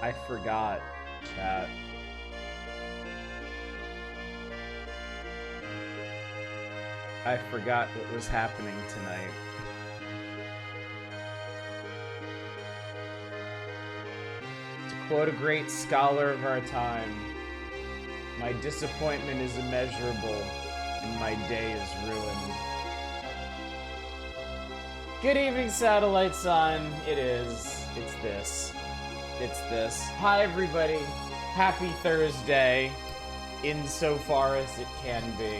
I forgot, chat. I forgot what was happening tonight. To quote a great scholar of our time, my disappointment is immeasurable, and my day is ruined. Good evening, Satellite Sun. It is. It's this. It's this. Hi, everybody. Happy Thursday, insofar as it can be.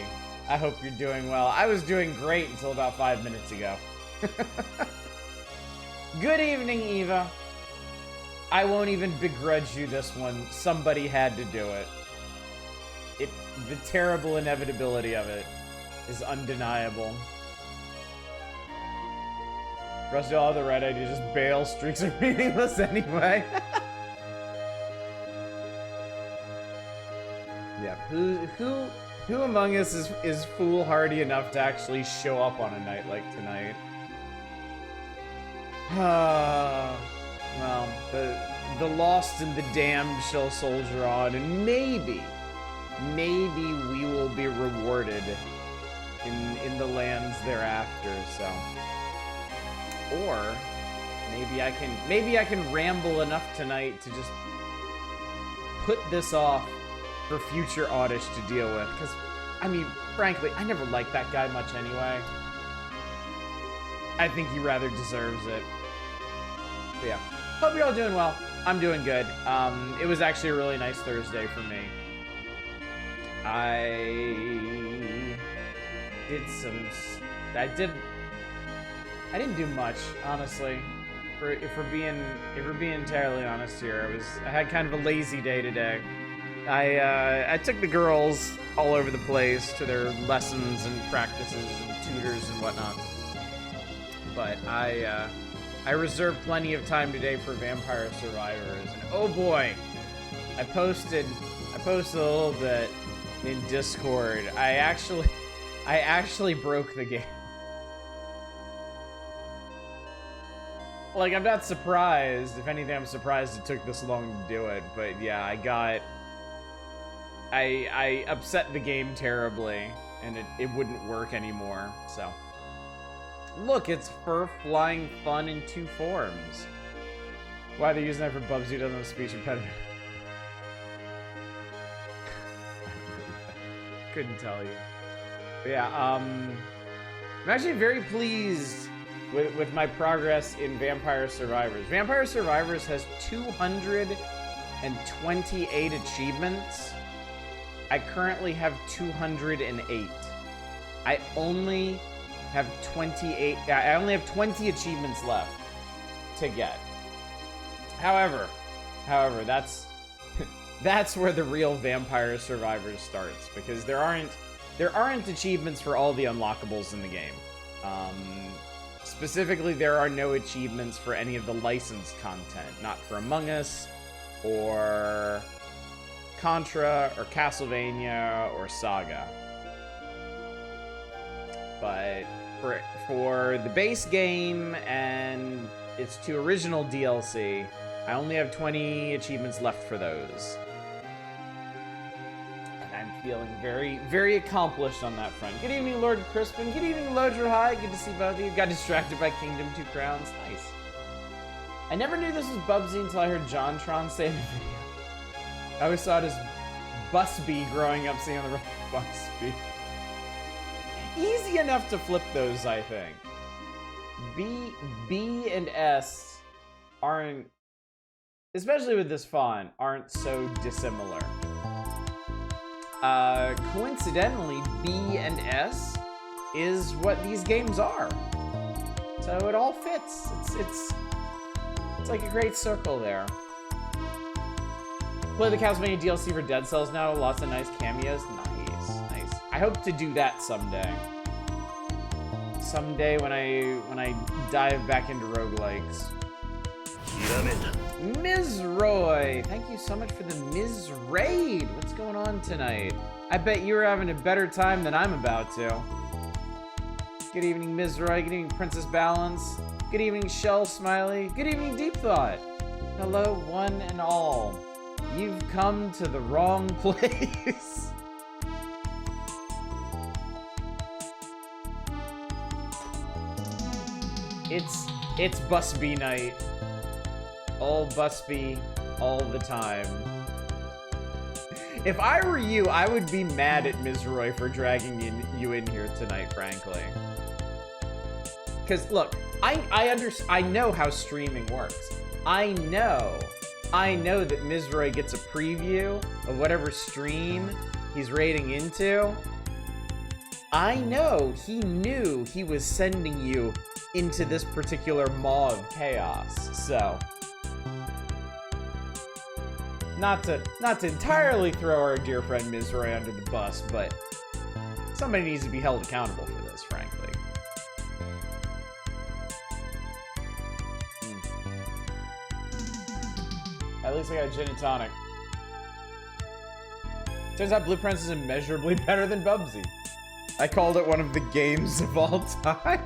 I hope you're doing well. I was doing great until about 5 minutes ago. Good evening, Eva. I won't even begrudge you this one. Somebody had to do it. The terrible inevitability of it is undeniable. Rest of all the red idea, just bail. Streaks are meaningless anyway. Yeah, who among us is foolhardy enough to actually show up on a night like tonight? Well, the lost and the damned shall soldier on, and maybe we will be rewarded in the lands thereafter. So, or maybe I can ramble enough tonight to just put this off for future Oddish to deal with, because, I mean, frankly, I never liked that guy much anyway. I think he rather deserves it. But yeah, hope you're all doing well. I'm doing good. It was actually a really nice Thursday for me. I didn't do much, honestly. If we're being entirely honest here, I had kind of a lazy day today. I took the girls all over the place to their lessons and practices and tutors and whatnot. But I reserved plenty of time today for Vampire Survivors, and oh boy, I posted a little bit in Discord. I actually broke the game. Like, I'm not surprised. If anything, I'm surprised it took this long to do it. But yeah, I upset the game terribly, and it wouldn't work anymore, so. Look, it's fur flying fun in 2 forms. Why they're using that for Bubsy doesn't have speech impediment. Couldn't tell you. But yeah, I'm actually very pleased with my progress in Vampire Survivors. Vampire Survivors has 228 achievements. I currently have 208. I only have 28. I only have 20 achievements left to get. However, that's where the real Vampire Survivors starts, because there aren't achievements for all the unlockables in the game. Specifically, there are no achievements for any of the licensed content, not for Among Us, or Contra, or Castlevania, or Saga. But for the base game and its 2 original DLC, I only have 20 achievements left for those. And I'm feeling very, very accomplished on that front. Good evening, Lord Crispin. Good evening, Lodger High. Good to see both of you. Got distracted by Kingdom 2 Crowns. Nice. I never knew this was Bubsy until I heard JonTron say in the video. I always saw it as Busby growing up, seeing on the right. Busby. Easy enough to flip those, I think. B and S aren't, especially with this font, aren't so dissimilar. Coincidentally, B and S is what these games are. So it all fits. It's like a great circle there. Play the Castlevania DLC for Dead Cells now. Lots of nice cameos. Nice. I hope to do that someday. Someday when I dive back into roguelikes. Ms. Roy, thank you so much for the Ms. Raid. What's going on tonight? I bet you're having a better time than I'm about to. Good evening, Ms. Roy. Good evening, Princess Balance. Good evening, Shell Smiley. Good evening, Deep Thought. Hello, one and all. You've come to the wrong place. It's Busby night. All Busby, all the time. If I were you, I would be mad at Ms. Roy for dragging you in here tonight, frankly. Because, look, I know how streaming works. I know that Ms. Roy gets a preview of whatever stream he's raiding into. I know he knew he was sending you into this particular maw of chaos, so... Not to entirely throw our dear friend Ms. Roy under the bus, but somebody needs to be held accountable for this, frankly. At least I got a gin and tonic. Turns out Blue Prince is immeasurably better than Bubsy. I called it one of the games of all time.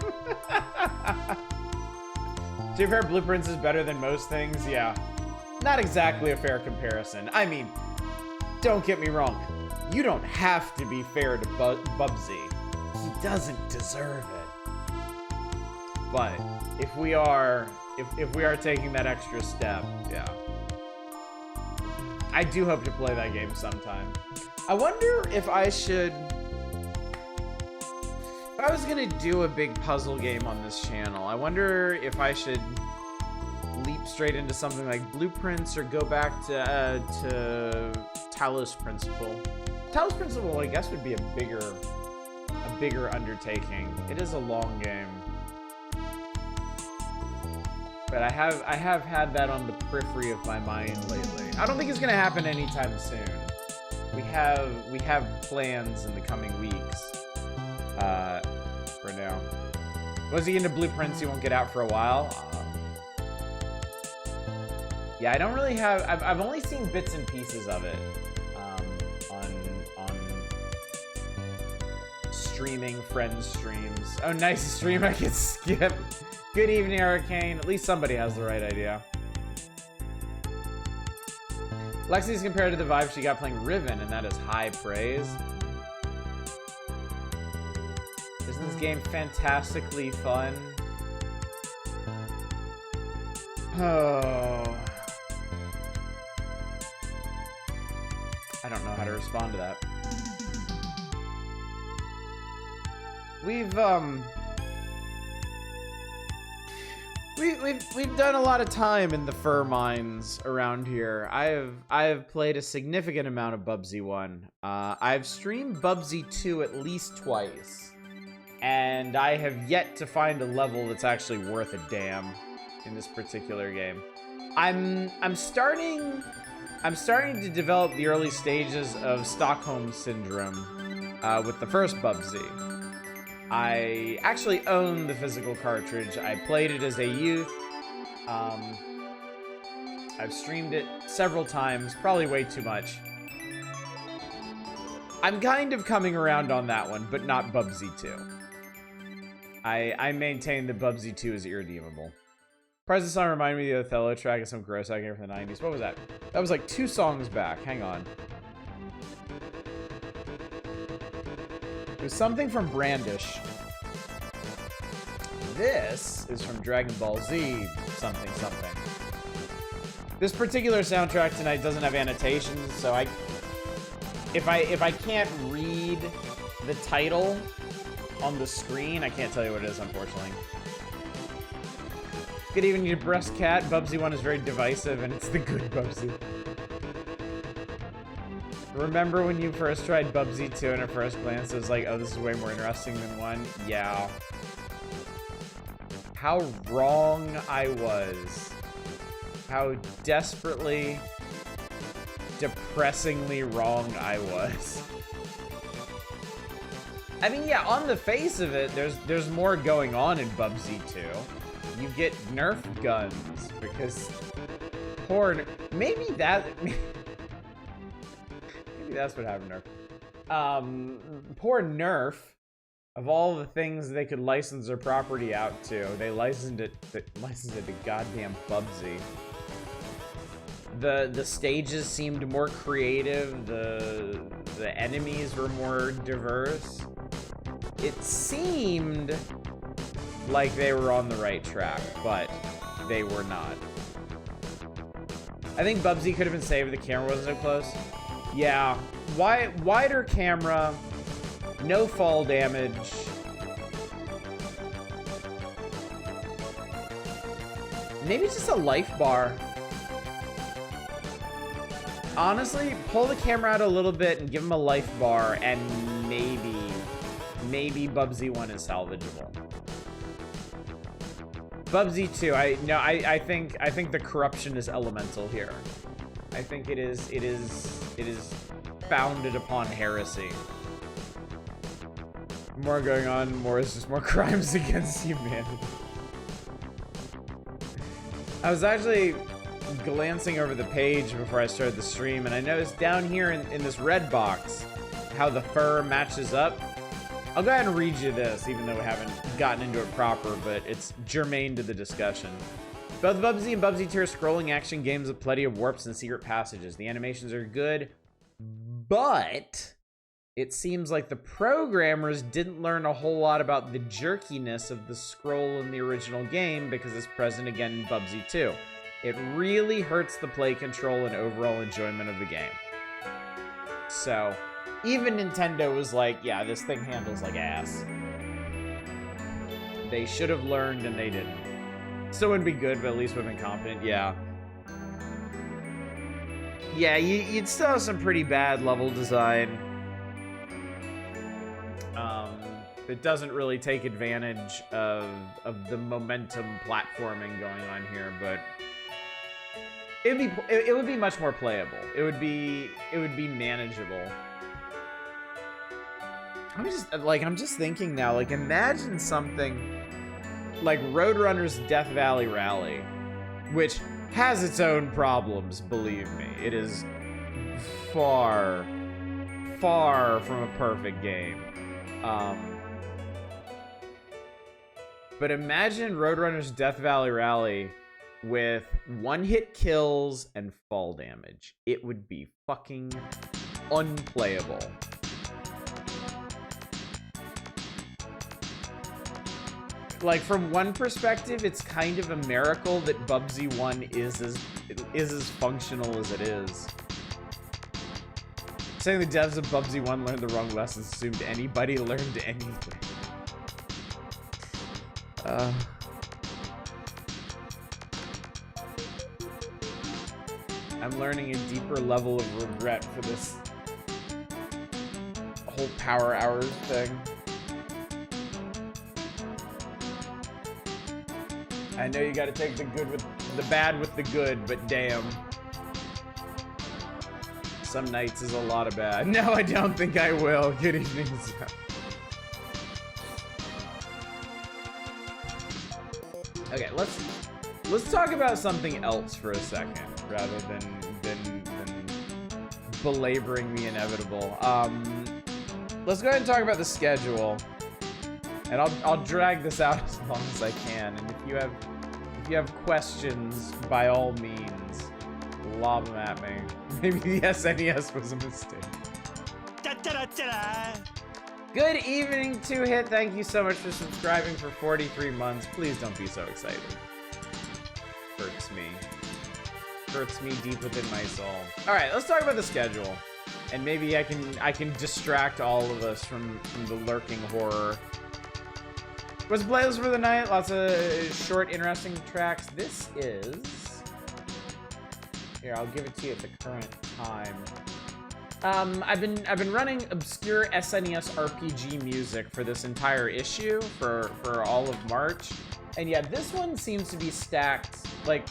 To be fair, Blue Prince is better than most things, yeah. Not exactly a fair comparison. I mean, don't get me wrong. You don't have to be fair to Bubsy. He doesn't deserve it. But if we are taking that extra step, yeah. I do hope to play that game sometime. I wonder if I should... If I was gonna do a big puzzle game on this channel, I wonder if I should leap straight into something like Blueprints or go back to Talos Principle. Talos Principle, I guess, would be a bigger undertaking. It is a long game. But I have had that on the periphery of my mind lately. I don't think it's gonna happen anytime soon. We have plans in the coming weeks. For now. Was he into Blueprints? He won't get out for a while. Yeah, I don't really have. I've only seen bits and pieces of it on streaming friends streams. Oh, nice stream I can skip. Good evening, Hurricane. At least somebody has the right idea. Lexi's compared to the vibe she got playing Riven, and that is high praise. Isn't this game fantastically fun? Oh. I don't know how to respond to that. We've done a lot of time in the fur mines around here. I have played a significant amount of Bubsy 1. I've streamed Bubsy 2 at least twice, and I have yet to find a level that's actually worth a damn in this particular game. I'm starting to develop the early stages of Stockholm Syndrome with the first Bubsy. I actually own the physical cartridge. I played it as a youth. I've streamed it several times, probably way too much. I'm kind of coming around on that one, but not Bubsy 2. I maintain that Bubsy 2 is irredeemable. Present song reminded me of the Othello track of some gross out game from the 90s. What was that? That was like 2 songs back. Hang on. It was something from Brandish. This is from Dragon Ball Z something something. This particular soundtrack tonight doesn't have annotations, so if I can't read the title on the screen, I can't tell you what it is, unfortunately. Good evening, you breast cat. Bubsy 1 is very divisive, and it's the good Bubsy. Remember when you first tried Bubsy 2 and at first glance it was like, oh, this is way more interesting than 1? Yeah. How wrong I was. How desperately, depressingly wrong I was. I mean, yeah, on the face of it, there's more going on in Bubsy 2. You get Nerf guns, because maybe that's what happened to Nerf. Poor Nerf, of all the things they could license their property out to, they licensed it to goddamn Bubsy. The stages seemed more creative. The enemies were more diverse. It seemed like they were on the right track, but they were not. I think Bubsy could have been saved if the camera wasn't so close. Yeah, wider camera, no fall damage. Maybe just a life bar. Honestly, pull the camera out a little bit and give him a life bar, and maybe Bubsy 1 is salvageable. Bubsy 2, I think the corruption is elemental here. I think it is founded upon heresy. More going on, more is just more crimes against humanity. I was actually glancing over the page before I started the stream, and I noticed down here in this red box how the fur matches up. I'll go ahead and read you this, even though we haven't gotten into it proper, but it's germane to the discussion. Both Bubsy and Bubsy 2 are scrolling action games with plenty of warps and secret passages. The animations are good, but it seems like the programmers didn't learn a whole lot about the jerkiness of the scroll in the original game because it's present again in Bubsy 2. It really hurts the play control and overall enjoyment of the game. So, even Nintendo was like, yeah, this thing handles like ass. They should have learned and they didn't. Still wouldn't be good, but at least would have been competent, yeah. Yeah, you'd still have some pretty bad level design. It doesn't really take advantage of the momentum platforming going on here, but it would be much more playable. It would be manageable. I'm just thinking now, like, imagine something like Roadrunner's Death Valley Rally, which has its own problems, believe me. It is far, far from a perfect game. But imagine Roadrunner's Death Valley Rally with one-hit kills and fall damage. It would be fucking unplayable. Like, from one perspective, it's kind of a miracle that Bubsy 1 is as functional as it is. Saying the devs of Bubsy 1 learned the wrong lessons, assumed anybody learned anything. I'm learning a deeper level of regret for this whole Power Hours thing. I know you gotta take the bad with the good, but damn. Some nights is a lot of bad. No, I don't think I will. Good evening, Zach. Okay, let's talk about something else for a second, rather than belaboring the inevitable. Let's go ahead and talk about the schedule, and I'll drag this out as long as I can. And if you have questions, by all means, lob them at me. Maybe the SNES was a mistake. Good evening, 2Hit. Thank you so much for subscribing for 43 months. Please don't be so excited. Hurts me. Hurts me deep within my soul. All right, let's talk about the schedule, and maybe I can distract all of us from the lurking horror. What's the playlist for the night? Lots of short, interesting tracks. This is... Here, I'll give it to you at the current time. I've been running obscure SNES RPG music for this entire issue for all of March, and yeah, this one seems to be stacked. Like,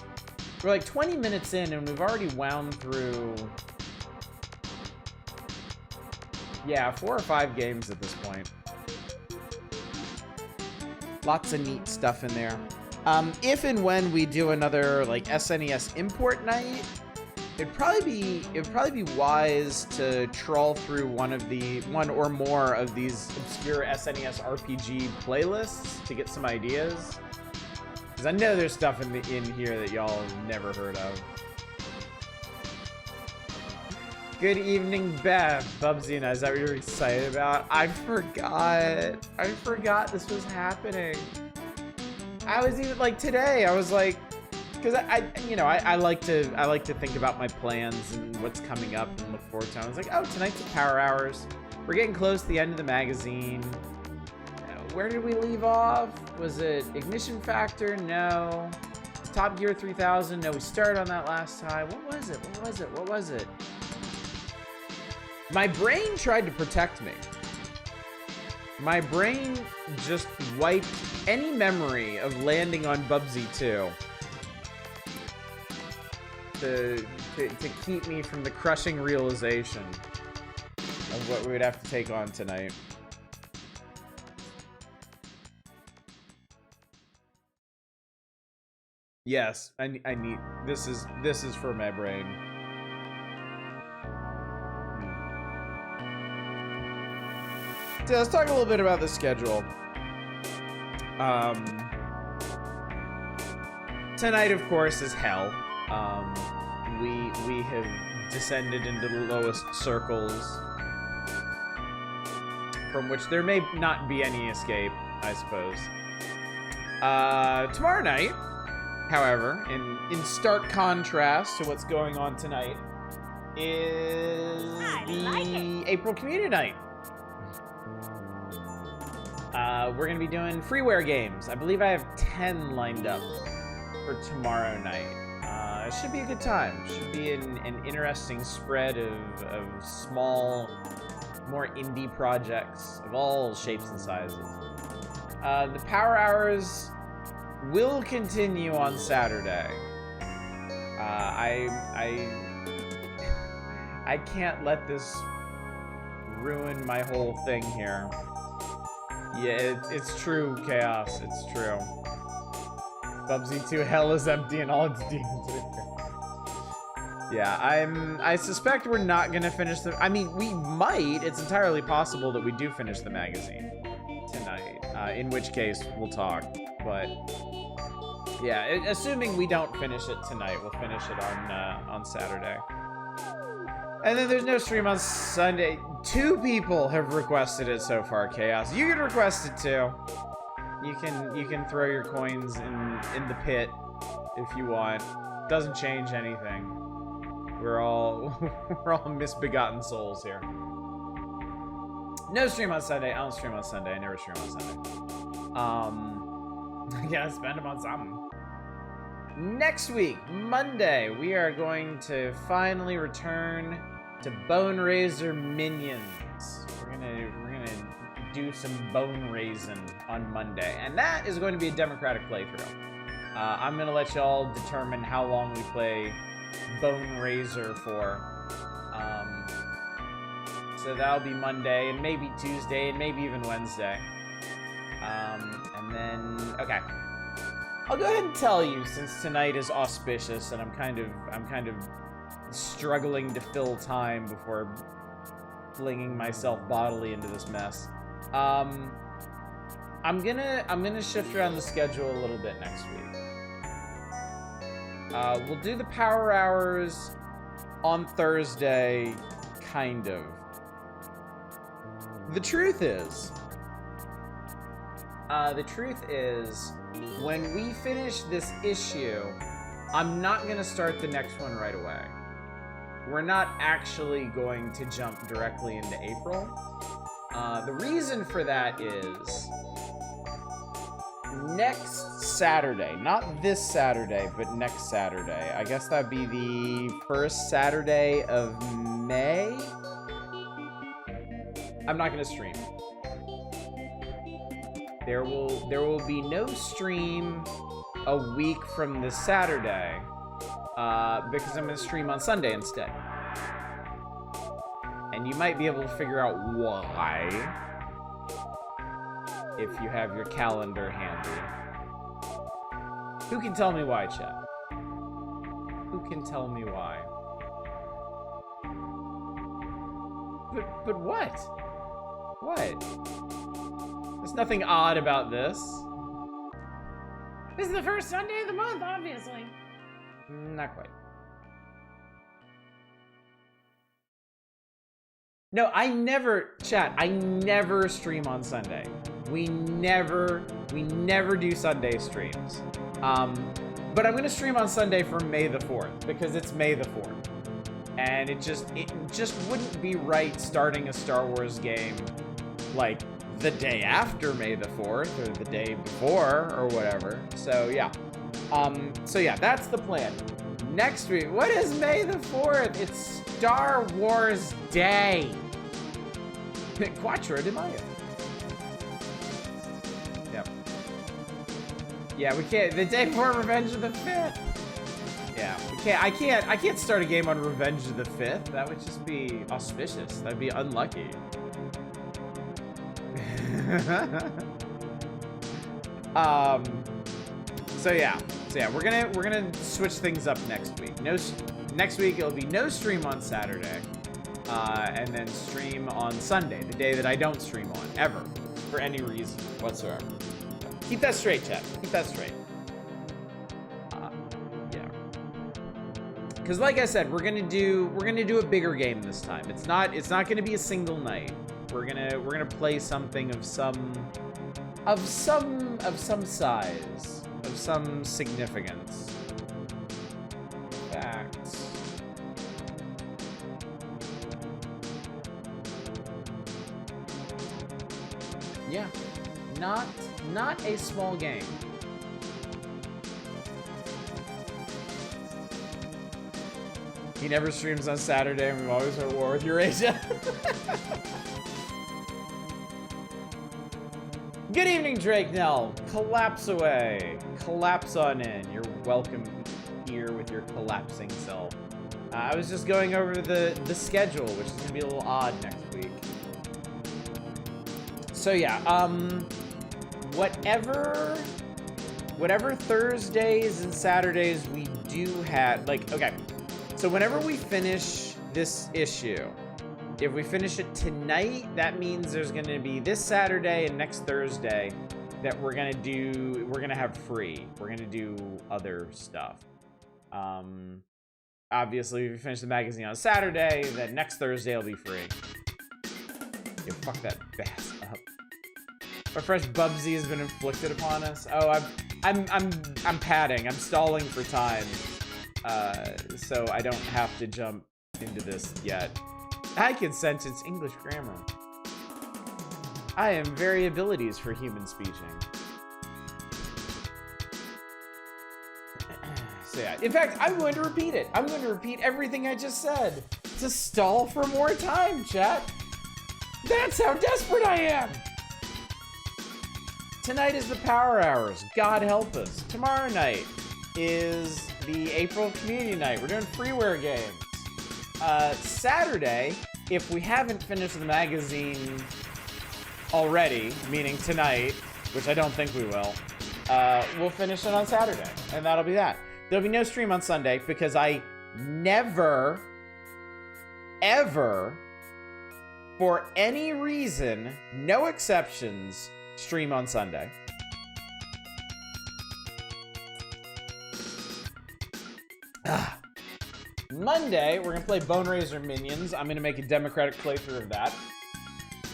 we're like 20 minutes in, and we've already wound through, yeah, 4 or 5 games at this point. Lots of neat stuff in there. If and when we do another like SNES import night, it'd probably be wise to trawl through one or more of these obscure SNES RPG playlists to get some ideas, because I know there's stuff in here that y'all have never heard of. Good evening, Beth. Bubsy and I, is that what you're excited about? I forgot this was happening. I was even like today, I was like, because I like to think about my plans and what's coming up and look forward to it. I was like, oh, tonight's the Power Hours. We're getting close to the end of the magazine. Where did we leave off? Was it Ignition Factor? No. Top Gear 3000? No, we started on that last time. What was it? My brain tried to protect me. My brain just wiped any memory of landing on Bubsy 2 to keep me from the crushing realization of what we would have to take on tonight. Yes, I need this is for my brain. So let's talk a little bit about the schedule. Tonight, of course, is hell. We have descended into the lowest circles, from which there may not be any escape, I suppose. Tomorrow night, however, in stark contrast to what's going on tonight, is the April Community Night. We're going to be doing freeware games. I believe I have 10 lined up for tomorrow night. It should be a good time. It should be an interesting spread of small, more indie projects of all shapes and sizes. The Power Hours will continue on Saturday. I can't let this ruin my whole thing here. Yeah, it's true, Chaos. It's true. Bubsy 2 hell is empty and all its demons are here. Yeah, I suspect we're not gonna finish the. I mean, we might. It's entirely possible that we do finish the magazine tonight. In which case, we'll talk. But yeah, assuming we don't finish it tonight, we'll finish it on Saturday. And then there's no stream on Sunday. 2 people have requested it so far, Chaos. You can request it too. You can throw your coins in the pit if you want. Doesn't change anything. We're all misbegotten souls here. No stream on Sunday. I don't stream on Sunday. I never stream on Sunday. I gotta spend them on something. Next week, Monday, we are going to finally return to Bone Razor Minions. We're gonna do some bone raising on Monday, and that is going to be a democratic playthrough. I'm gonna let y'all determine how long we play Bone Razor for. So that'll be Monday, and maybe Tuesday, and maybe even Wednesday. And then, okay. I'll go ahead and tell you, since tonight is auspicious, and I'm kind of struggling to fill time before flinging myself bodily into this mess. I'm gonna shift around the schedule a little bit next week. We'll do the Power Hours on Thursday, kind of. The truth is, when we finish this issue, I'm not going to start the next one right away. We're not actually going to jump directly into April. The reason for that is next Saturday, not this Saturday, but next Saturday. I guess that'd be the first Saturday of May. I'm not going to stream. There will be no stream a week from this Saturday, because I'm going to stream on Sunday instead. And you might be able to figure out why if you have your calendar handy. Who can tell me why, chat? Who can tell me why? But what? What? There's nothing odd about this. This is the first Sunday of the month, obviously. Not quite. No, I never, chat, I never stream on Sunday. We never do Sunday streams. But I'm gonna stream on Sunday for May the 4th, because it's May the 4th. And it just wouldn't be right starting a Star Wars game, like, the day after May the 4th, or the day before, or whatever. So, yeah. So yeah, that's the plan. Next week, what is May the 4th? It's Star Wars Day. Quattro de Mayo. Yep. Yeah, we can't. The day before Revenge of the 5th. Yeah, we can't. I can't start a game on Revenge of the 5th. That would just be auspicious. That'd be unlucky. So yeah, we're gonna switch things up next week. Next week it'll be no stream on Saturday, and then stream on Sunday, the day that I don't stream on ever for any reason whatsoever. Keep that straight, chat. Keep that straight. Yeah. Because like I said, we're gonna do a bigger game this time. It's not gonna be a single night. We're gonna play something of some size, of some significance. Facts. Yeah, not a small game. He never streams on Saturday, and we've always at war with Eurasia. Good evening, Drake Nell. Collapse away. Collapse on in. You're welcome here with your collapsing self. I was just going over the schedule, which is going to be a little odd next week. So yeah, whatever Thursdays and Saturdays we do have, like, okay, so whenever we finish this issue, if we finish it tonight, that means there's going to be this Saturday and next Thursday that we're going to have free. We're going to do other stuff. Obviously, if we finish the magazine on Saturday, then next Thursday will be free. Yeah, fuck that bass up. A fresh Bubsy has been inflicted upon us. Oh, I'm padding. I'm stalling for time. So I don't have to jump into this yet. I can sentence English grammar. I am variabilities for human speaking. So yeah, in fact, I'm going to repeat it. I'm going to repeat everything I just said to stall for more time, chat. That's how desperate I am. Tonight is the Power Hours. God help us. Tomorrow night is the April Community Night. We're doing freeware games. Saturday, if we haven't finished the magazine already, meaning tonight, which I don't think we will, we'll finish it on Saturday, and that'll be that. There'll be no stream on Sunday because I never, ever, for any reason, no exceptions, stream on Sunday. Monday, we're gonna play Bone Razor Minions. I'm gonna make a democratic playthrough of that.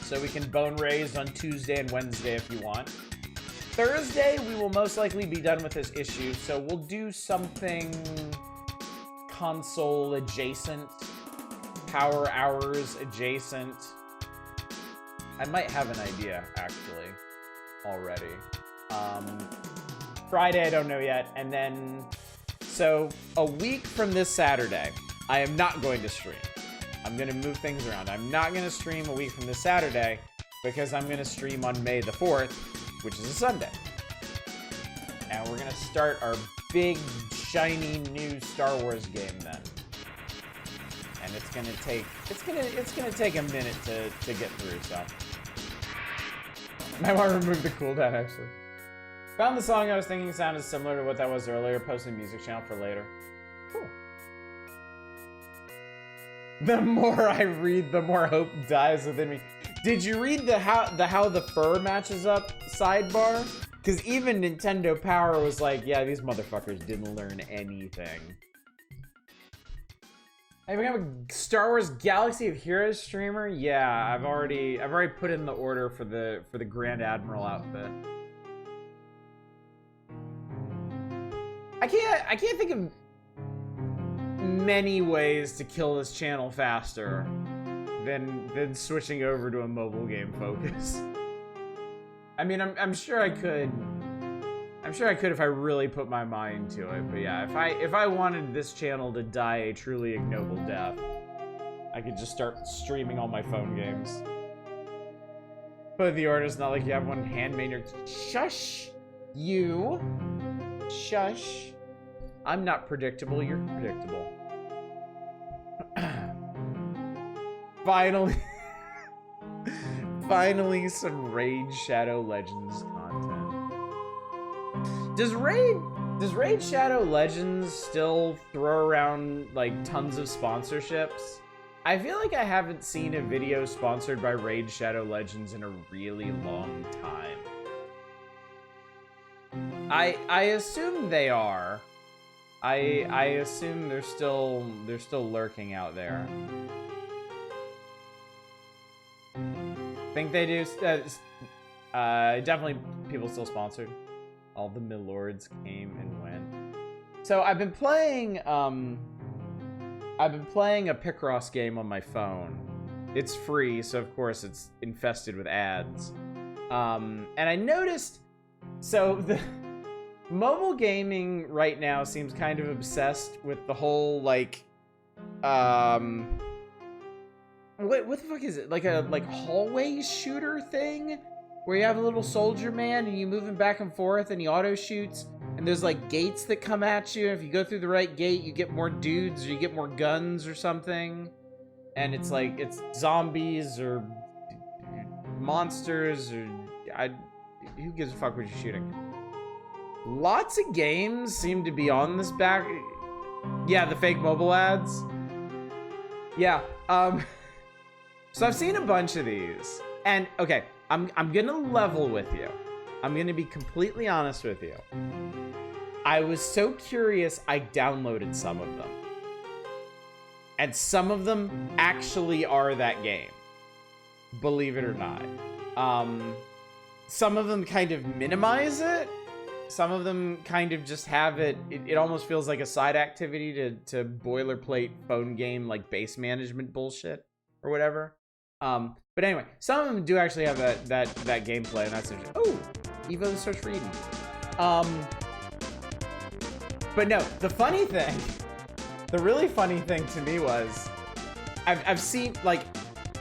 So we can bone raise on Tuesday and Wednesday if you want. Thursday, we will most likely be done with this issue, so we'll do something console adjacent, Power Hours adjacent. I might have an idea, actually, already. Friday, I don't know yet, and then... So, a week from this Saturday, I am not going to stream. I'm going to move things around. I'm not going to stream a week from this Saturday because I'm going to stream on May the 4th, which is a Sunday. And we're going to start our big, shiny new Star Wars game then. And it's going to take take a minute to get through, so. I want to remove the cooldown, actually. Found the song I was thinking sounded similar to what that was earlier. Posted a music channel for later. Cool. The more I read, the more hope dies within me. Did you read the how the fur matches up sidebar? Because even Nintendo Power was like, yeah, these motherfuckers didn't learn anything. I become a Star Wars Galaxy of Heroes streamer? Yeah, I've already put in the order for the Grand Admiral outfit. I can't think of many ways to kill this channel faster than switching over to a mobile game focus. I mean, I'm sure I could. I'm sure I could if I really put my mind to it. But yeah, if I wanted this channel to die a truly ignoble death, I could just start streaming all my phone games. But the order's not like you have one handmade or shush. You. Shush. I'm not predictable, you're predictable. Finally. Finally, some Raid Shadow Legends content. Does Raid Shadow Legends still throw around like tons of sponsorships? I feel like I haven't seen a video sponsored by Raid Shadow Legends in a really long time. I assume they are. I assume they're still lurking out there. Think they do. Definitely people still sponsored. All the milords came and went. So I've been playing a Picross game on my phone. It's free, so of course it's infested with ads. And I noticed, so the mobile gaming right now seems kind of obsessed with the whole like what the fuck is it? Like a hallway shooter thing? Where you have a little soldier man and you move him back and forth and he auto shoots and there's like gates that come at you. If you go through the right gate, you get more dudes or you get more guns or something. And it's like, it's zombies or monsters or who gives a fuck what you're shooting? Lots of games seem to be on this back. Yeah, the fake mobile ads. Yeah, so I've seen a bunch of these and okay. I'm gonna level with you. I'm gonna be completely honest with you. I was so curious, I downloaded some of them. And some of them actually are that game. Believe it or not. Some of them kind of minimize it. Some of them kind of just have it. It almost feels like a side activity to boilerplate phone game like base management bullshit or whatever. But anyway, some of them do actually have that gameplay, and that's oh, Evo starts reading. But no, the funny thing, the really funny thing to me was, I've seen like,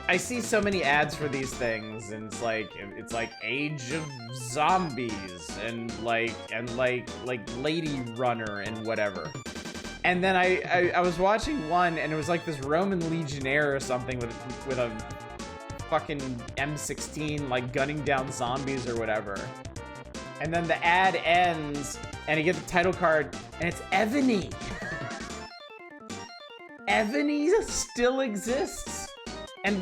I see so many ads for these things, and it's like Age of Zombies and like Lady Runner and whatever. And then I was watching one, and it was like this Roman legionnaire or something with a fucking M16 like gunning down zombies or whatever. And then the ad ends and you get the title card and it's Ebony. Ebony still exists. And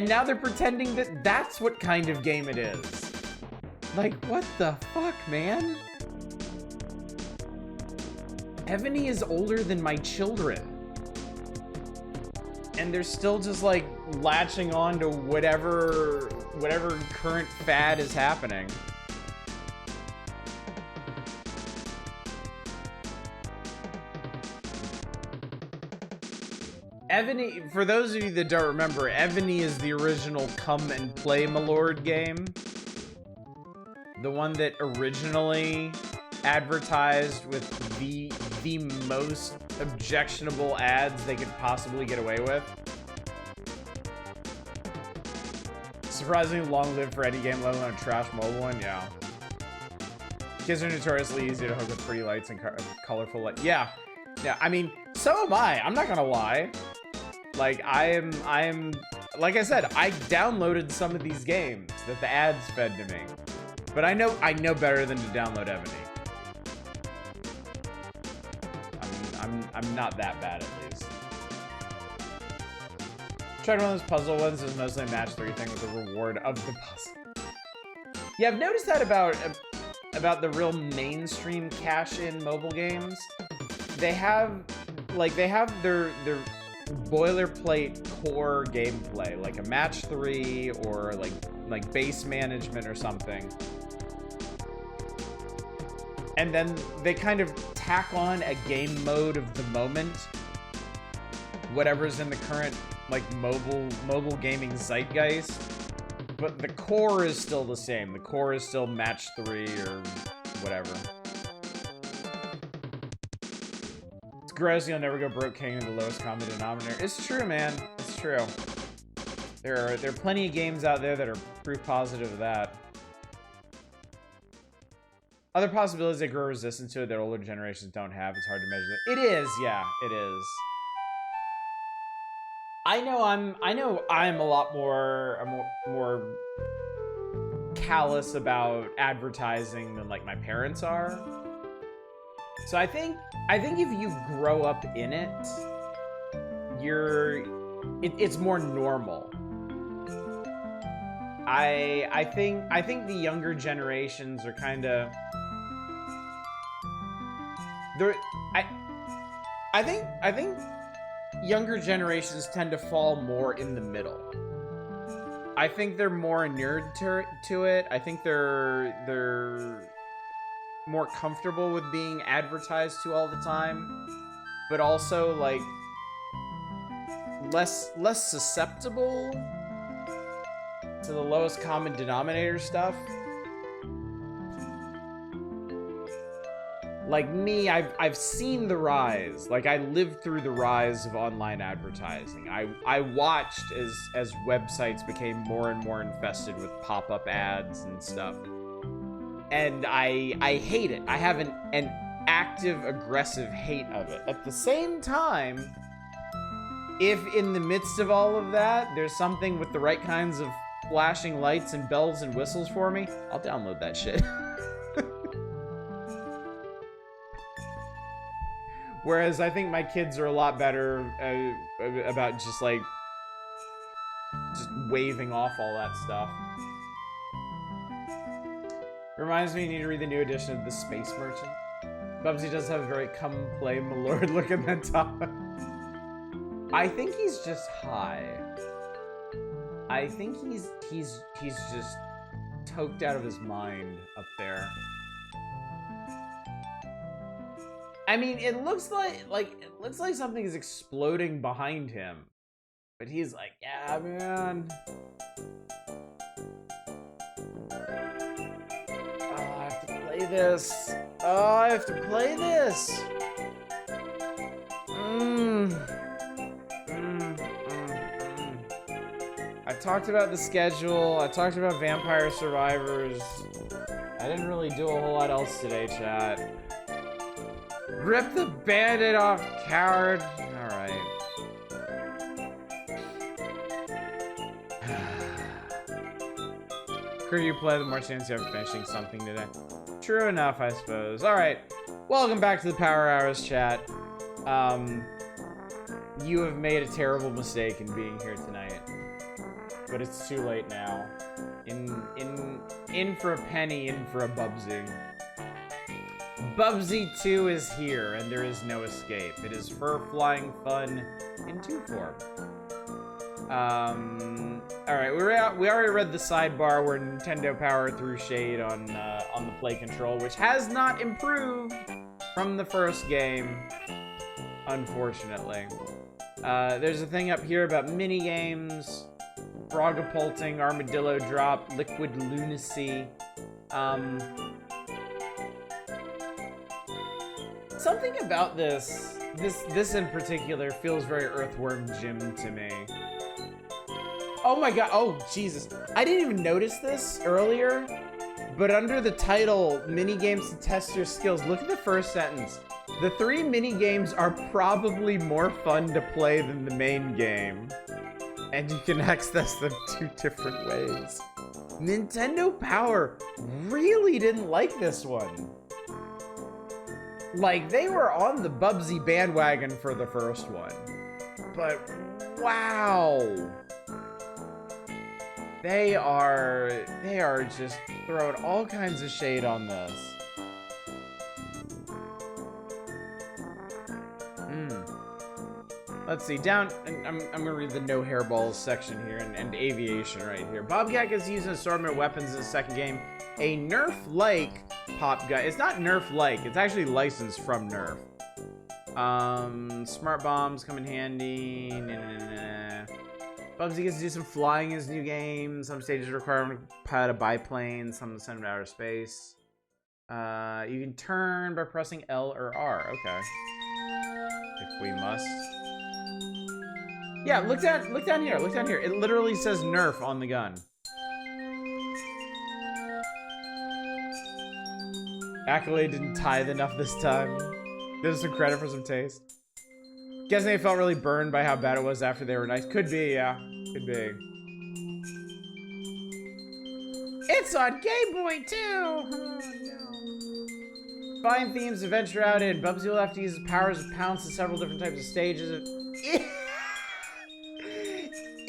now they're pretending that that's what kind of game it is. Like, what the fuck, man? Ebony is older than my children. And they're still just like latching on to whatever current fad is happening. Ebony, for those of you that don't remember, Ebony is the original Come and Play My Lord game. The one that originally advertised with the most objectionable ads they could possibly get away with. Surprisingly long-lived for any game, let alone a trash mobile one. Yeah. Kids are notoriously easy to hook with pretty lights and colorful lights. Yeah. Yeah, I mean, so am I. I'm not gonna lie. Like, I am, like I said, I downloaded some of these games that the ads fed to me. But I know better than to download Ebony. I'm not that bad, at least. Tried one of those puzzle ones. It was mostly a match 3 thing with the reward of the puzzle. Yeah, I've noticed that about the real mainstream cash-in mobile games. They have their boilerplate core gameplay, like a match 3 or like base management or something. And then they kind of tack on a game mode of the moment, whatever's in the current like mobile gaming zeitgeist. But the core is still the same. The core is still match 3 or whatever. It's gross you'll never go broke king in the lowest common denominator. It's true, man. It's true. There are plenty of games out there that are proof positive of that. Other possibilities that grow resistance to it that older generations don't have. It's hard to measure that. It is, yeah, it is. I know I'm a lot more callous about advertising than like my parents are. So I think if you grow up in it, it's more normal. I think the younger generations are kind of I think younger generations tend to fall more in the middle. I think they're more inured to it. I think they're more comfortable with being advertised to all the time, but also like less susceptible to the lowest common denominator stuff. Like me, I've seen the rise. Like I lived through the rise of online advertising. I watched as websites became more and more infested with pop-up ads and stuff. And I hate it. I have an active, aggressive hate of it. At the same time, if in the midst of all of that, there's something with the right kinds of flashing lights and bells and whistles for me, I'll download that shit. Whereas I think my kids are a lot better about just waving off all that stuff. Reminds me, you need to read the new edition of The Space Merchant. Bubsy does have a very come play my lord look at that top. I think he's just high. I think he's just toked out of his mind up there. I mean, it looks like something is exploding behind him, but he's like, yeah, man. Oh, I have to play this. Oh, I have to play this. I talked about the schedule. I talked about Vampire Survivors. I didn't really do a whole lot else today, chat. Rip the bandit off, coward. Alright. Could you play the more chance you have finishing something today? True enough, I suppose. Alright. Welcome back to the Power Hours chat. You have made a terrible mistake in being here tonight. But it's too late now. In for a penny, in for a Bubsy. Bubsy 2 is here, and there is no escape. It is fur-flying fun in 2 form. Alright, we already read the sidebar where Nintendo Power threw shade on the play control, which has not improved from the first game, unfortunately. There's a thing up here about mini-games, Frogapulting, Armadillo Drop, Liquid Lunacy. Something about this in particular feels very Earthworm Jim to me. Oh my god, oh Jesus. I didn't even notice this earlier, but under the title, mini games to test your skills, look at the first sentence. The 3 mini games are probably more fun to play than the main game, and you can access them 2 different ways. Nintendo Power really didn't like this one. Like, they were on the Bubsy bandwagon for the first one. But, wow. They are just throwing all kinds of shade on this. Let's see, down, and I'm gonna read the no hairballs section here, and aviation right here. Bobcat gets used an assortment of weapons in the second game. A Nerf-like pop gun. It's not Nerf-like, it's actually licensed from Nerf. Smart bombs come in handy. Bubsy gets to do some flying in his new game. Some stages require him to pilot a biplane, some send him to outer space. You can turn by pressing L or R, okay. If we must. Yeah, look down here, look down here. It literally says Nerf on the gun. Accolade didn't tithe enough this time. There's some credit for some taste. Guessing they felt really burned by how bad it was after they were nice. Could be, yeah. Could be. It's on Game Boy too! Oh, no. Fine themes to venture out in. Bubsy will have to use his powers to pounce in several different types of stages.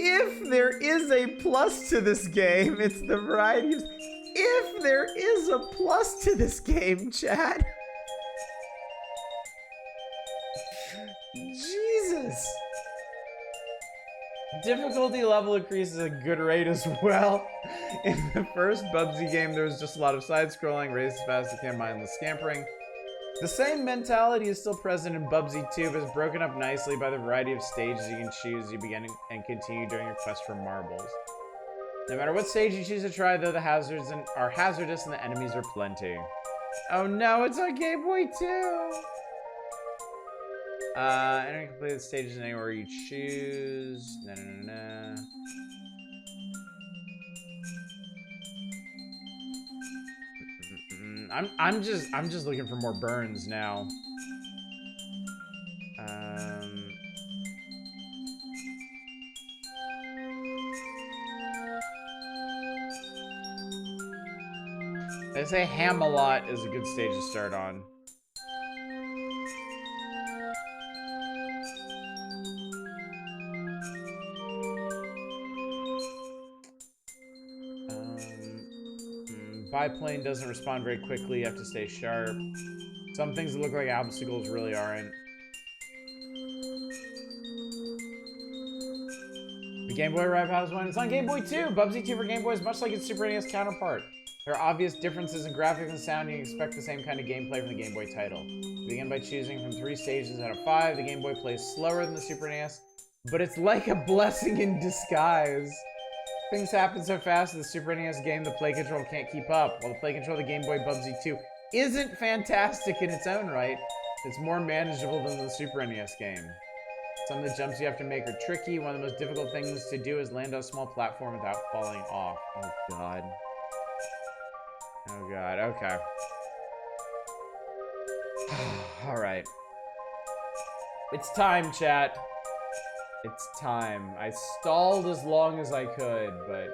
If there is a plus to this game, it's the variety of... If there is a plus to this game, chat. Jesus. Difficulty level increases at a good rate as well. In the first Bubsy game, there was just a lot of side-scrolling, race as fast as you can, mindless scampering. The same mentality is still present in Bubsy 2, but is broken up nicely by the variety of stages you can choose as you begin and continue during your quest for marbles. No matter what stage you choose to try, though, the hazards are hazardous and the enemies are plenty. Oh no, it's on Game Boy too! Entering completed stages anywhere you choose. I'm just looking for more burns now. They say Ham-A-Lot is a good stage to start on. Biplane doesn't respond very quickly. You have to stay sharp. Some things that look like obstacles really aren't. The Game Boy Ripe House one. It's on Game Boy 2. Bubsy 2 for Game Boy is much like its Super NES counterpart. There are obvious differences in graphics and sound, and you expect the same kind of gameplay from the Game Boy title. You begin by choosing from 3 stages out of 5. The Game Boy plays slower than the Super NES, but it's like a blessing in disguise. Things happen so fast in the Super NES game, the play control can't keep up. While the play control of the Game Boy Bubsy 2 isn't fantastic in its own right, it's more manageable than the Super NES game. Some of the jumps you have to make are tricky. One of the most difficult things to do is land on a small platform without falling off. Oh god. Oh god, okay. Alright. It's time, chat. It's time. I stalled as long as I could, but...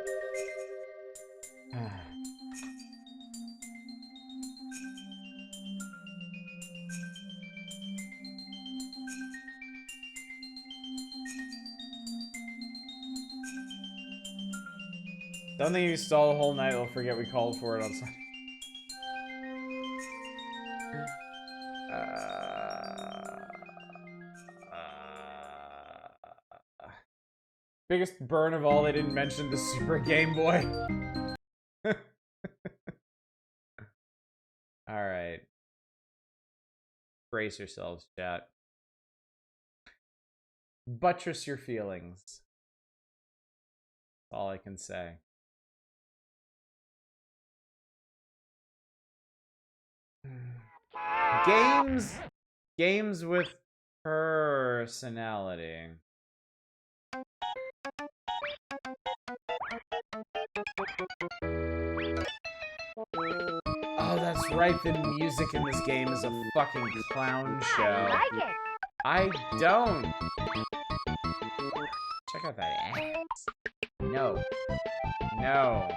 Don't think you stall the whole night, they'll forget we called for it on Sunday. Biggest burn of all, they didn't mention the Super Game Boy. Alright. Brace yourselves, chat. Buttress your feelings. That's all I can say. Games with personality. Oh, that's right. The music in this game is a fucking clown show. I like it. I don't. Check out that ass. No. No.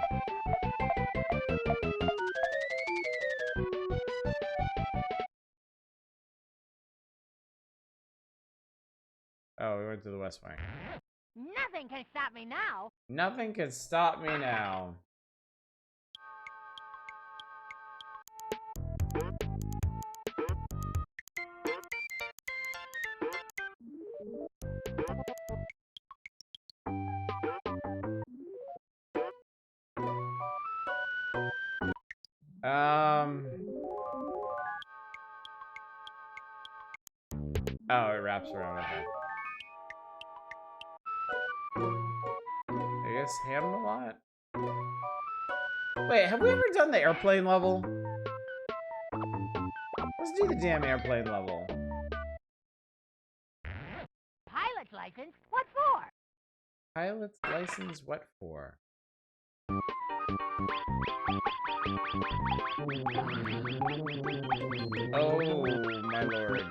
Oh, we went to the West Wing. Nothing can stop me now. Nothing can stop me now. Oh, it wraps around. Okay. I guess Hamlet. Wait, have we ever done the airplane level? Let's do the damn airplane level. Pilot's license? What for? Pilot's license, what for? Oh, my lord.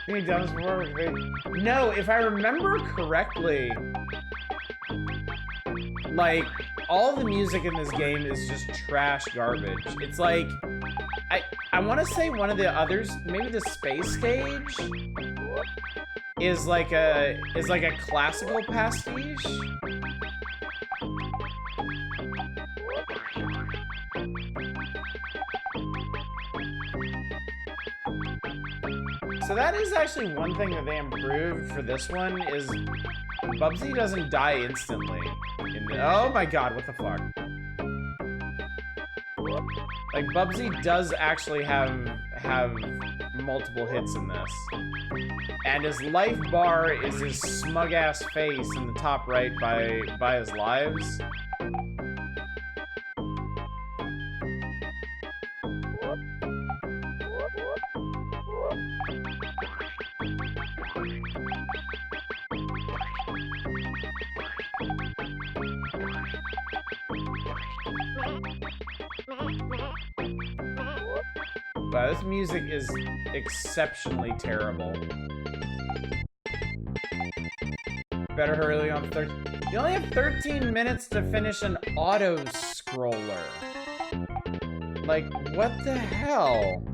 Any done before? No, if I remember correctly, like, all the music in this game is just trash garbage. It's like, I want to say one of the others, maybe the space stage, is like a classical pastiche. So that is actually one thing that they improved for this one is Bubsy doesn't die instantly. Oh my god, what the fuck? Like, Bubsy does actually have multiple hits in this. And his life bar is his smug-ass face in the top right by his lives. Wow, this music is exceptionally terrible. Better hurry on 13. You only have 13 minutes to finish an auto-scroller. Like, what the hell?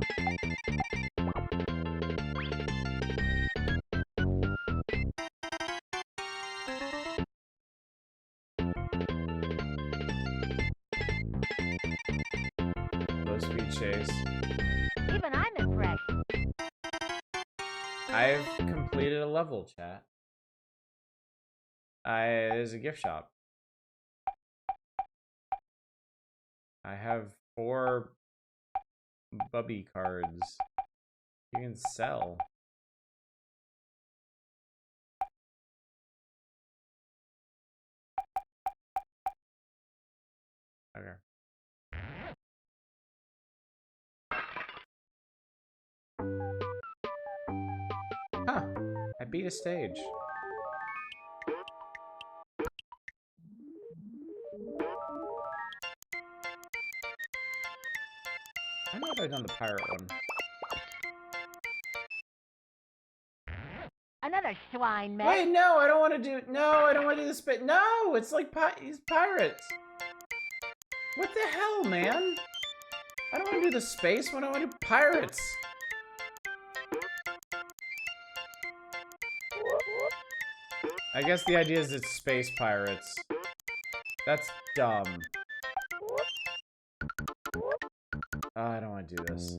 Low speed chase. Even I'm impressed. I've completed a level, chat. There's a gift shop. I have 4 Bubby cards. You can sell. Okay. Huh. I beat a stage. I don't know if I've done the pirate one. Another swine, man. Wait, no, I don't want to do. No, I don't want to do the spit. No, it's like these pirates. What the hell, man? I don't want to do the space one. I want to do pirates. I guess the idea is it's space pirates. That's dumb. Oh, I don't want to do this.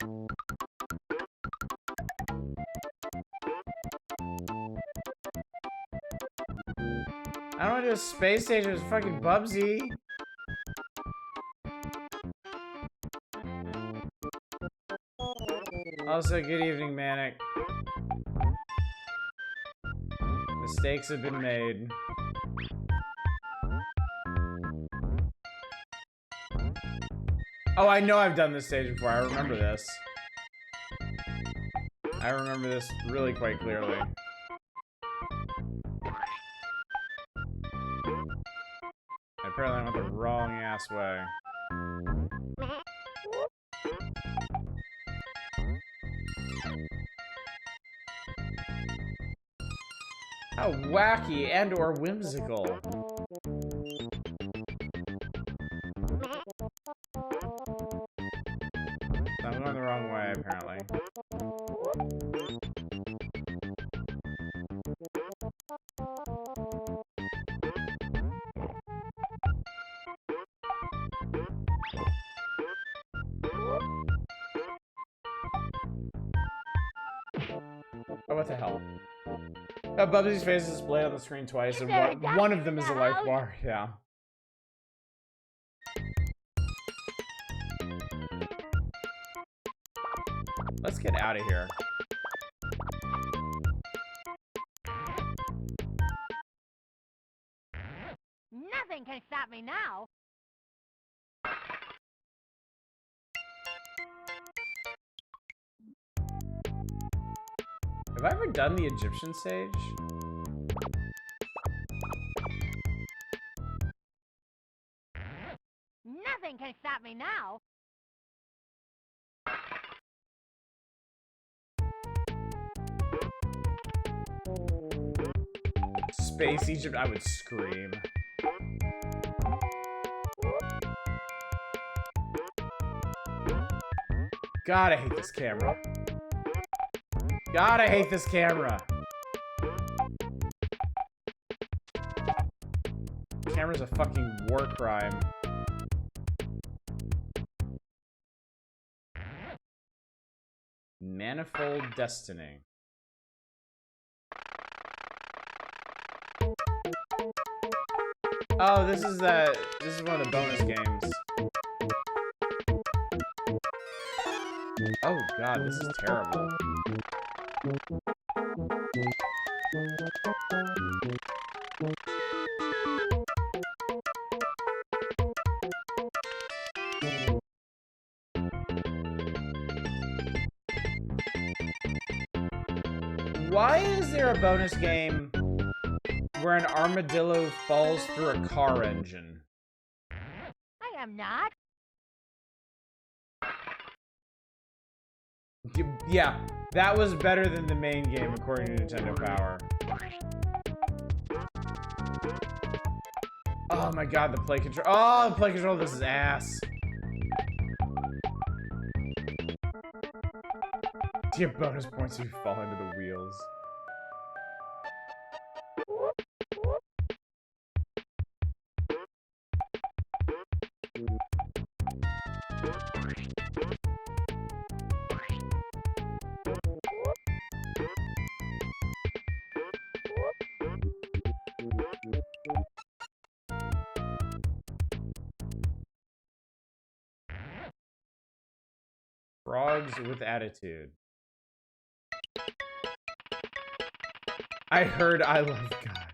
I don't want to do a space station with fucking Bubsy. Also, good evening, Manic. Mistakes have been made. Oh, I know I've done this stage before. I remember this. I remember this really quite clearly. Apparently I went the wrong ass way. How wacky and or whimsical. Oh, what the hell? Bubsy's face is displayed on the screen twice, and one of them is a life bar. Yeah. Let's get out of here. Nothing can stop me now. Have I ever done the Egyptian stage? Nothing can stop me now. Space Egypt, I would scream. God, I hate this camera. God, I hate this camera. Camera's a fucking war crime. Manifold Destiny. Oh, this is one of the bonus games. Oh god, this is terrible. Why is there a bonus game where an armadillo falls through a car engine? I am not. Yeah, that was better than the main game according to Nintendo Power. Oh my god, the play control. Oh, the play control of this is ass. Do you have bonus points if you fall into the wheels? Frogs with attitude. I heard I love God.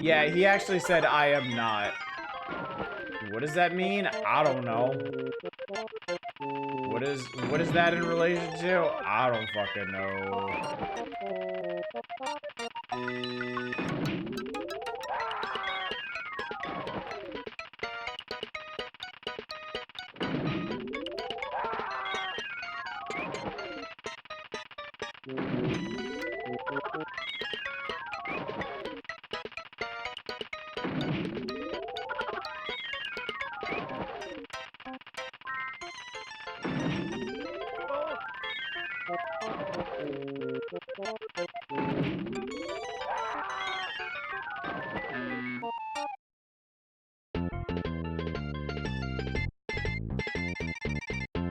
Yeah, he actually said I am not. What does that mean? I don't know. What is that in relation to? I don't fucking know.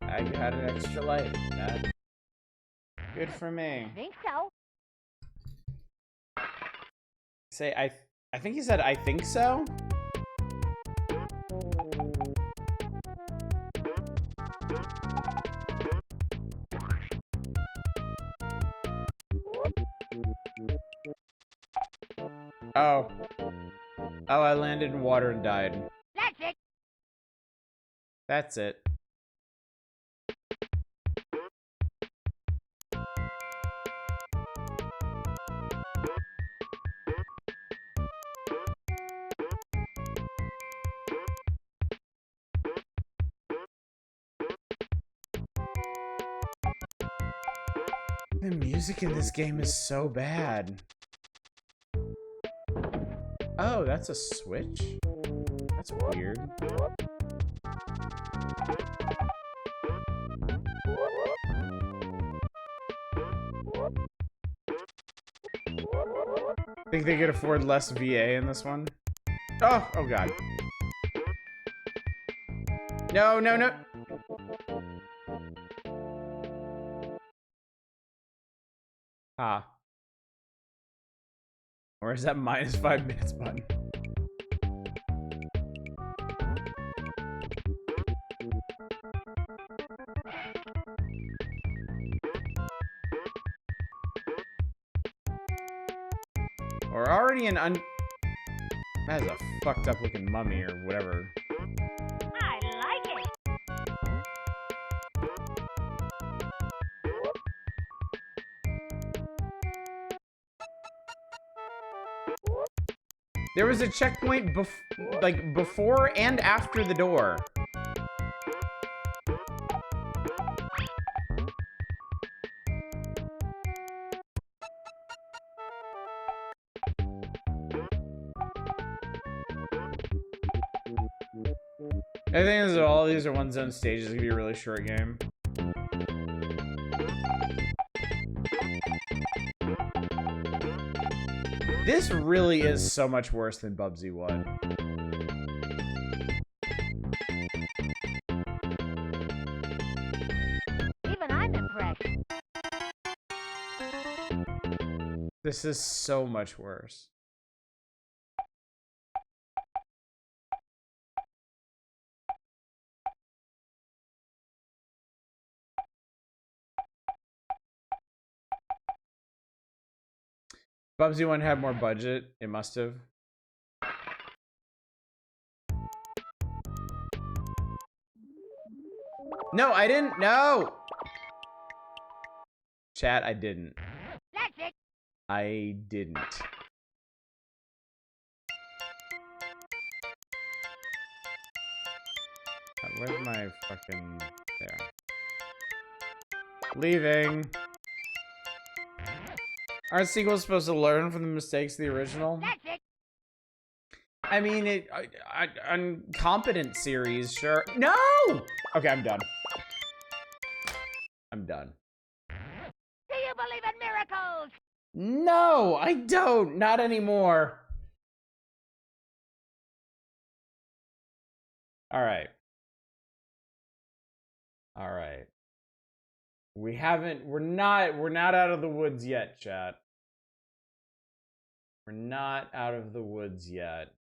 I got an extra light. That good for me. I think so. Say I think he said I think so. Oh. Oh, I landed in water and died. That's it. That's it. The music in this game is so bad. Oh, that's a switch? That's weird. Think they could afford less VA in this one? Oh, oh god. No, no, no. Ah. Or is that minus 5 minutes button? Or already an That is a fucked up looking mummy or whatever. I like it. There was a checkpoint like before and after the door. I think all these are one zone stages. It's gonna be a really short game. This really is so much worse than Bubsy 1. Even I'm impressed. This is so much worse. Bubsy 1 had more budget. It must have. No, I didn't. No! Chat, I didn't. That's it. I didn't. Where's my fucking... There. Leaving. Aren't sequels supposed to learn from the mistakes of the original? That's it. I mean, incompetent series, sure. No! Okay, I'm done. I'm done. Do you believe in miracles? No, I don't. Not anymore. All right. All right. We're not out of the woods yet, chat. We're not out of the woods yet.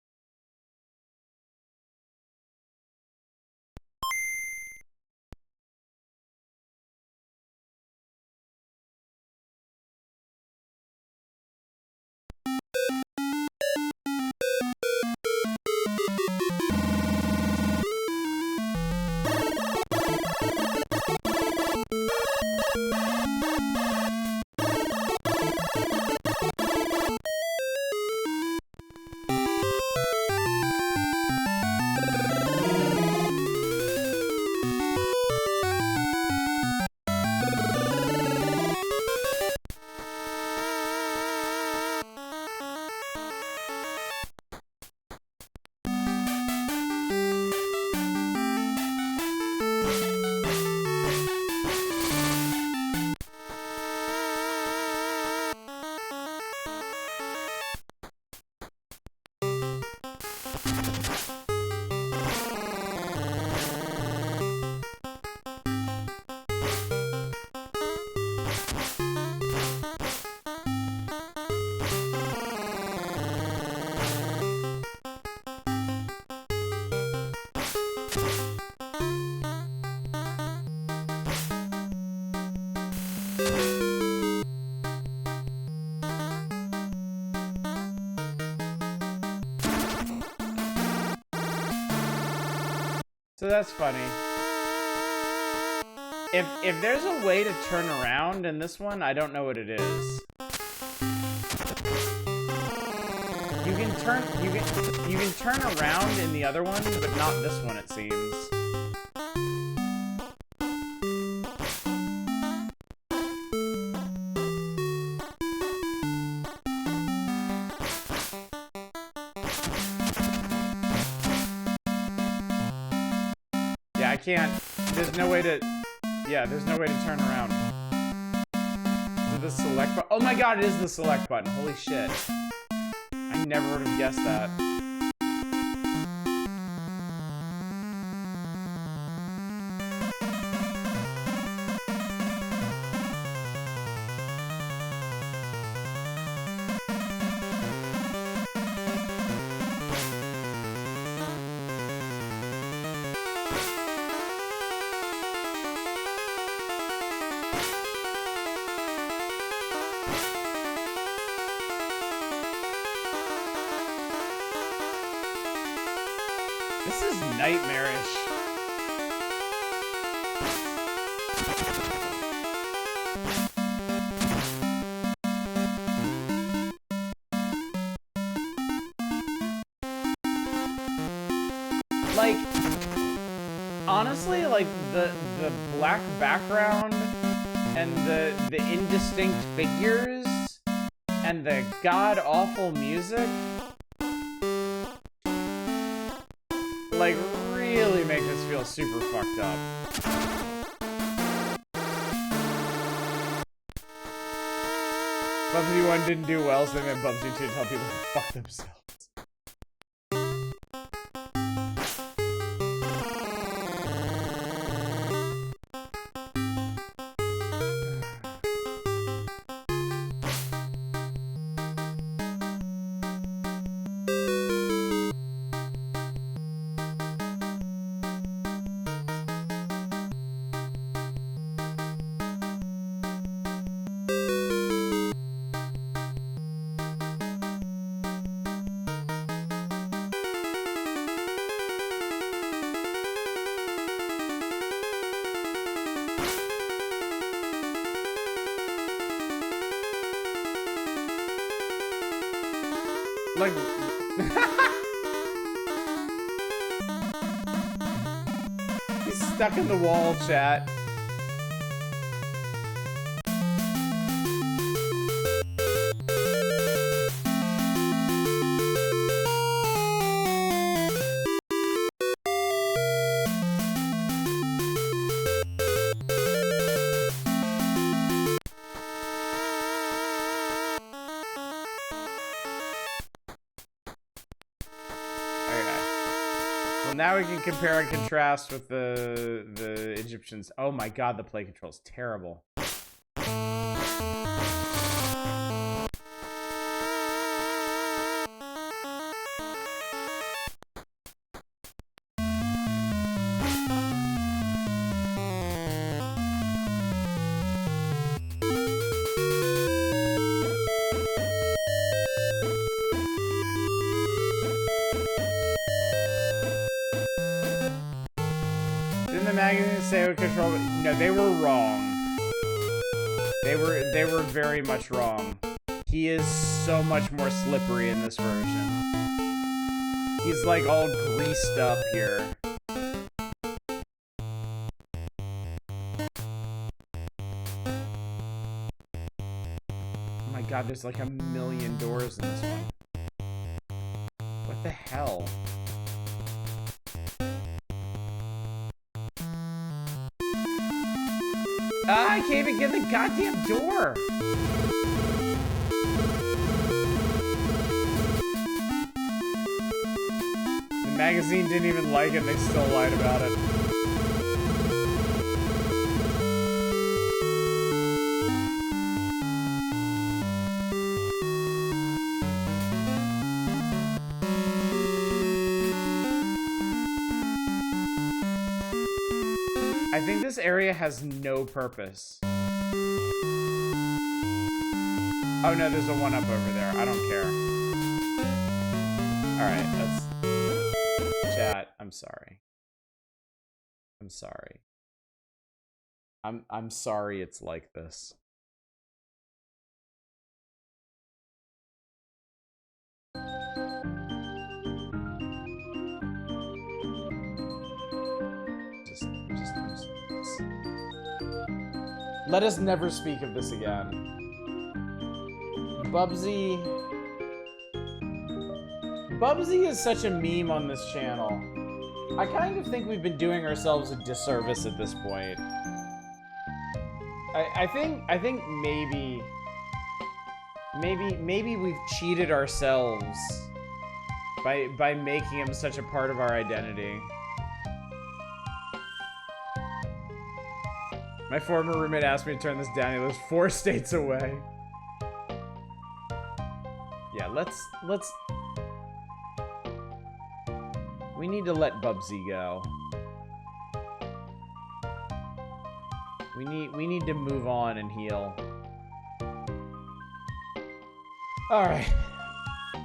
So that's funny. If there's a way to turn around in this one, I don't know what it is. You can turn around in the other one, but not this one, it seems. Yeah, I can't. There's no way to. Yeah, there's no way to turn around. Is it the select button? Oh my god, it is the select button. Holy shit. I never would have guessed that. This is nightmarish. Like, honestly, like the black background and the indistinct figures and the god-awful music, like, really make this feel super fucked up. Bubsy 1 didn't do well, so they made Bubsy 2 tell people to fuck themselves. Like, he's stuck in the wall, chat. Now we can compare and contrast with the Egyptians. Oh my god, the play control is terrible. Say with control, no, they were wrong. They were very much wrong. He is so much more slippery in this version. He's like all greased up here. Oh my god, there's like a million doors in this one. What the hell? Ah, I can't even get the goddamn door! The magazine didn't even like it, they still lied about it. I think this area has no purpose. Oh no, there's a one-up over there. I don't care. Alright, that's... Chat, I'm sorry. I'm sorry. I'm sorry it's like this. Let us never speak of this again. Bubsy is such a meme on this channel. I kind of think we've been doing ourselves a disservice at this point. I think Maybe we've cheated ourselves by making him such a part of our identity. My former roommate asked me to turn this down. He lives 4 states away. Yeah, let's... We need to let Bubsy go. We need to move on and heal. Alright.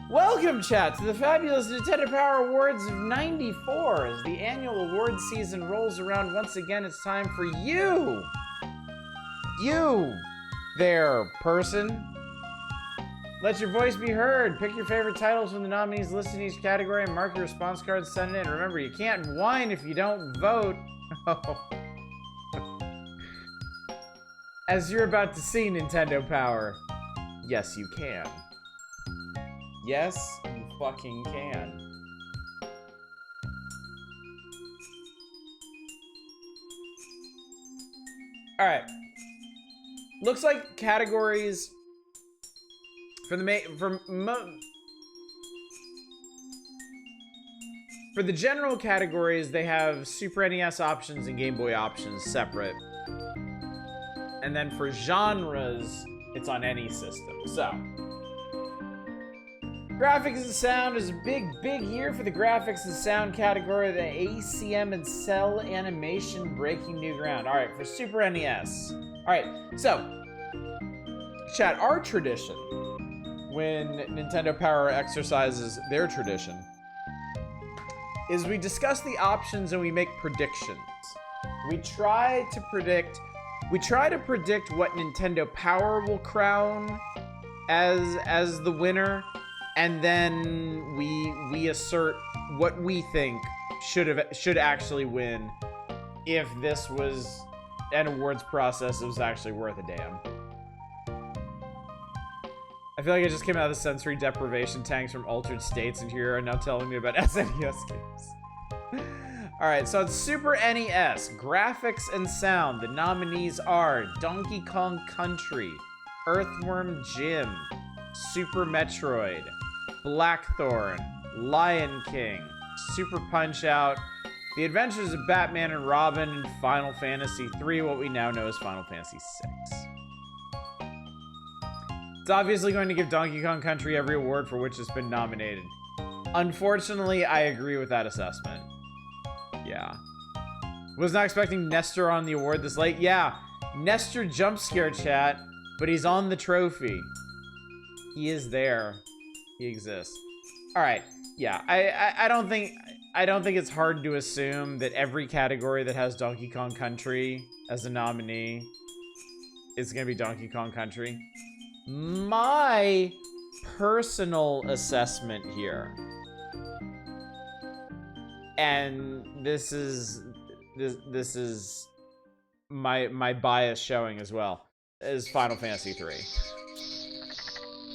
Welcome, chat, to the fabulous Nintendo Power Awards of '94. As the annual award season rolls around once again, it's time for you! You there, person. Let your voice be heard. Pick your favorite titles from the nominees listed in each category and mark your response cards, send it in. Remember, you can't whine if you don't vote. As you're about to see, Nintendo Power, yes, you can. Yes, you fucking can. Alright. Looks like categories for the general categories, they have Super NES options and Game Boy options separate. And then for genres, it's on any system. So, graphics and sound is a big year for the graphics and sound category. The ACM and cell animation breaking new ground. All right, for Super NES. All right, so, chat, our tradition, when Nintendo Power exercises their tradition, is we discuss the options and we make predictions. We try to predict what Nintendo Power will crown as the winner, and then we assert what we think should actually win if this was an awards process that was actually worth a damn. I feel like I just came out of the sensory deprivation tanks from altered states, and here are now telling me about SNES games. Alright, so it's Super NES, graphics and sound. The nominees are Donkey Kong Country, Earthworm Jim, Super Metroid, Blackthorn, Lion King, Super Punch-Out, The Adventures of Batman and Robin, and Final Fantasy III, what we now know as Final Fantasy VI. It's obviously going to give Donkey Kong Country every award for which it's been nominated. Unfortunately, I agree with that assessment. Yeah. Was not expecting Nestor on the award this late. Yeah, Nestor jump scare, chat, but he's on the trophy. He is there. He exists. All right. Yeah, I don't think it's hard to assume that every category that has Donkey Kong Country as a nominee is going to be Donkey Kong Country. My personal assessment here, and this is my bias showing as well, is Final Fantasy III.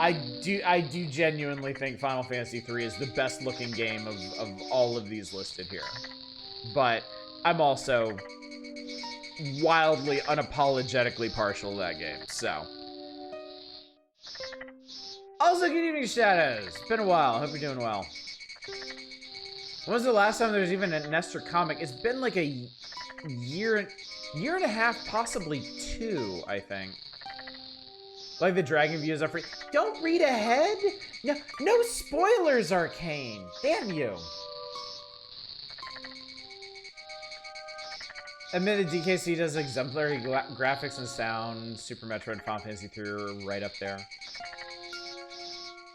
I do genuinely think Final Fantasy III is the best looking game of all of these listed here, but I'm also wildly unapologetically partial to that game. So, also, good evening, Shadows. It's been a while. Hope you're doing well. When was the last time there was even a Nestor comic? It's been like a year and a half, possibly 2, I think. Like the Dragon views are free. Don't read ahead. No spoilers, Arcane. Damn you. Admitted DKC does exemplary graphics and sound. Super Metroid and Final Fantasy III are right up there.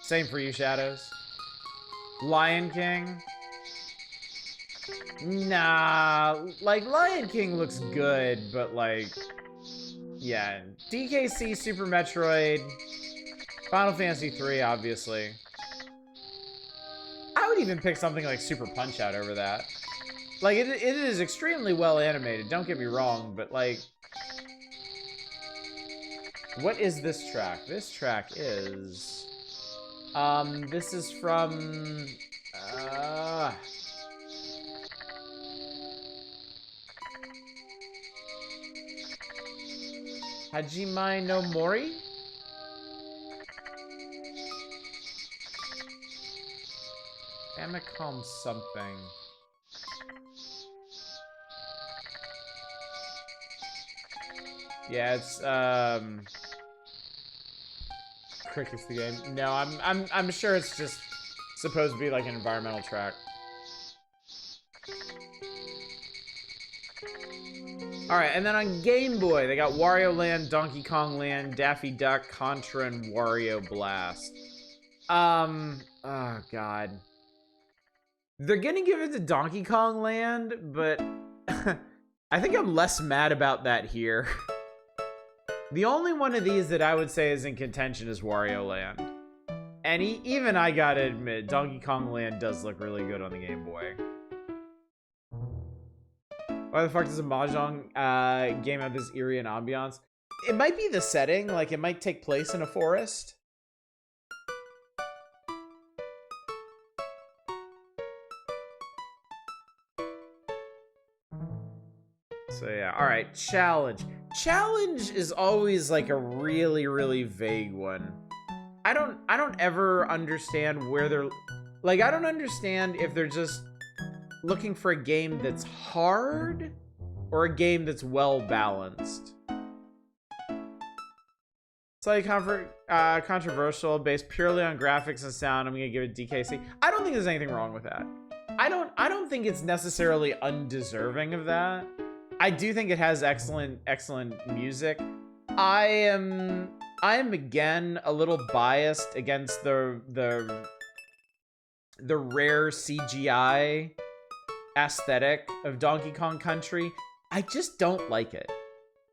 Same for you, Shadows. Lion King. Nah, like, Lion King looks good, but, like, yeah. DKC, Super Metroid, Final Fantasy III, obviously. I would even pick something like Super Punch-Out over that. Like, it is extremely well animated, don't get me wrong, but, like, what is this track? This track is... this is from... Hajime no Mori? Famicom something. Yeah, it's Cricket's the game. No, I'm sure it's just supposed to be like an environmental track. Alright, and then on Game Boy, they got Wario Land, Donkey Kong Land, Daffy Duck, Contra, and Wario Blast. Oh god. They're gonna give it to Donkey Kong Land, but I think I'm less mad about that here. The only one of these that I would say is in contention is Wario Land. And even I gotta admit, Donkey Kong Land does look really good on the Game Boy. Why the fuck does a Mahjong game have this eerie and ambiance? It might be the setting, like it might take place in a forest. So yeah, all right, challenge. Challenge is always like a really, really vague one. I don't ever understand where they're, like, I don't understand if they're just looking for a game that's hard or a game that's well balanced. Slightly controversial, based purely on graphics and sound. I'm gonna give it DKC. I don't think there's anything wrong with that. I don't think it's necessarily undeserving of that. I do think it has excellent music. I am again a little biased against the rare CGI aesthetic of Donkey Kong Country. I just don't like it.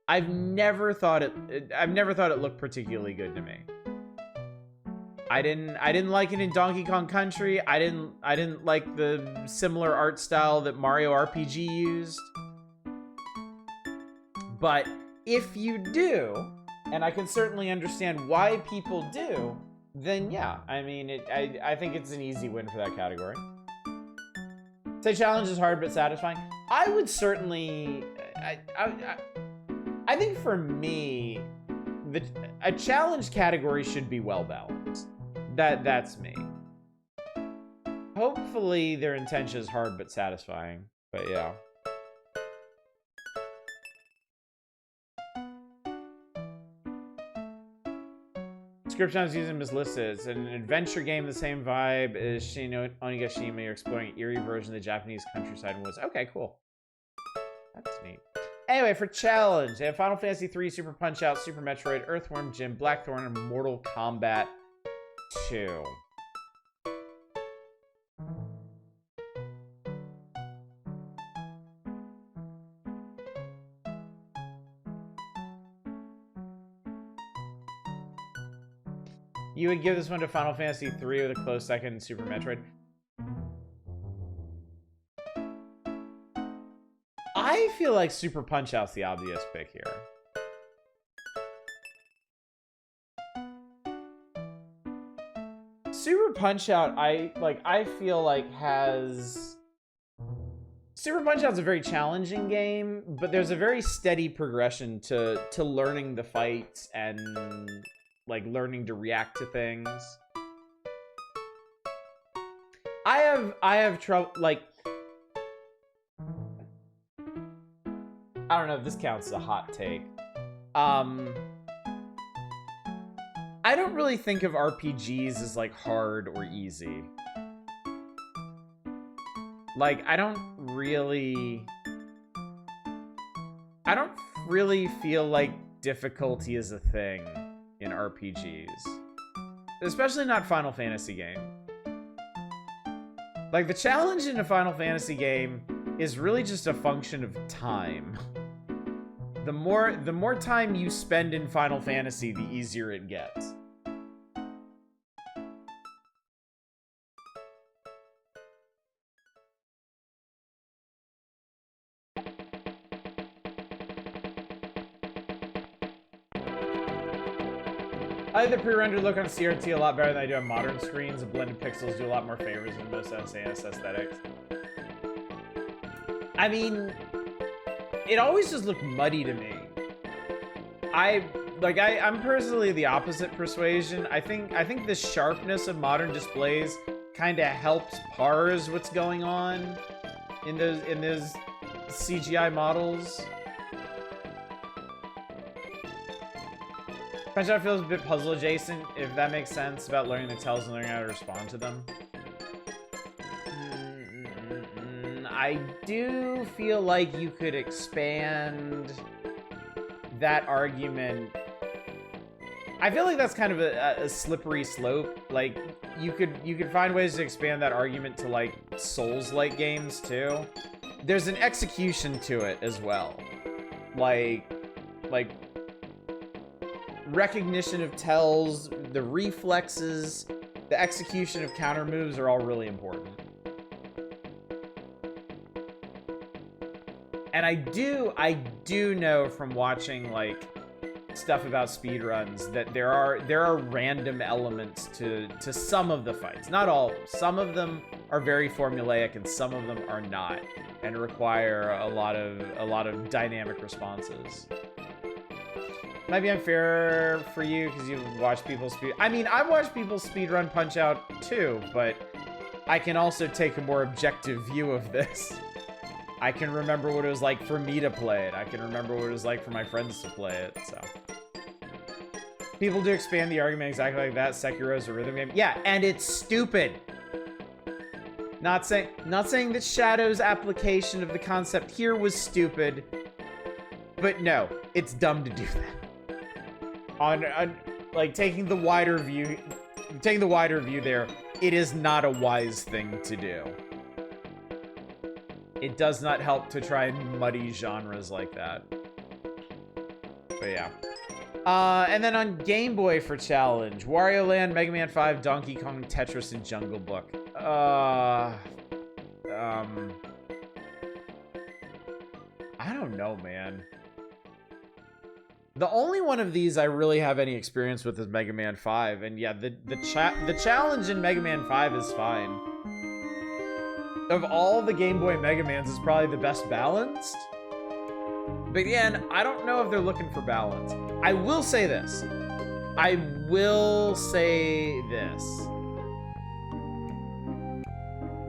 I've never thought it looked particularly good to me. I didn't like it in Donkey Kong Country. I didn't like the similar art style that Mario RPG used. But if you do, and I can certainly understand why people do, then yeah, I mean, I think it's an easy win for that category. Say challenge is hard but satisfying. I would certainly, I think for me, a challenge category should be well balanced. That's me. Hopefully their intention is hard but satisfying, but yeah. Description I was using is listed. It's an adventure game, the same vibe as Shin Onigashima. You're exploring an eerie version of the Japanese countryside and woods. Okay, cool. That's neat. Anyway, for challenge, they have Final Fantasy III, Super Punch-Out, Super Metroid, Earthworm Jim, Blackthorn, and Mortal Kombat 2. You would give this one to Final Fantasy III with a close second in Super Metroid. I feel like Super Punch-Out's the obvious pick here. Super Punch-Out, I feel like has... Super Punch-Out's a very challenging game, but there's a very steady progression to learning the fights and like learning to react to things. I have trouble, like, I don't know if this counts as a hot take. I don't really think of RPGs as like hard or easy. Like, I don't really feel like difficulty is a thing in RPGs. Especially not Final Fantasy game. Like, the challenge in a Final Fantasy game is really just a function of time. The more time you spend in Final Fantasy, the easier it gets. I like the pre-rendered look on CRT a lot better than I do on modern screens. The blended pixels do a lot more favors than most SAS aesthetics. I mean, it always just looked muddy to me. I'm personally the opposite persuasion. I think the sharpness of modern displays kind of helps parse what's going on in those CGI models. Punch-Out feels a bit puzzle adjacent, if that makes sense, about learning the tells and learning how to respond to them. I do feel like you could expand that argument. I feel like that's kind of a slippery slope. Like, you could find ways to expand that argument to, like, Souls-like games, too. There's an execution to it as well. Like recognition of tells, the reflexes, the execution of counter moves are all really important. And I do know from watching, like, stuff about speedruns that there are random elements to some of the fights. Not all of them. Some of them are very formulaic and some of them are not, and require a lot of dynamic responses. Might be unfair for you because you've watched people speed. I mean, I've watched people speedrun Punch-Out too, but I can also take a more objective view of this. I can remember what it was like for me to play it. I can remember what it was like for my friends to play it, so. People do expand the argument exactly like that. Sekiro's a rhythm game. Yeah, and it's stupid. Not saying that Shadow's application of the concept here was stupid, but no, it's dumb to do that. On like taking the wider view there, it is not a wise thing to do. It does not help to try and muddy genres like that. But yeah. And then on Game Boy for challenge, Wario Land, Mega Man 5, Donkey Kong, Tetris, and Jungle Book. I don't know, man. The only one of these I really have any experience with is Mega Man 5, and yeah, the challenge in Mega Man 5 is fine. Of all the Game Boy Mega Mans, it's probably the best balanced. But again, I don't know if they're looking for balance. I will say this.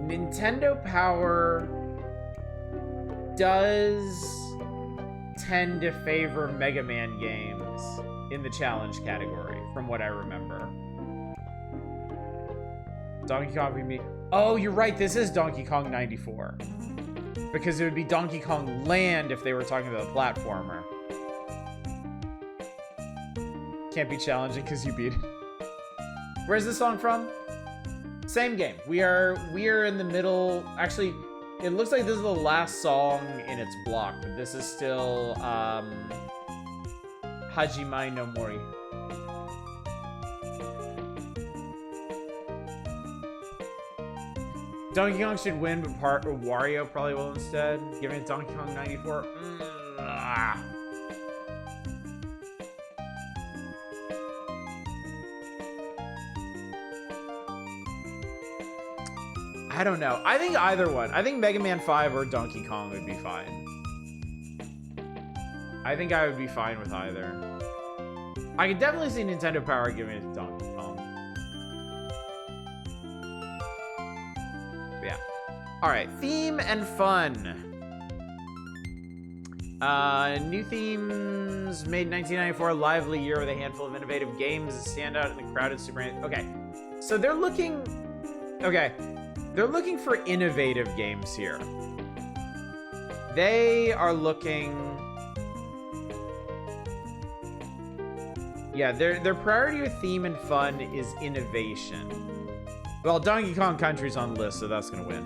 Nintendo Power does tend to favor Mega Man games in the challenge category, from what I remember. Donkey Kong would be... Oh, you're right, this is Donkey Kong 94. Because it would be Donkey Kong Land if they were talking about a platformer. Can't be challenging because you beat it. Where's this song from? Same game. We are in the middle. Actually, it looks like this is the last song in its block, but this is still Hajime no Mori. Donkey Kong should win, but Wario probably will instead. Give me Donkey Kong 94. I don't know. I think either one. I think Mega Man 5 or Donkey Kong would be fine. I think I would be fine with either. I could definitely see Nintendo Power giving it to Donkey Kong. But yeah. Alright, theme and fun. New themes made in 1994, a lively year with a handful of innovative games that stand out in the crowded Super... Okay, so they're looking... Okay, they're looking for innovative games here. They are looking... Yeah, their priority with theme and fun is innovation. Well, Donkey Kong Country's on the list, so that's gonna win.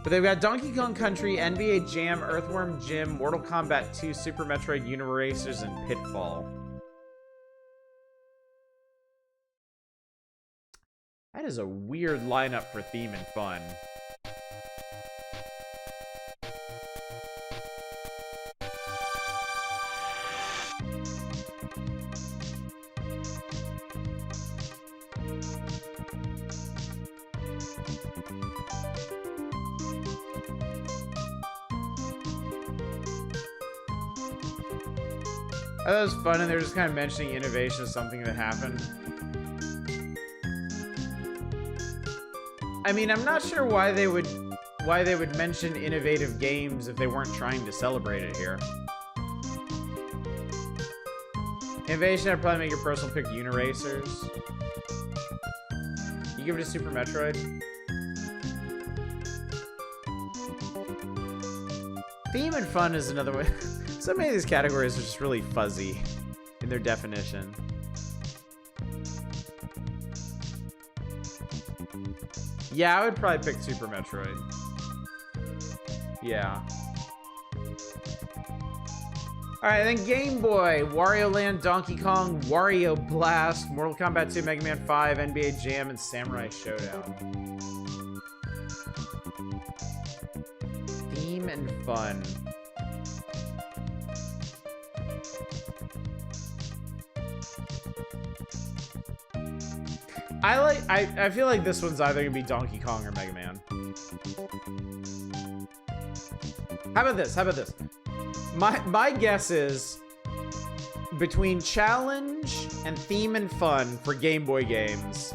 But they've got Donkey Kong Country, NBA Jam, Earthworm Jim, Mortal Kombat 2, Super Metroid, Uniracers, and Pitfall. That is a weird lineup for theme and fun. I thought it was fun, and they're just kind of mentioning innovation as something that happened. I mean, I'm not sure why they would mention innovative games if they weren't trying to celebrate it here. Innovation, I'd probably make your personal pick Uniracers. You give it a Super Metroid? Theme and fun is another way. So many of these categories are just really fuzzy in their definition. Yeah, I would probably pick Super Metroid. Yeah. Alright, then Game Boy, Wario Land, Donkey Kong, Wario Blast, Mortal Kombat 2, Mega Man 5, NBA Jam, and Samurai Showdown. Theme and fun. I feel like this one's either gonna be Donkey Kong or Mega Man. How about this? How about this? My guess is between challenge and theme and fun for Game Boy games,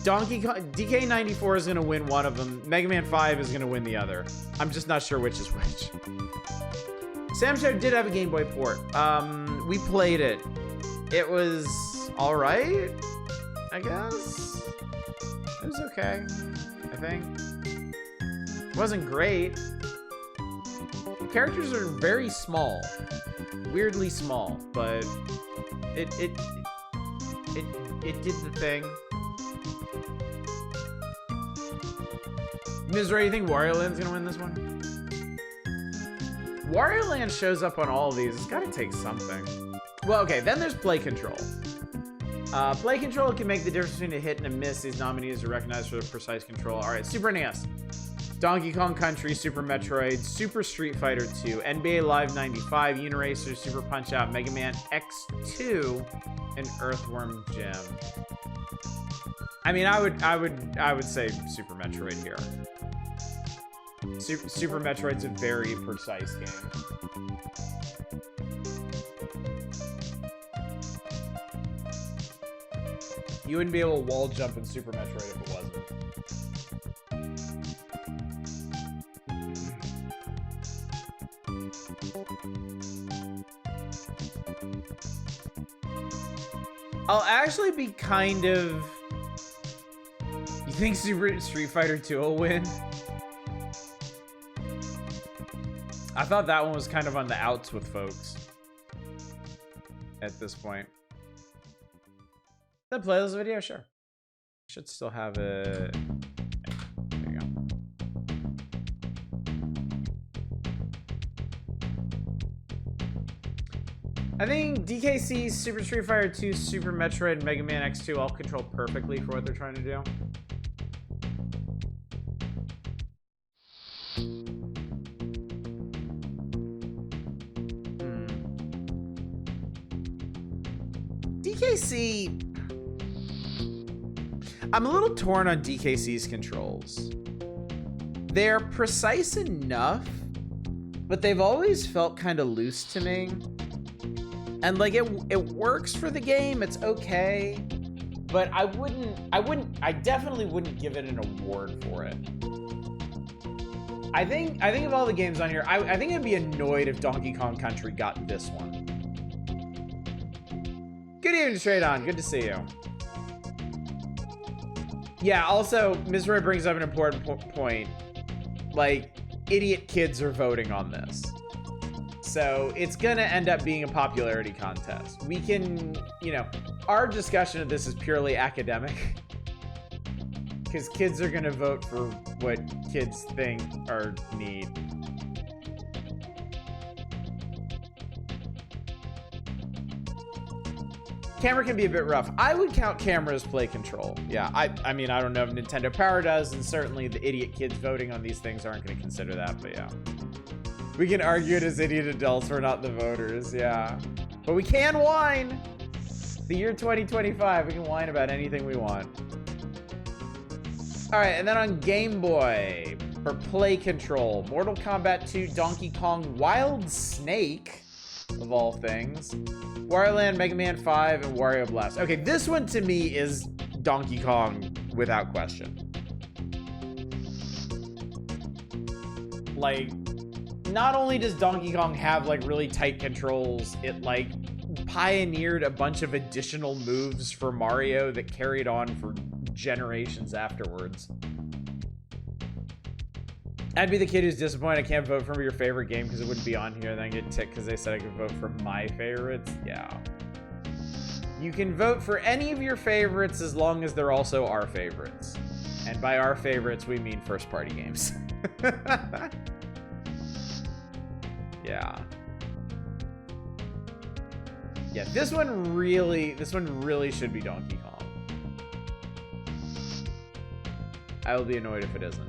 Donkey Kong DK94 is gonna win one of them. Mega Man 5 is gonna win the other. I'm just not sure which is which. Sam Show did have a Game Boy port. We played it. It was all right, I guess. It was okay, I think. It wasn't great. The characters are very small, weirdly small, but it did the thing. Misery, you think Wario Land's gonna win this one? Wario Land shows up on all of these. It's gotta take something. Well, okay, then there's play control. Play control can make the difference between a hit and a miss. These nominees are recognized for their precise control. All right, Super NES, Donkey Kong Country, Super Metroid, Super Street Fighter 2, NBA Live 95, Uniracer, Super Punch-Out, Mega Man X2, and Earthworm Jim. I mean, I would say Super Metroid here. Super Metroid's a very precise game. You wouldn't be able to wall jump in Super Metroid if it wasn't. I'll actually be kind of... You think Super Street Fighter 2 will win? I thought that one was kind of on the outs with folks at this point. The playlist video, sure. Should still have it. There you go. I think DKC, Super Street Fighter 2, Super Metroid, and Mega Man X2 all control perfectly for what they're trying to do. DKC... I'm a little torn on DKC's controls. They're precise enough, but they've always felt kind of loose to me. And like it works for the game, it's okay, but I definitely wouldn't give it an award for it. I think of all the games on here, I think I'd be annoyed if Donkey Kong Country got this one. Good evening, Trade On. Good to see you. Yeah, also, Ms. Roy brings up an important point. Like, idiot kids are voting on this. So, it's gonna end up being a popularity contest. We can, you know, our discussion of this is purely academic. Because kids are gonna vote for what kids think or need. Camera can be a bit rough. I would count camera as play control. Yeah, I mean, I don't know if Nintendo Power does, and certainly the idiot kids voting on these things aren't going to consider that, but yeah. We can argue it as idiot adults, we're not the voters, yeah. But we can whine! The year 2025, we can whine about anything we want. Alright, and then on Game Boy, for play control, Mortal Kombat 2, Donkey Kong, Wild Snake, of all things, Wario Land, Mega Man 5, and Wario Blast. Okay, this one to me is Donkey Kong without question. Like, not only does Donkey Kong have like really tight controls, it like pioneered a bunch of additional moves for Mario that carried on for generations afterwards. I'd be the kid who's disappointed I can't vote for your favorite game because it wouldn't be on here, and then I get ticked because they said I could vote for my favorites. Yeah. You can vote for any of your favorites as long as they're also our favorites. And by our favorites, we mean first-party games. Yeah. Yeah, this one really should be Donkey Kong. I will be annoyed if it isn't.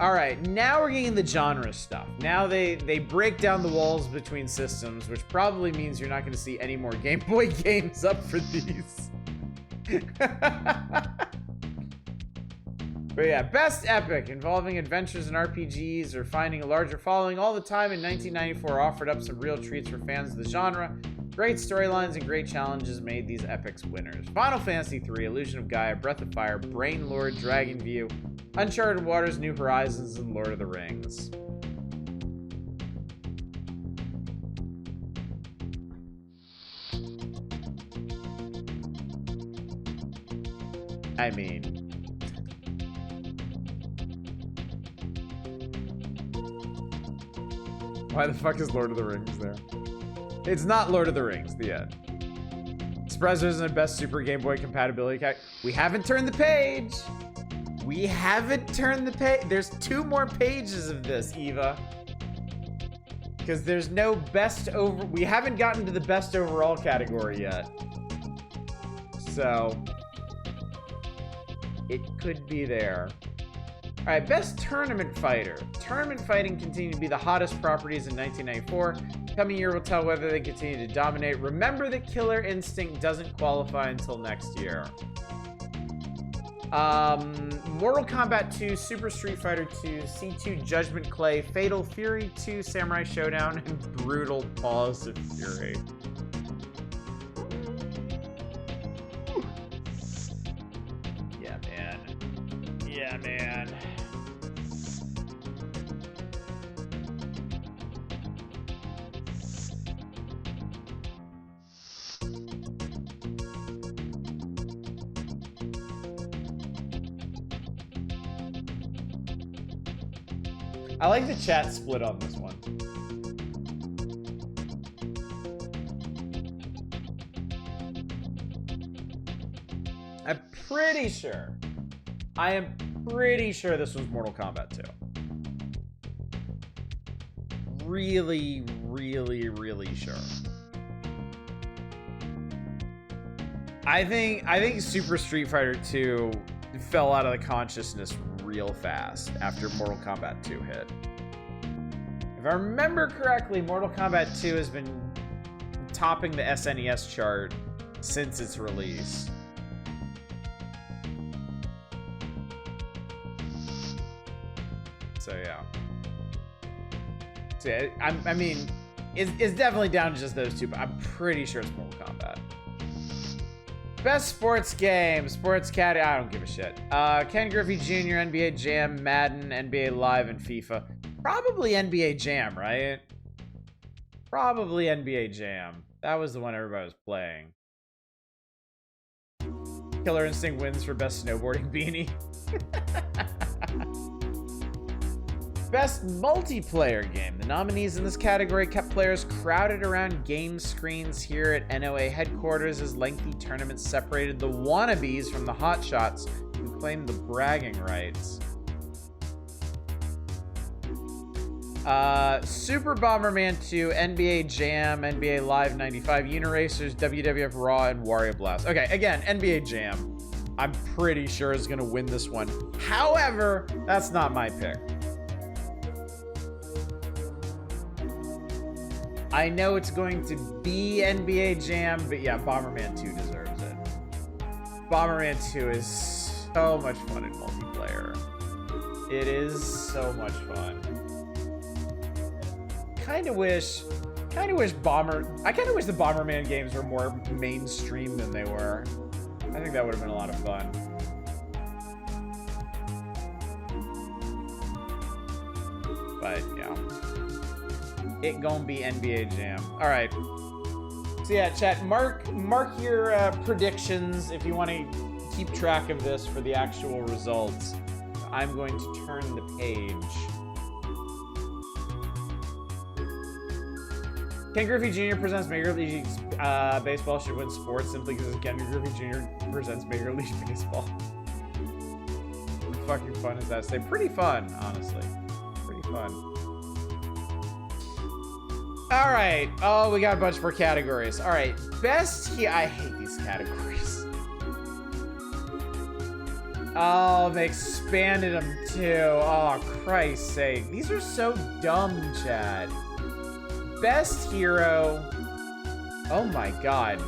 All right, now we're getting the genre stuff. Now they break down the walls between systems, which probably means you're not going to see any more Game Boy games up for these. But yeah, best epic involving adventures in RPGs or finding a larger following all the time in 1994 offered up some real treats for fans of the genre. Great storylines and great challenges made these epics winners. Final Fantasy III, Illusion of Gaia, Breath of Fire, Brain Lord, Dragon View, Uncharted Waters, New Horizons, and Lord of the Rings. I mean, why the fuck is Lord of the Rings there? It's not Lord of the Rings, the end. Surprise, there isn't a best Super Game Boy compatibility. We haven't turned the page. We haven't turned the page. There's 2 more pages of this, Eva. Because there's no best over... We haven't gotten to the best overall category yet. So... it could be there. Alright, best tournament fighter. Tournament fighting continued to be the hottest properties in 1994. Coming year will tell whether they continue to dominate. Remember that Killer Instinct doesn't qualify until next year. Mortal Kombat 2, Super Street Fighter 2, C2 Judgment Clay, Fatal Fury 2, Samurai Showdown, and Brutal Paws of Fury. Yeah, man. Yeah, man. I like the chat split on this one. I'm pretty sure. I am pretty sure this was Mortal Kombat 2. Really, really, really sure. I think Super Street Fighter 2 fell out of the consciousness real fast after Mortal Kombat 2 hit. If I remember correctly, Mortal Kombat 2 has been topping the SNES chart since its release. So yeah. So yeah, I mean, it's definitely down to just those two, but I'm pretty sure it's Mortal Kombat. Best sports game, sports category, I don't give a shit. Ken Griffey Jr., NBA Jam, Madden, NBA Live, and FIFA. Probably NBA Jam, right? Probably NBA Jam. That was the one everybody was playing. Killer Instinct wins for best snowboarding beanie. Best multiplayer game. The nominees in this category kept players crowded around game screens here at NOA headquarters as lengthy tournaments separated the wannabes from the hotshots who claimed the bragging rights. Super Bomberman 2, NBA Jam, NBA Live 95, Uniracers, WWF Raw, and Wario Blast. Okay, again, NBA Jam, I'm pretty sure is going to win this one. However, that's not my pick. I know it's going to be NBA Jam, but yeah, Bomberman 2 deserves it. Bomberman 2 is so much fun in multiplayer. It is so much fun. Kind of wish Kind of wish I kind of wish the Bomberman games were more mainstream than they were. I think that would have been a lot of fun. But yeah, it gonna be NBA Jam. All right. So yeah, chat. Mark your predictions if you want to keep track of this for the actual results. I'm going to turn the page. Ken Griffey Jr. presents Major League Baseball should win sports simply because Ken Griffey Jr. presents Major League Baseball. What fucking fun is that? Say pretty fun, honestly. Pretty fun. All right. Oh, we got a bunch more categories. All right. Best here. I hate these categories. Oh, they expanded them too. Oh, Christ's sake. These are so dumb, Chad. Best hero. Oh my god.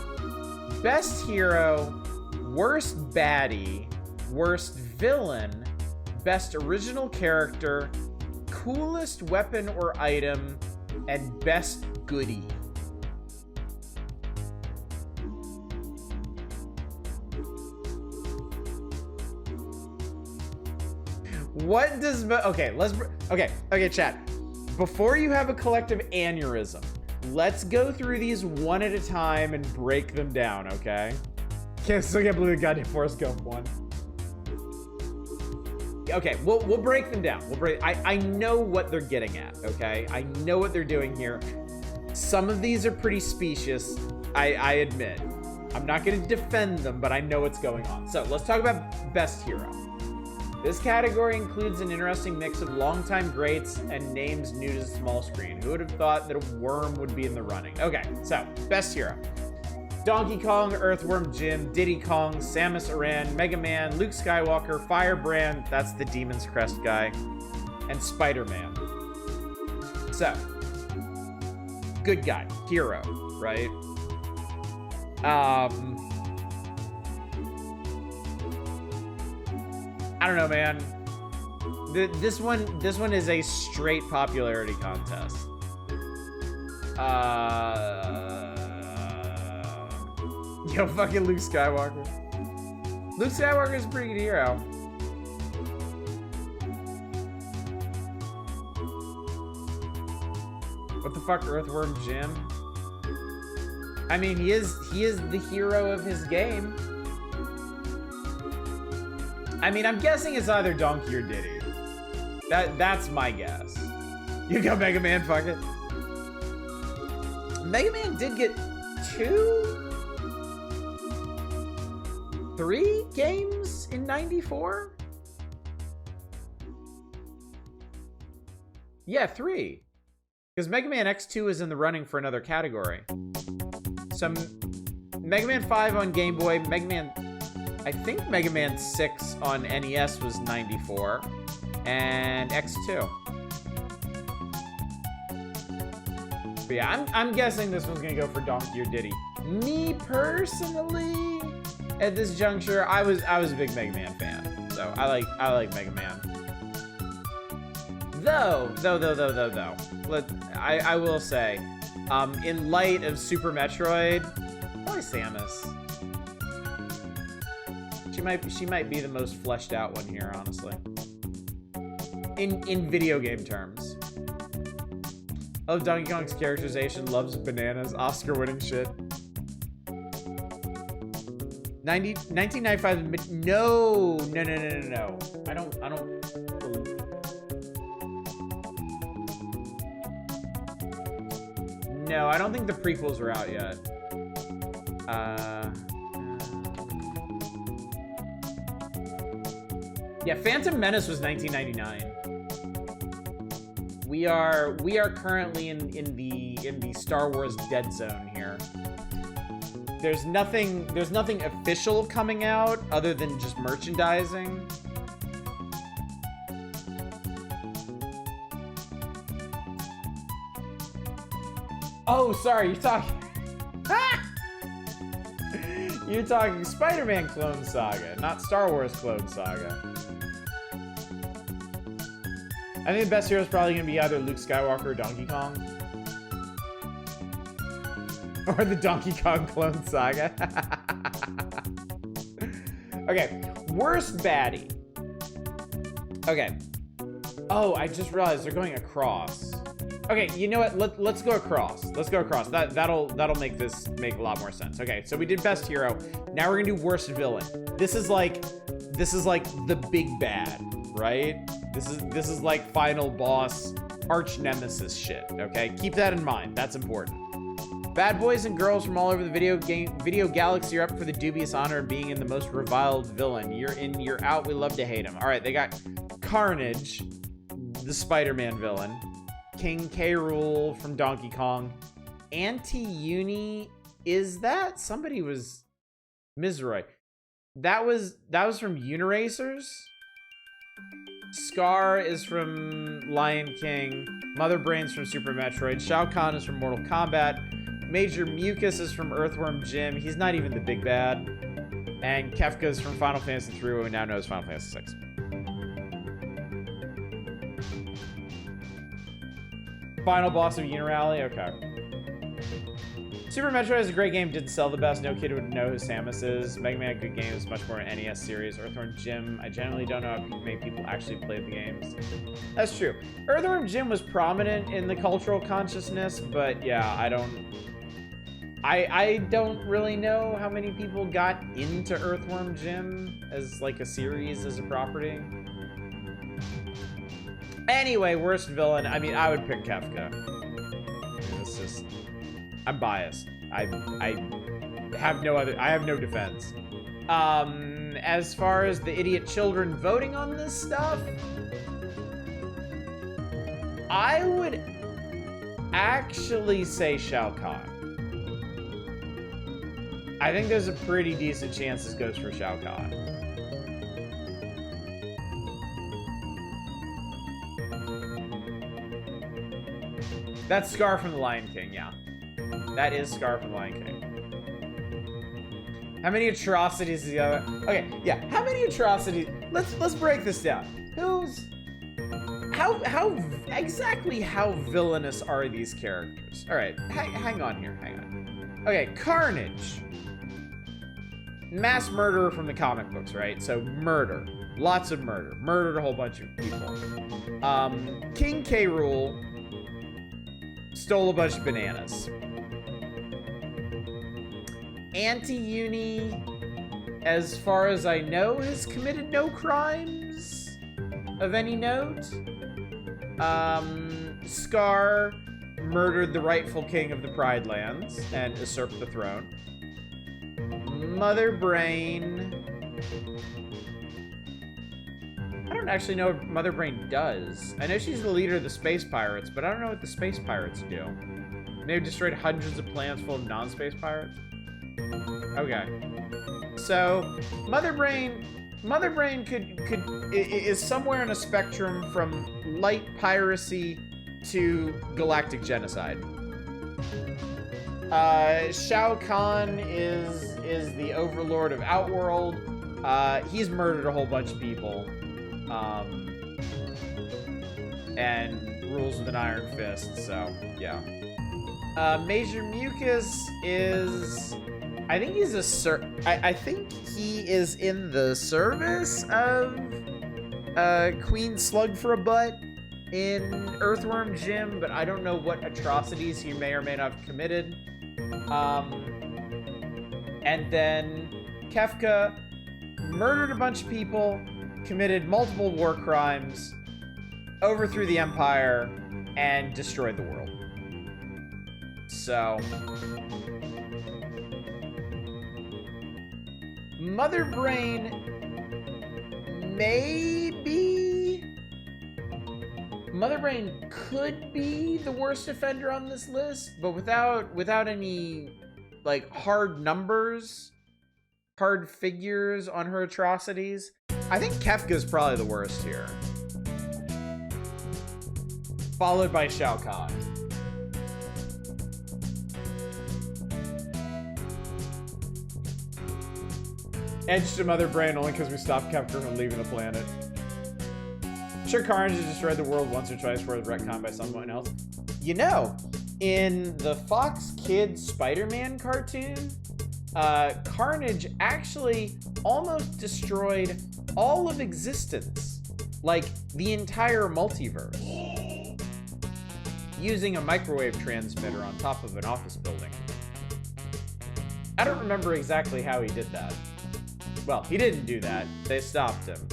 Best hero. Worst baddie. Worst villain. Best original character. Coolest weapon or item. And best goodie. What does... Okay, let's... Okay, chat. Before you have a collective aneurysm, let's go through these one at a time and break them down, okay? Still can't believe the goddamn Forrest Gump one. Okay, we'll break them down. I know what they're getting at, okay? I know what they're doing here. Some of these are pretty specious, I admit. I'm not gonna defend them, but I know what's going on. So let's talk about best hero. This category includes an interesting mix of longtime greats and names new to the small screen. Who would have thought that a worm would be in the running? Okay, so, best hero. Donkey Kong, Earthworm Jim, Diddy Kong, Samus Aran, Mega Man, Luke Skywalker, Firebrand, that's the Demon's Crest guy, and Spider-Man. So, good guy, hero, right? I don't know, man. This one is a straight popularity contest. Yo, fucking Luke Skywalker. Luke Skywalker is a pretty good hero. What the fuck, Earthworm Jim? I mean, he is the hero of his game. I mean, I'm guessing it's either Donkey or Diddy. That's my guess. You go Mega Man, fuck it. Mega Man did get 3 games in '94? Yeah, 3. Because Mega Man X2 is in the running for another category. So, Mega Man 5 on Game Boy, I think Mega Man 6 on NES was 94, and X2. But yeah, I'm guessing this one's gonna go for Donkey or Diddy. Me personally, at this juncture, I was a big Mega Man fan, so I like Mega Man. Though, I will say, in light of Super Metroid, probably Samus. She might be the most fleshed out one here, honestly. In video game terms. I love Donkey Kong's characterization, loves bananas, Oscar-winning shit. 1995, no. I don't believe. No, I don't think the prequels were out yet. Yeah, Phantom Menace was 1999. We are currently in the Star Wars dead zone here. There's nothing official coming out other than just merchandising. Oh, sorry, you're talking you're talking Spider-Man Clone Saga, not Star Wars Clone Saga. I think the best hero is probably going to be either Luke Skywalker or Donkey Kong. Or the Donkey Kong Clone Saga. Okay, worst baddie. Okay. Oh, I just realized they're going across. Okay, you know what? Let's go across. Let's go across. That'll make this make a lot more sense. Okay, so we did best hero. Now we're gonna do worst villain. This is like the big bad, right? This is like final boss, arch nemesis shit. Okay, keep that in mind. That's important. Bad boys and girls from all over the video galaxy are up for the dubious honor of being in the most reviled villain. You're in, you're out. We love to hate him. All right, they got Carnage, the Spider-Man villain. King K. Rool from Donkey Kong. Anti-Uni, is that? Somebody was Mizroy. That was from Uniracers. Scar is from Lion King. Mother Brain's from Super Metroid. Shao Kahn is from Mortal Kombat. Major Mucus is from Earthworm Jim. He's not even the big bad. And Kefka's from Final Fantasy III, who we now know as Final Fantasy VI. Final boss of Unirally? Okay. Super Metroid is a great game, didn't sell the best. No kid would know who Samus is. Mega Man, good game, is much more an NES series. Earthworm Jim, I generally don't know how many people actually play the games. That's true. Earthworm Jim was prominent in the cultural consciousness, but yeah, I don't really know how many people got into Earthworm Jim as like a series, as a property. Anyway, worst villain. I mean, I would pick Kefka. It's just, I'm biased. I have no defense. As far as the idiot children voting on this stuff, I would actually say Shao Kahn. I think there's a pretty decent chance this goes for Shao Kahn. That's Scar from the Lion King, yeah. That is Scar from the Lion King. How many atrocities is the other? Okay, yeah. How many atrocities? Let's break this down. How exactly how villainous are these characters? All right, hang on here, hang on. Okay, Carnage. Mass murderer from the comic books, right? So murder, lots of murder, murdered a whole bunch of people. King K. Rool stole a bunch of bananas. Anti-Uni, as far as I know, has committed no crimes of any note. Scar murdered the rightful king of the Pride Lands and usurped the throne. Mother Brain, I don't actually know what Mother Brain does. I know she's the leader of the Space Pirates, but I don't know what the Space Pirates do. They've destroyed hundreds of planets full of non-space pirates? Okay. So, Mother Brain is somewhere in a spectrum from light piracy to galactic genocide. Shao Kahn is the overlord of Outworld. He's murdered a whole bunch of people. And rules with an iron fist, so yeah. Major Mucus is, I think he's I think he is in the service of Queen Slug for a Butt in Earthworm Jim, but I don't know what atrocities he may or may not have committed. And then Kefka murdered a bunch of people, committed multiple war crimes, overthrew the Empire, and destroyed the world. So, Mother Brain Mother Brain could be the worst offender on this list, but without any like hard numbers, hard figures on her atrocities. I think Kefka's probably the worst here. Followed by Shao Kahn. Edge to Mother Brain only because we stopped Kefka from leaving the planet. Sure, Carnage has destroyed the world once or twice for the retcon by someone else. You know, In the Fox Kids Spider-Man cartoon, Carnage actually almost destroyed all of existence, like the entire multiverse, using a microwave transmitter on top of an office building. I don't remember exactly how he did that. Well, he didn't do that. They stopped him.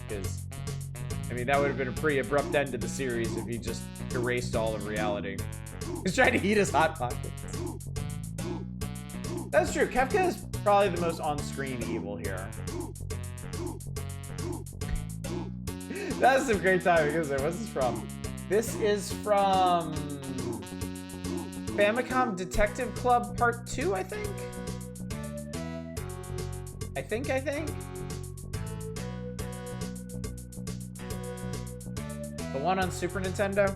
Because, I mean, that would have been a pretty abrupt end to the series if he just erased all of reality. He's trying to eat his Hot Pockets. That's true. Kefka is probably the most on-screen evil here. That's some great timing, isn't it? What's this from? This is from Famicom Detective Club Part 2, I think? I think? The one on Super Nintendo?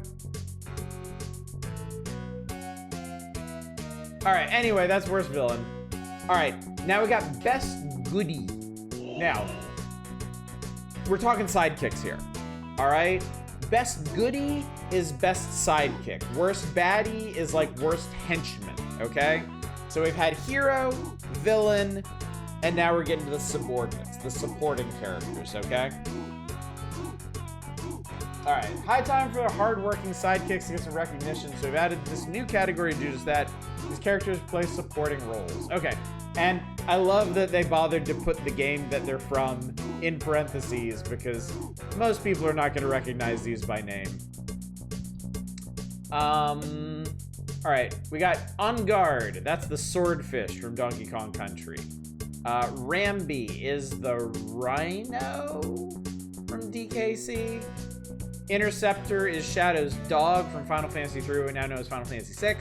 Alright, anyway, that's worst villain. Alright, now we got best goodie. Now, we're talking sidekicks here. Alright? Best goodie is best sidekick. Worst baddie is like worst henchman, okay? So we've had hero, villain, and now we're getting to the subordinates, the supporting characters, okay? Alright, high time for the hard-working sidekicks to get some recognition, so we've added this new category to do just that. These characters play supporting roles. Okay, and I love that they bothered to put the game that they're from in parentheses, because most people are not going to recognize these by name. Alright, we got On Guard. That's the swordfish from Donkey Kong Country. Rambi is the rhino from DKC. Interceptor is Shadow's dog from Final Fantasy III, we now know as Final Fantasy VI.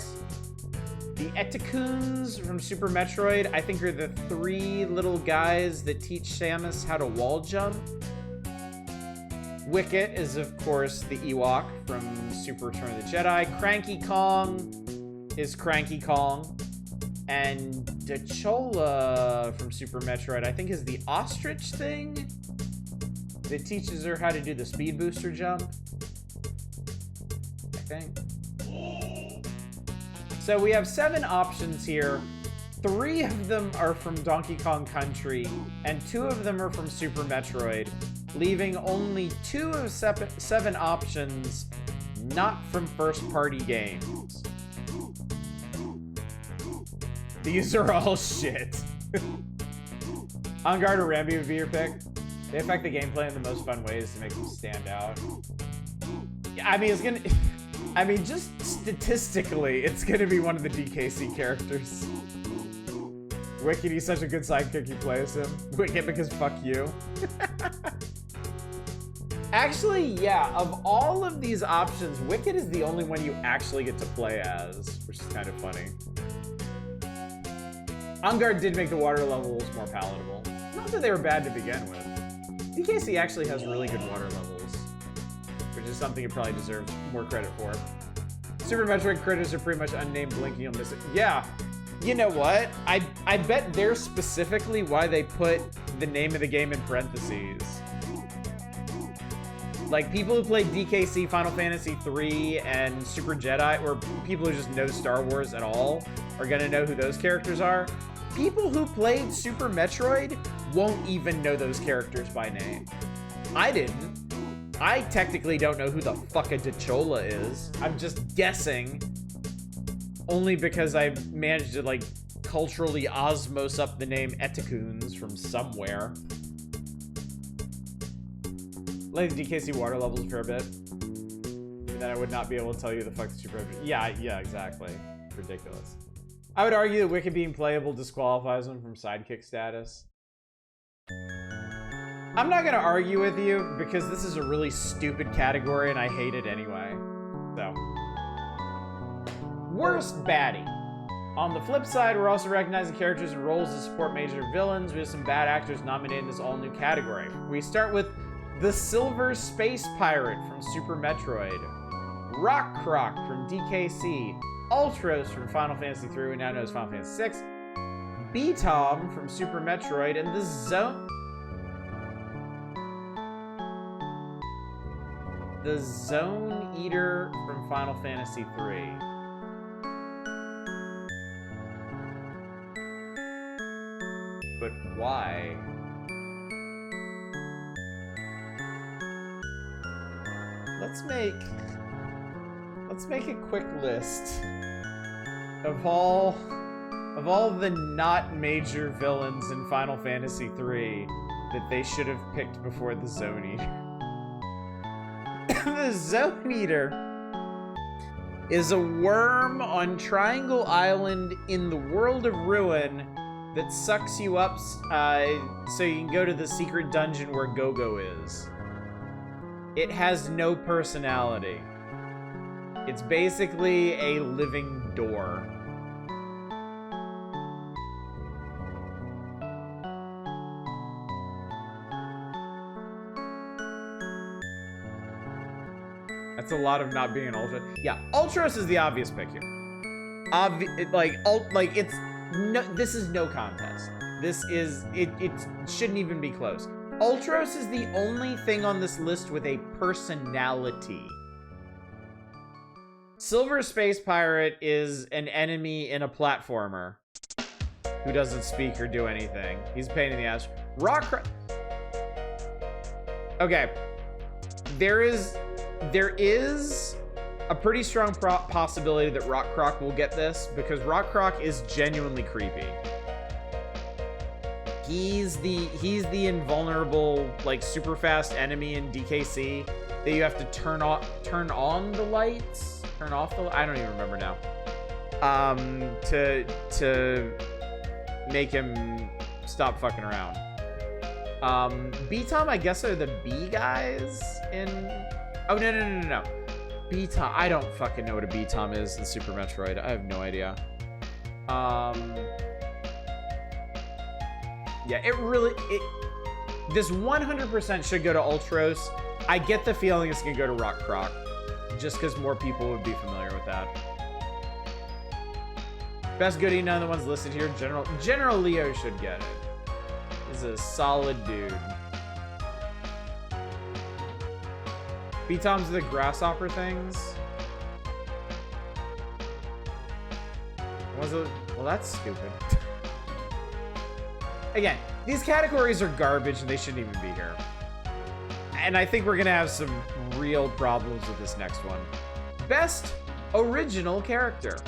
The Eticoons from Super Metroid, I think, are the three little guys that teach Samus how to wall jump. Wicket is, of course, the Ewok from Super Return of the Jedi. Cranky Kong is Cranky Kong. And Dachola from Super Metroid, I think, is the ostrich thing that teaches her how to do the speed booster jump, I think. So we have 7 options here. 3 of them are from Donkey Kong Country, and 2 of them are from Super Metroid, leaving only 2 of 7 options not from first-party games. These are all shit. On Guard or Rambi would be your pick. They affect the gameplay in the most fun ways to make them stand out. I mean, it's gonna... I mean, just statistically, it's gonna be one of the DKC characters. Wicket, he's such a good sidekick, you play as him. Wicket, because fuck you. Actually, yeah, of all of these options, Wicket is the only one you actually get to play as, which is kind of funny. On Guard did make the water levels more palatable. Not that they were bad to begin with. DKC actually has really good water levels, which is something it probably deserves more credit for. Super Metroid critters are pretty much unnamed blinking on this. Yeah, you know what? I bet they're specifically why they put the name of the game in parentheses. Like, people who played DKC, Final Fantasy III, and Super Jedi, or people who just know Star Wars at all, are gonna know who those characters are. People who played Super Metroid won't even know those characters by name. I didn't. I technically don't know who the fuck a Dachola is. I'm just guessing. Only because I managed to, like, culturally osmose up the name Eticoons from somewhere. Like the DKC water levels a fair bit. And then I would not be able to tell you the fuck the Super... Yeah, exactly. Ridiculous. I would argue that Wicket being playable disqualifies him from sidekick status. I'm not gonna argue with you because this is a really stupid category and I hate it anyway. So. Worst baddie. On the flip side, we're also recognizing characters and roles that support major villains. We have some bad actors nominated in this all new category. We start with the Silver Space Pirate from Super Metroid. Rock Croc from DKC. Ultros from Final Fantasy III, we now know as Final Fantasy VI. B-Tom from Super Metroid, and the Zone Eater from Final Fantasy III. but why? Let's make a quick list of all the not major villains in Final Fantasy III that they should have picked before the Zone Eater. The Zone Eater is a worm on Triangle Island in the world of Ruin that sucks you up so you can go to the secret dungeon where Go-Go is. It has no personality. It's basically a living door. That's a lot of not being an Ultra. Yeah, Ultros is the obvious pick here. This is no contest. This is, it shouldn't even be close. Ultros is the only thing on this list with a personality. Silver Space Pirate is an enemy in a platformer who doesn't speak or do anything. He's a pain in the ass. Okay. There is a pretty strong possibility that Rock Croc will get this because Rock Croc is genuinely creepy. He's the invulnerable, like, super fast enemy in DKC that you have to turn on the lights, turn off the, I don't even remember now. To make him stop fucking around. B-Tom, I guess, are the B guys in, oh, no. B-Tom, I don't fucking know what a B-Tom is in Super Metroid. I have no idea. Yeah, this 100% should go to Ultros. I get the feeling it's gonna go to Rock Croc, just because more people would be familiar with that. Best goodie, none of the ones listed here. General Leo should get it. He's a solid dude. B-Toms are the grasshopper things. Well, that's stupid. Again, these categories are garbage and they shouldn't even be here. And I think we're gonna have some real problems with this next one. Best original character.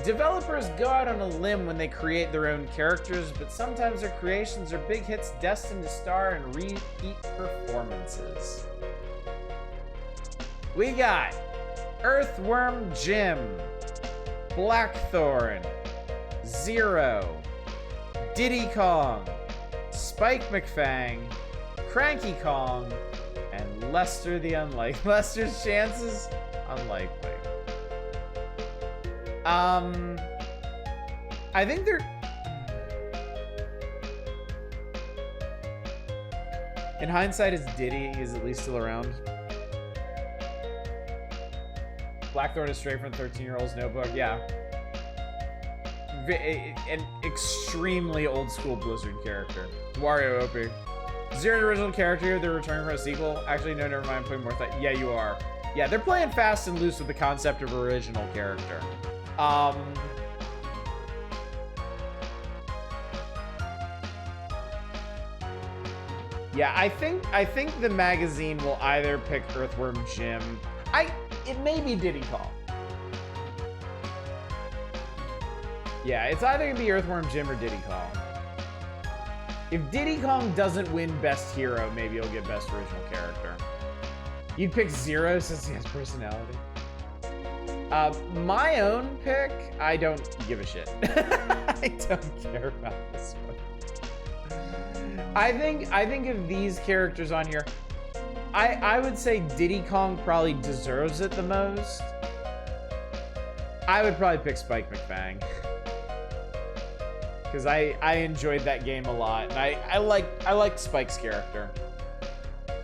Developers go out on a limb when they create their own characters, but sometimes their creations are big hits destined to star in repeat performances. We got Earthworm Jim, Blackthorn, Zero, Diddy Kong, Spike McFang, Cranky Kong, and Lester the Unlikely. Lester's chances? Unlikely. I think they're... In hindsight, it's Diddy. He's at least still around. Blackthorn is straight from 13-year-old's notebook. Yeah. An extremely old-school Blizzard character. Wario OP. Zero original character. They're returning for a sequel. Actually, no, never mind. I'm putting more thought. Yeah, you are. Yeah, they're playing fast and loose with the concept of original character. Yeah, I think the magazine will either pick Earthworm Jim. It may be Diddy Kong. Yeah, it's either gonna be Earthworm Jim or Diddy Kong. If Diddy Kong doesn't win Best Hero, maybe he'll get Best Original Character. You'd pick Zero since he has personality. My own pick, I don't give a shit. I don't care about this one. I think of these characters on here, I would say Diddy Kong probably deserves it the most. I would probably pick Spike McFang. Because I enjoyed that game a lot, and I like Spike's character.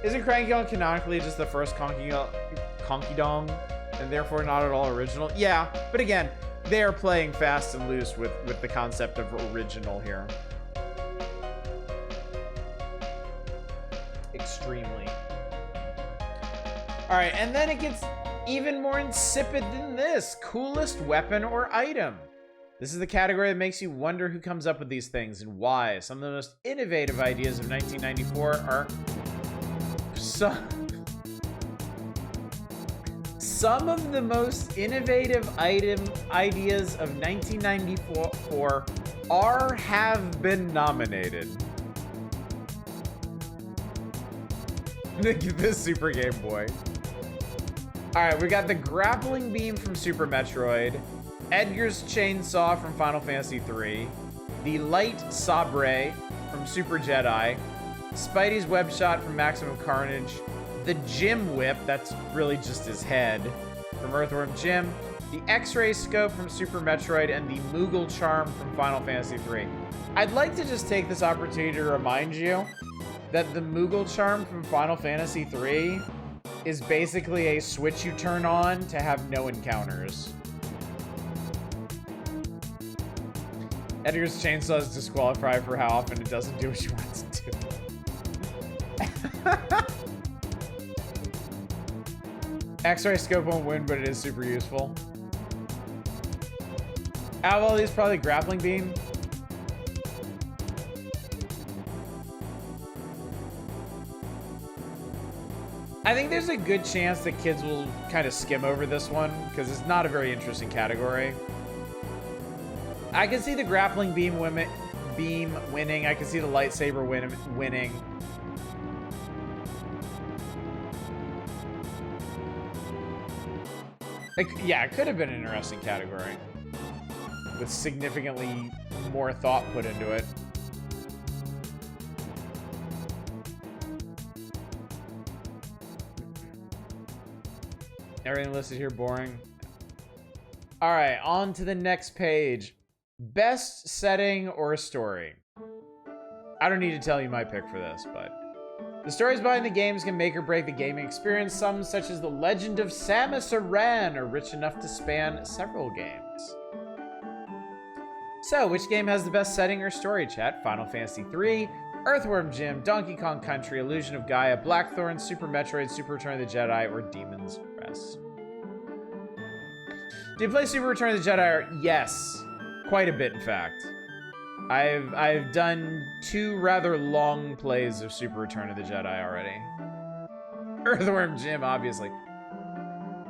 Isn't Cranky Kong canonically just the first Conky Dong, and therefore not at all original? Yeah, but again, they are playing fast and loose with the concept of original here. Extremely. All right, and then it gets even more insipid than this. Coolest weapon or item. This is the category that makes you wonder who comes up with these things and why. Some of the most innovative ideas of 1994 are... Some of the most innovative ideas of 1994 have been nominated. This Super Game Boy. Alright, we got the grappling beam from Super Metroid, Edgar's chainsaw from Final Fantasy III, the light sabre from Super Jedi, Spidey's web shot from Maximum Carnage, the Jim whip, that's really just his head, from Earthworm Jim, the X-ray scope from Super Metroid, and the Moogle charm from Final Fantasy III. I'd like to just take this opportunity to remind you that the Moogle charm from Final Fantasy III is basically a switch you turn on to have no encounters. Edgar's chainsaw is disqualified for how often it doesn't do what you want it to do. X-ray scope won't win, but it is super useful. Out of all these, probably grappling beam. I think there's a good chance that kids will kind of skim over this one because it's not a very interesting category. I can see the grappling beam winning. I can see the lightsaber winning. Yeah, it could have been an interesting category with significantly more thought put into it. Everything listed here boring. All right, on to the next page. Best setting or story. I don't need to tell you my pick for this, but the stories behind the games can make or break the gaming experience. Some, such as The Legend of Samus Aran, are rich enough to span several games. So, which game has the best setting or story, chat? Final Fantasy III, Earthworm Jim, Donkey Kong Country, Illusion of Gaia, Blackthorn, Super Metroid, Super Return of the Jedi, or Demon's Crest? Did you play Super Return of the Jedi? Yes. Quite a bit, in fact. I've done 2 rather long plays of Super Return of the Jedi already. Earthworm Jim, obviously.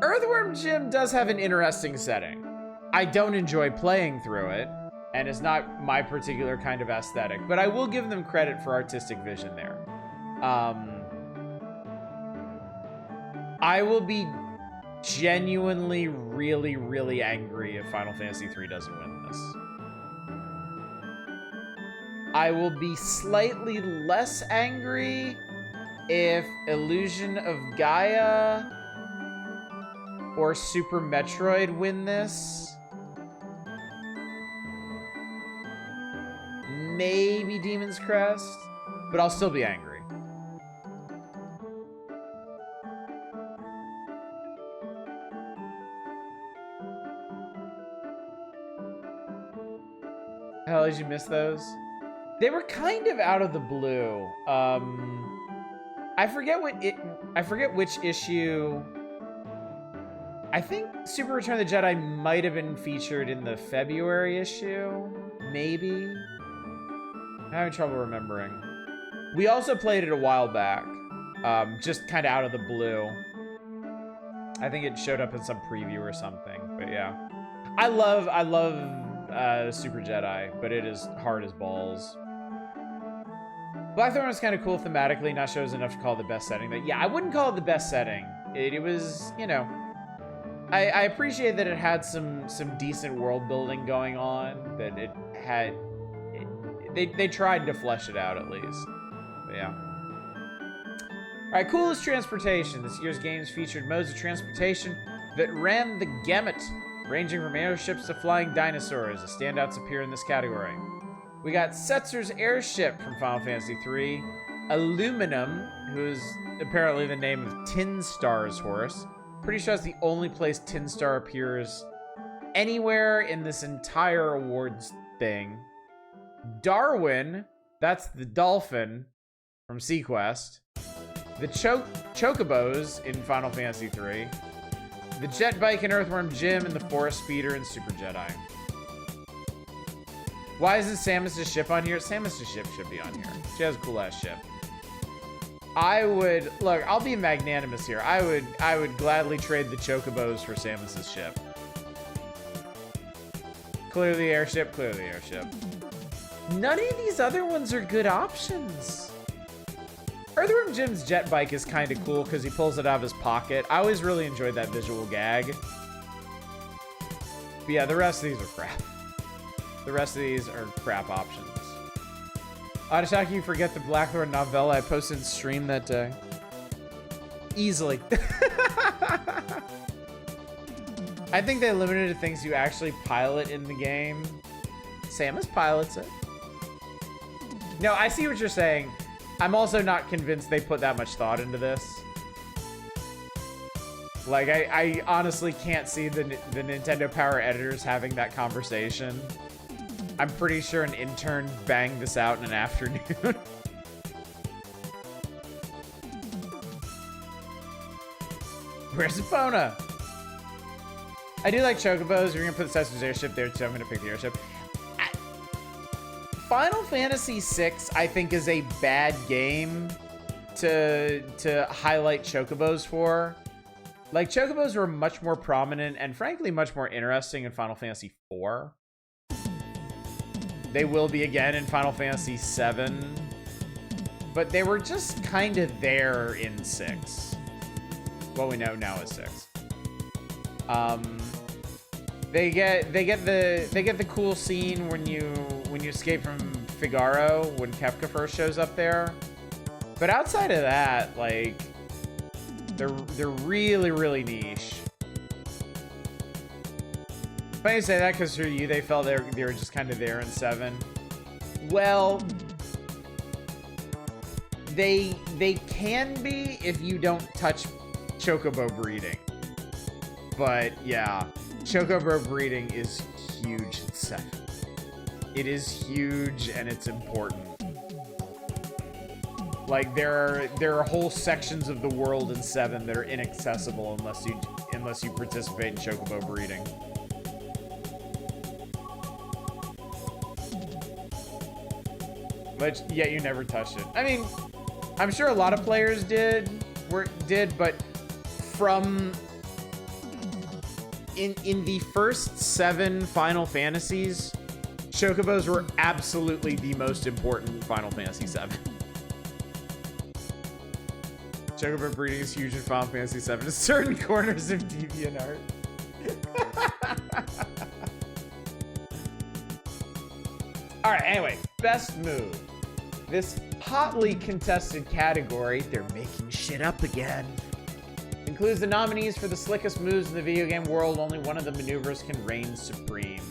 Earthworm Jim does have an interesting setting. I don't enjoy playing through it, and it's not my particular kind of aesthetic, but I will give them credit for artistic vision there. I will be genuinely really, really angry if Final Fantasy III doesn't win this. I will be slightly less angry if Illusion of Gaia or Super Metroid win this. Maybe Demon's Crest, but I'll still be angry. Hell, did you miss those? They were kind of out of the blue. I forget which issue. I think Super Return of the Jedi might have been featured in the February issue. Maybe. I'm having trouble remembering. We also played it a while back. Just kind of out of the blue. I think it showed up in some preview or something, but yeah. I love Super Jedi, but it is hard as balls. Blackthorn was kind of cool thematically, not shows enough to call it the best setting. But yeah, I wouldn't call it the best setting. It was, you know, I appreciate that it had some decent world building going on. That it had, they tried to flesh it out at least. But yeah. All right, coolest transportation. This year's games featured modes of transportation that ran the gamut, ranging from airships to flying dinosaurs. The standouts appear in this category. We got Setzer's airship from Final Fantasy III, Aluminum, who's apparently the name of Tin Star's horse. Pretty sure that's the only place Tin Star appears anywhere in this entire awards thing. Darwin, that's the dolphin from Sequest. The Chocobos in Final Fantasy III. The jet bike in Earthworm Jim, and the forest speeder in Super Jedi. Why isn't Samus's ship on here? Samus's ship should be on here. She has a cool ass ship. I would look. I'll be magnanimous here. I would gladly trade the chocobos for Samus's ship. Clearly airship. Clearly airship. None of these other ones are good options. Earthworm Jim's jet bike is kind of cool because he pulls it out of his pocket. I always really enjoyed that visual gag. But yeah, the rest of these are crap. The rest of these are crap options. Adashaki, you forget the Blackthorn novella I posted in stream that day. Easily. I think they limited to things you actually pilot in the game. Samus pilots it. No, I see what you're saying. I'm also not convinced they put that much thought into this. Like, I honestly can't see the Nintendo Power editors having that conversation. I'm pretty sure an intern banged this out in an afternoon. Where's Epona? I do like chocobos. You're gonna put the Cesar's airship there too. I'm gonna pick the airship. Final Fantasy VI, I think, is a bad game to highlight chocobos for. Like, chocobos were much more prominent and frankly much more interesting in Final Fantasy IV. They will be again in Final Fantasy VII, but they were just kind of there in 6. Well, we know now is 6. They get the cool scene when you escape from Figaro when Kefka first shows up there. But outside of that, like, they're really, really niche. Funny you say that because for you, they felt they were just kind of there in 7. Well, they can be if you don't touch chocobo breeding. But yeah, chocobo breeding is huge in 7. It is huge and it's important. Like, there are whole sections of the world in 7 that are inaccessible unless you participate in chocobo breeding. But yet you never touched it. I mean, I'm sure a lot of players did, but from in the first 7 Final Fantasies, chocobos were absolutely the most important Final Fantasy 7. Chocobo breeding is huge in Final Fantasy 7 to certain corners of DeviantArt. All right, anyway, best move. This hotly contested category, they're making shit up again, includes the nominees for the slickest moves in the video game world. Only one of the maneuvers can reign supreme.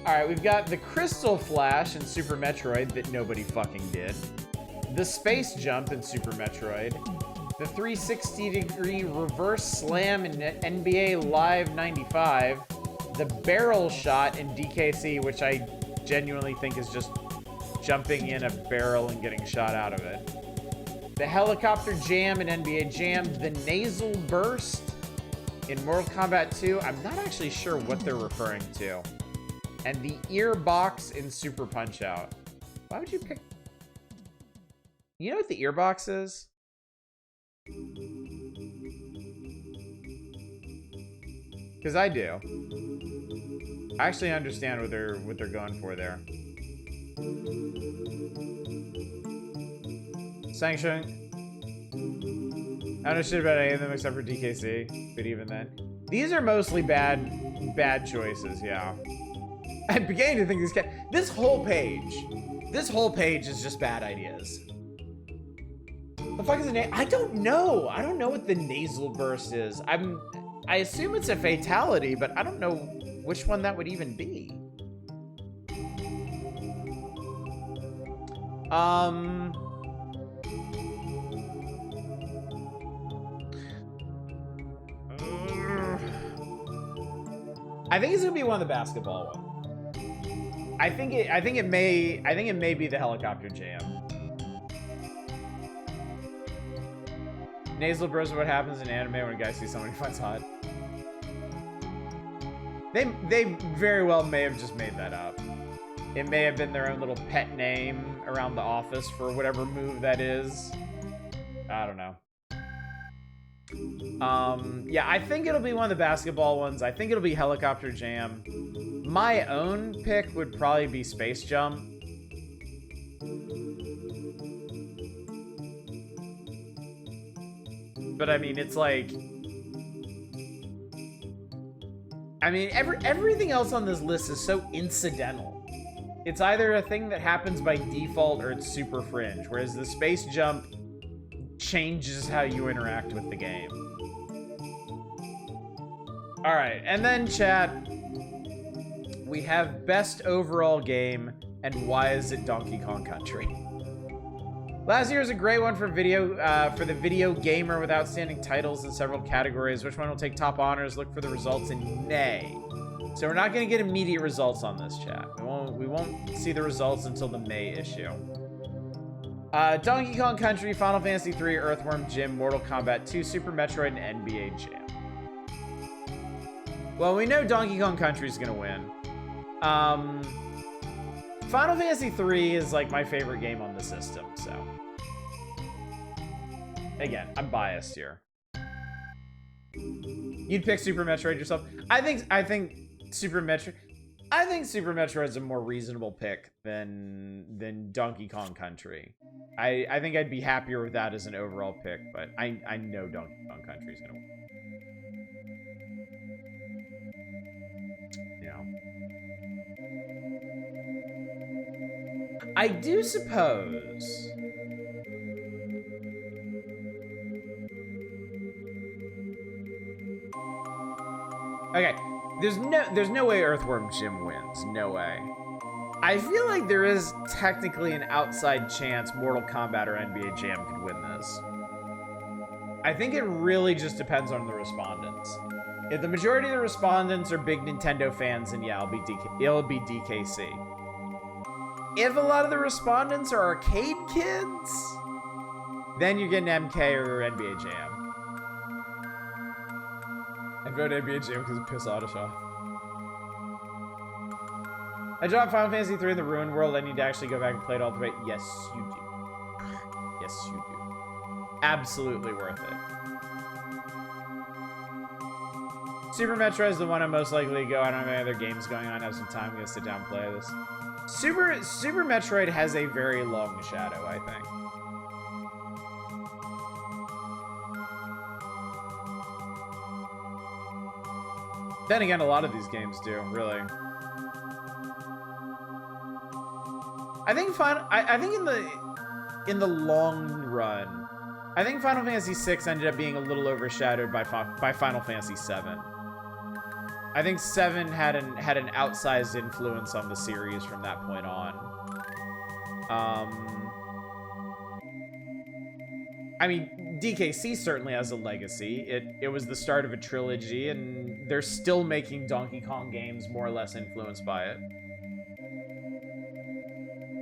All right, we've got the Crystal Flash in Super Metroid that nobody fucking did. The Space Jump in Super Metroid. The 360-degree reverse slam in NBA Live 95. The barrel shot in DKC, which I genuinely think is just jumping in a barrel and getting shot out of it. The helicopter jam in NBA Jam. The nasal burst in Mortal Kombat 2. I'm not actually sure what they're referring to. And the ear box in Super Punch-Out. Why would you pick... You know what the ear box is? Because I do. I actually understand what they're going for there. Sanction. I don't know shit about any of them except for DKC, but even then. These are mostly bad choices, yeah. I'm beginning to think this whole page is just bad ideas. The fuck is the name? I don't know. I don't know what the nasal burst is. I assume it's a fatality, but I don't know which one that would even be. I think it's gonna be one of the basketball ones. I think it may be the helicopter jam. Nasal burst is what happens in anime when a guy sees someone he finds hot. They very well may have just made that up. It may have been their own little pet name around the office for whatever move that is. I don't know. Yeah, I think it'll be one of the basketball ones. I think it'll be Helicopter Jam. My own pick would probably be Space Jump. But I mean, it's like... I mean, everything else on this list is so incidental. It's either a thing that happens by default or it's super fringe, whereas the Space Jump changes how you interact with the game. All right, and then chat, we have best overall game and why is it Donkey Kong Country? Last year was a great one for the video gamer with outstanding titles in several categories. Which one will take top honors? Look for the results in May. So we're not going to get immediate results on this, chat. We won't see the results until the May issue. Donkey Kong Country, Final Fantasy III, Earthworm Jim, Mortal Kombat 2, Super Metroid, and NBA Jam. Well, we know Donkey Kong Country is going to win. Final Fantasy III is like my favorite game on the system, so. Again, I'm biased here. You'd pick Super Metroid yourself? I think Super Metroid. I think Super Metroid is a more reasonable pick than Donkey Kong Country. I think I'd be happier with that as an overall pick, but I know Donkey Kong Country is gonna win. You know. I do suppose. Okay, there's no way Earthworm Jim wins. No way. I feel like there is technically an outside chance Mortal Kombat or NBA Jam could win this. I think it really just depends on the respondents. If the majority of the respondents are big Nintendo fans, then yeah, it'll be DKC. If a lot of the respondents are arcade kids, then you're getting MK or NBA Jam. I vote NBA Jam because it pisses Oddish off. I dropped Final Fantasy III in the Ruined World. I need to actually go back and play it all the way. Yes, you do. Yes, you do. Absolutely worth it. Super Metroid is the one I'm most likely to go. I don't have any other games going on. I have some time. I'm going to sit down and play this. Super Metroid has a very long shadow, I think. Then again, a lot of these games do, really. I think I think in the long run, I think Final Fantasy VI ended up being a little overshadowed by Final Fantasy VII. I think 7 had an outsized influence on the series from that point on. I mean, DKC certainly has a legacy. It was the start of a trilogy, and they're still making Donkey Kong games more or less influenced by it.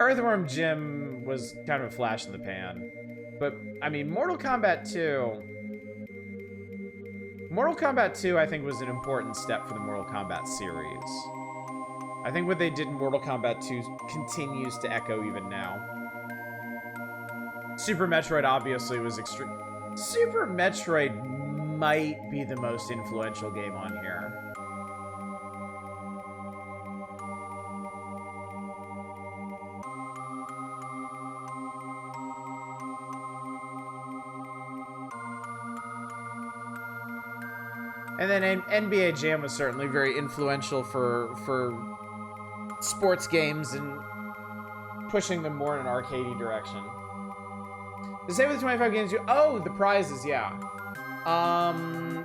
Earthworm Jim was kind of a flash in the pan. But, I mean, Mortal Kombat 2... Mortal Kombat 2, I think, was an important step for the Mortal Kombat series. I think what they did in Mortal Kombat 2 continues to echo even now. Super Metroid obviously was extreme. Super Metroid might be the most influential game on here. And then NBA Jam was certainly very influential for sports games and pushing them more in an arcadey direction. The same with 25 games. Oh, the prizes, yeah.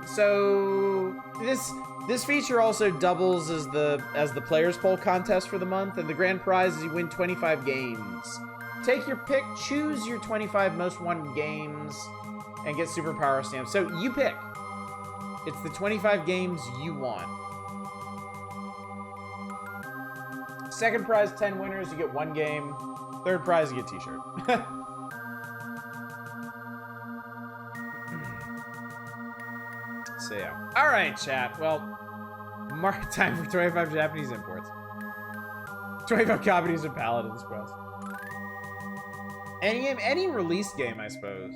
So this feature also doubles as the players poll contest for the month, and the grand prize is you win 25 games. Take your pick, choose your 25 most wanted games, and get superpower stamps. So you pick. It's the 25 games you want. Second prize, 10 winners, you get 1 game. Third prize, you get a t-shirt. So yeah. All right, chat. Well, mark time for 25 Japanese imports. 25 copies of Paladin's Quest. Any release game, I suppose.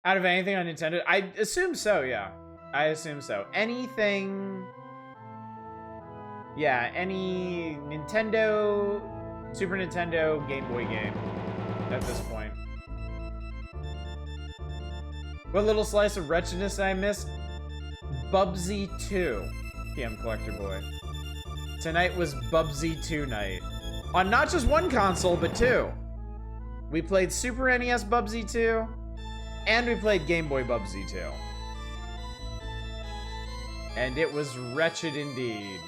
Out of anything on Nintendo? I assume so, yeah. I assume so. Anything... Yeah, any Nintendo, Super Nintendo, Game Boy game at this point. What little slice of wretchedness I missed? Bubsy 2, PM Collector Boy. Tonight was Bubsy 2 night. On not just one console, but two. We played Super NES Bubsy 2, and we played Game Boy Bubsy 2. And it was wretched indeed.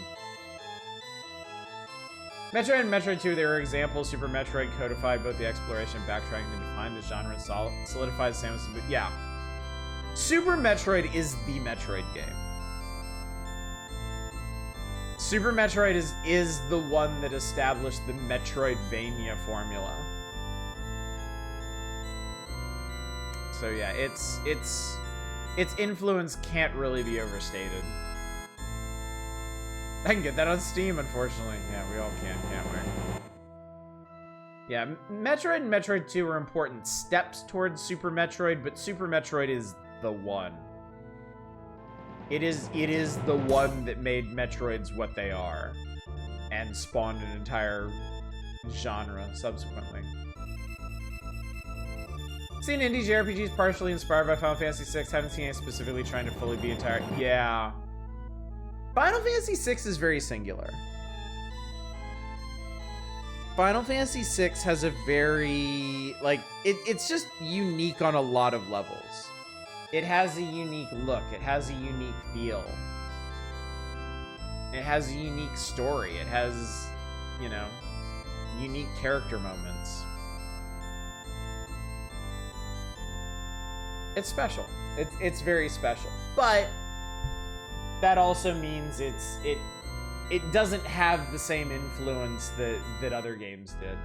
Metroid and Metroid 2, they were examples. Super Metroid codified both the exploration and backtracking to define the genre and solidified Samus. Yeah. Super Metroid is the Metroid game. Super Metroid is the one that established the Metroidvania formula. So yeah, its influence can't really be overstated. I can get that on Steam, unfortunately. Yeah, we all can, can't we? Yeah, Metroid and Metroid 2 are important steps towards Super Metroid, but Super Metroid is the one. It is the one that made Metroids what they are, and spawned an entire genre subsequently. Seen indie JRPGs partially inspired by Final Fantasy VI, haven't seen any specifically trying to fully be entire. Yeah. Final Fantasy VI is very singular. Final Fantasy VI has a very, like, it's just unique on a lot of levels. It has a unique look. It has a unique feel. It has a unique story. It has, you know, unique character moments. It's special. It's very special. But that also means it doesn't have the same influence that other games did.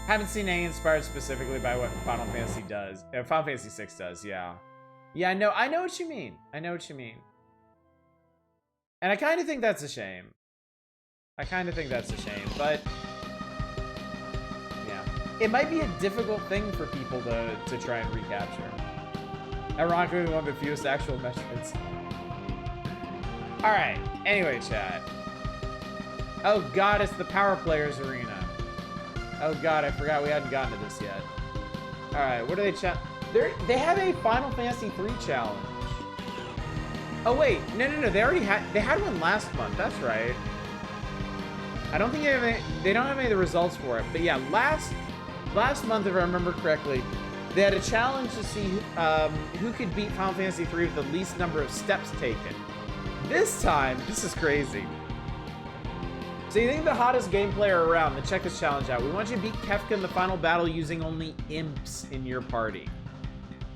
Haven't seen any inspired specifically by what Final Fantasy does. Final Fantasy VI does, yeah. Yeah, I know what you mean. I know what you mean. And I kind of think that's a shame. But yeah. It might be a difficult thing for people to try and recapture. Ironically, one of the fewest actual Metroids. Alright, anyway, chat. Oh god, it's the Power Players Arena. Oh god, I forgot we hadn't gotten to this yet. Alright, what are they they have a Final Fantasy III challenge. Oh wait, no, they had one last month, that's right. I don't think they don't have any of the results for it, but yeah, last month, if I remember correctly, they had a challenge to see who could beat Final Fantasy III with the least number of steps taken. This time, this is crazy. So you think the hottest game player around, then check this challenge out. We want you to beat Kefka in the final battle using only imps in your party.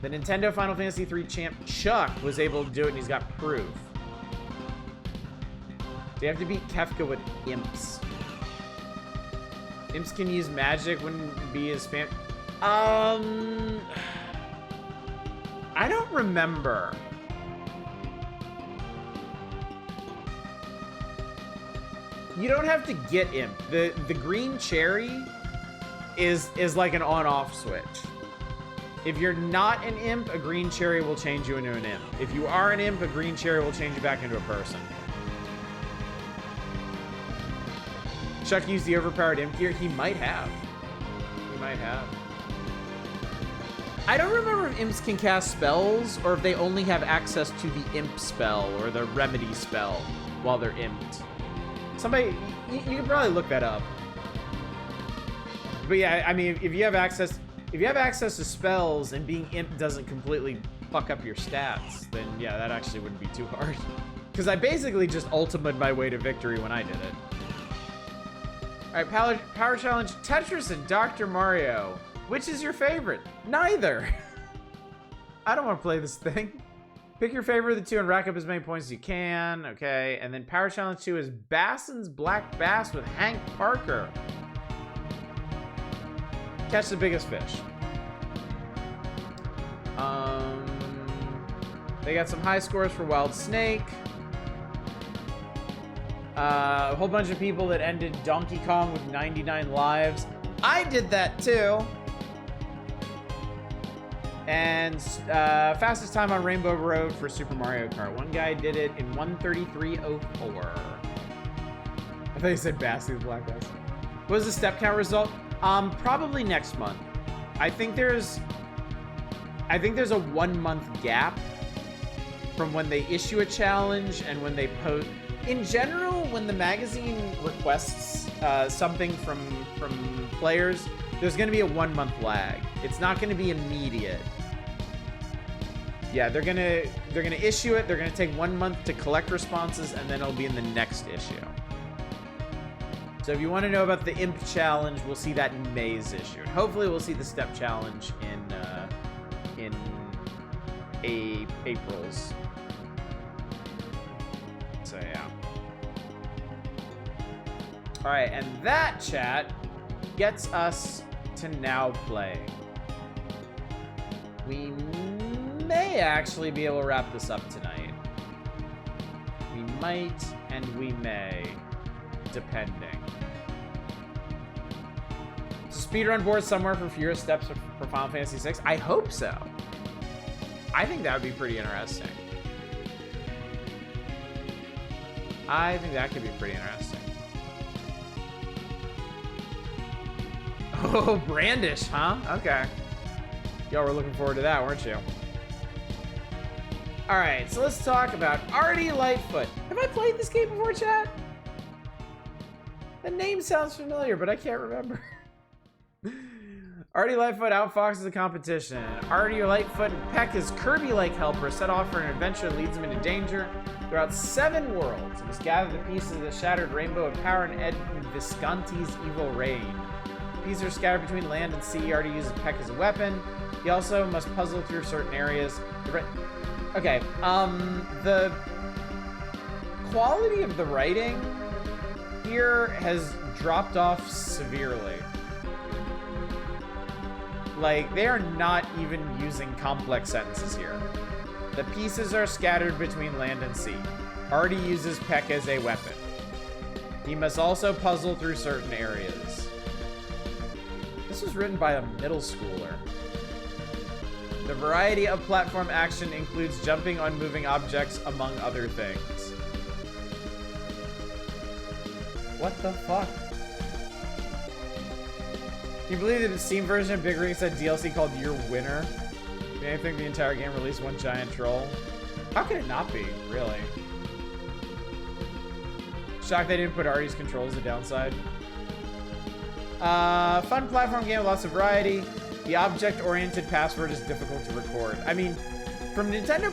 The Nintendo Final Fantasy III champ Chuck was able to do it, and he's got proof. So you have to beat Kefka with imps. Imps can use magic, wouldn't be as spam. I don't remember. You don't have to get imp. The green cherry is like an on-off switch. If you're not an imp, a green cherry will change you into an imp. If you are an imp, a green cherry will change you back into a person. Chuck used the overpowered imp gear. He might have. I don't remember if imps can cast spells or if they only have access to the imp spell or the remedy spell while they're imped. Somebody, you can probably look that up. But yeah, I mean, if you have access to spells and being imp doesn't completely fuck up your stats, then yeah, that actually wouldn't be too hard. Because I basically just ultimated my way to victory when I did it. All right, power challenge: Tetris and Dr. Mario. Which is your favorite? Neither. I don't want to play this thing. Pick your favorite of the two and rack up as many points as you can. Okay, and then Power Challenge 2 is Bassin's Black Bass with Hank Parker. Catch the biggest fish. They got some high scores for Wild Snake. A whole bunch of people that ended Donkey Kong with 99 lives. I did that too. And fastest time on Rainbow Road for Super Mario Kart. One guy did it in 1:33:04. I thought you said Bassy the Black Bass. What was the step count result? Probably next month. I think there's a 1 month gap from when they issue a challenge and when they post. In general, when the magazine requests something from players, there's going to be a 1 month lag. It's not going to be immediate. Yeah, they're gonna issue it. They're gonna take 1 month to collect responses, and then it'll be in the next issue. So if you want to know about the Imp Challenge, we'll see that in May's issue. And hopefully, we'll see the Step Challenge in April's. So yeah. All right, and that chat gets us to now playing. We may actually be able to wrap this up tonight. We might and we may, depending. So speedrun board somewhere for fewer steps for Final Fantasy VI? I hope so. I think that would be pretty interesting. I think that could be pretty interesting. Oh, Brandish, huh? Okay. Y'all were looking forward to that, weren't you? All right, so let's talk about Artie Lightfoot. Have I played this game before, chat? The name sounds familiar, but I can't remember. Artie Lightfoot outfoxes the competition. Artie Lightfoot and Peck, Kirby-like helper, set off for an adventure that leads them into danger. Throughout 7 worlds, he must gather the pieces of the shattered rainbow of power and end Visconti's evil reign. The pieces are scattered between land and sea. Artie uses Peck as a weapon. He also must puzzle through certain areas. Okay, the quality of the writing here has dropped off severely. Like, they are not even using complex sentences here. The pieces are scattered between land and sea. Artie uses Peck as a weapon. He must also puzzle through certain areas. This was written by a middle schooler. The variety of platform action includes jumping on moving objects, among other things. What the fuck? Can you believe that the Steam version of Big Ring said DLC called Your Winner? I think the entire game released one giant troll. How could it not be, really? Shocked they didn't put Artie's control as a downside. Fun platform game with lots of variety. The object-oriented password is difficult to record. I mean, from a Nintendo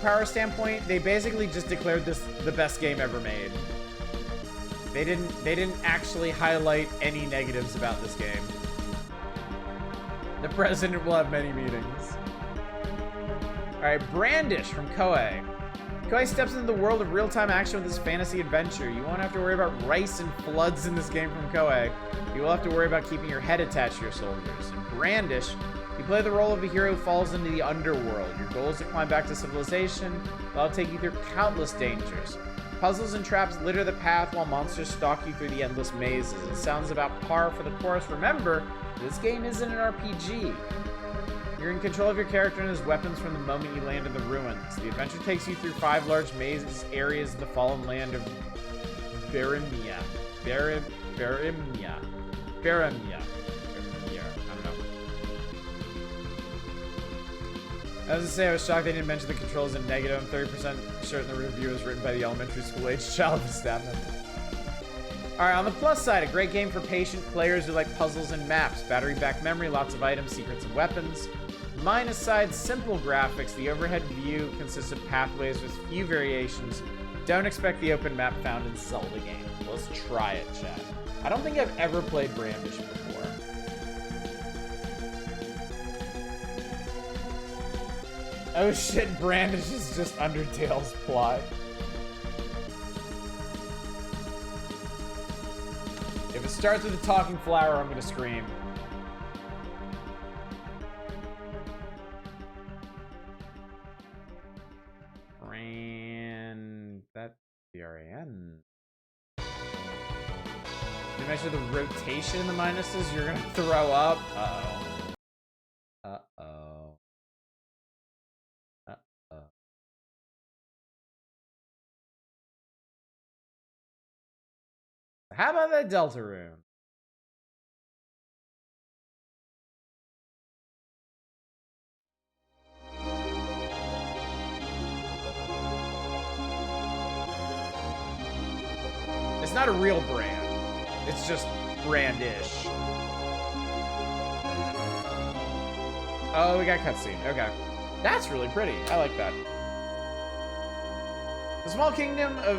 Power standpoint, they basically just declared this the best game ever made. They didn't actually highlight any negatives about this game. The president will have many meetings. All right, Brandish from Koei. Koei steps into the world of real-time action with this fantasy adventure. You won't have to worry about rice and floods in this game from Koei. You will have to worry about keeping your head attached to your soldiers. In Brandish, you play the role of a hero who falls into the underworld. Your goal is to climb back to civilization. That'll take you through countless dangers. Puzzles and traps litter the path while monsters stalk you through the endless mazes. It sounds about par for the course. Remember, this game isn't an RPG. You're in control of your character and his weapons from the moment you land in the ruins. The adventure takes you through 5 large maze areas of the fallen land of Barimia. Barimia. I don't know. As I say, I was shocked they didn't mention the controls in negative. I'm 30% certain the review was written by the elementary school age child of the staff member. Alright, on the plus side, a great game for patient players who like puzzles and maps. Battery back memory, lots of items, secrets, and weapons. Minus side, simple graphics. The overhead view consists of pathways with few variations. Don't expect the open map found in Zelda games. Let's try it, chat. I don't think I've ever played Brandish before. Oh shit, Brandish is just Undertale's plot. If it starts with a talking flower, I'm gonna scream. . 」 « « 」 « 」 « 」 « 」 « 」 « 」 « 」 « 」 « 」 « 」 « 」 « 」 « 」 « 」 « 」 « 」 « 」 « 」 « 」 « 」 « 」 « 」 « 」 « 」 « 」 « 」 / 」 / BRAN. You measure the rotation in the minuses, you're gonna throw up. Uh-oh. Uh-oh. Uh-oh. How about that Delta Rune? It's not a real brand. It's just Brandish. Oh, we got cutscene. Okay. That's really pretty. I like that. The small kingdom of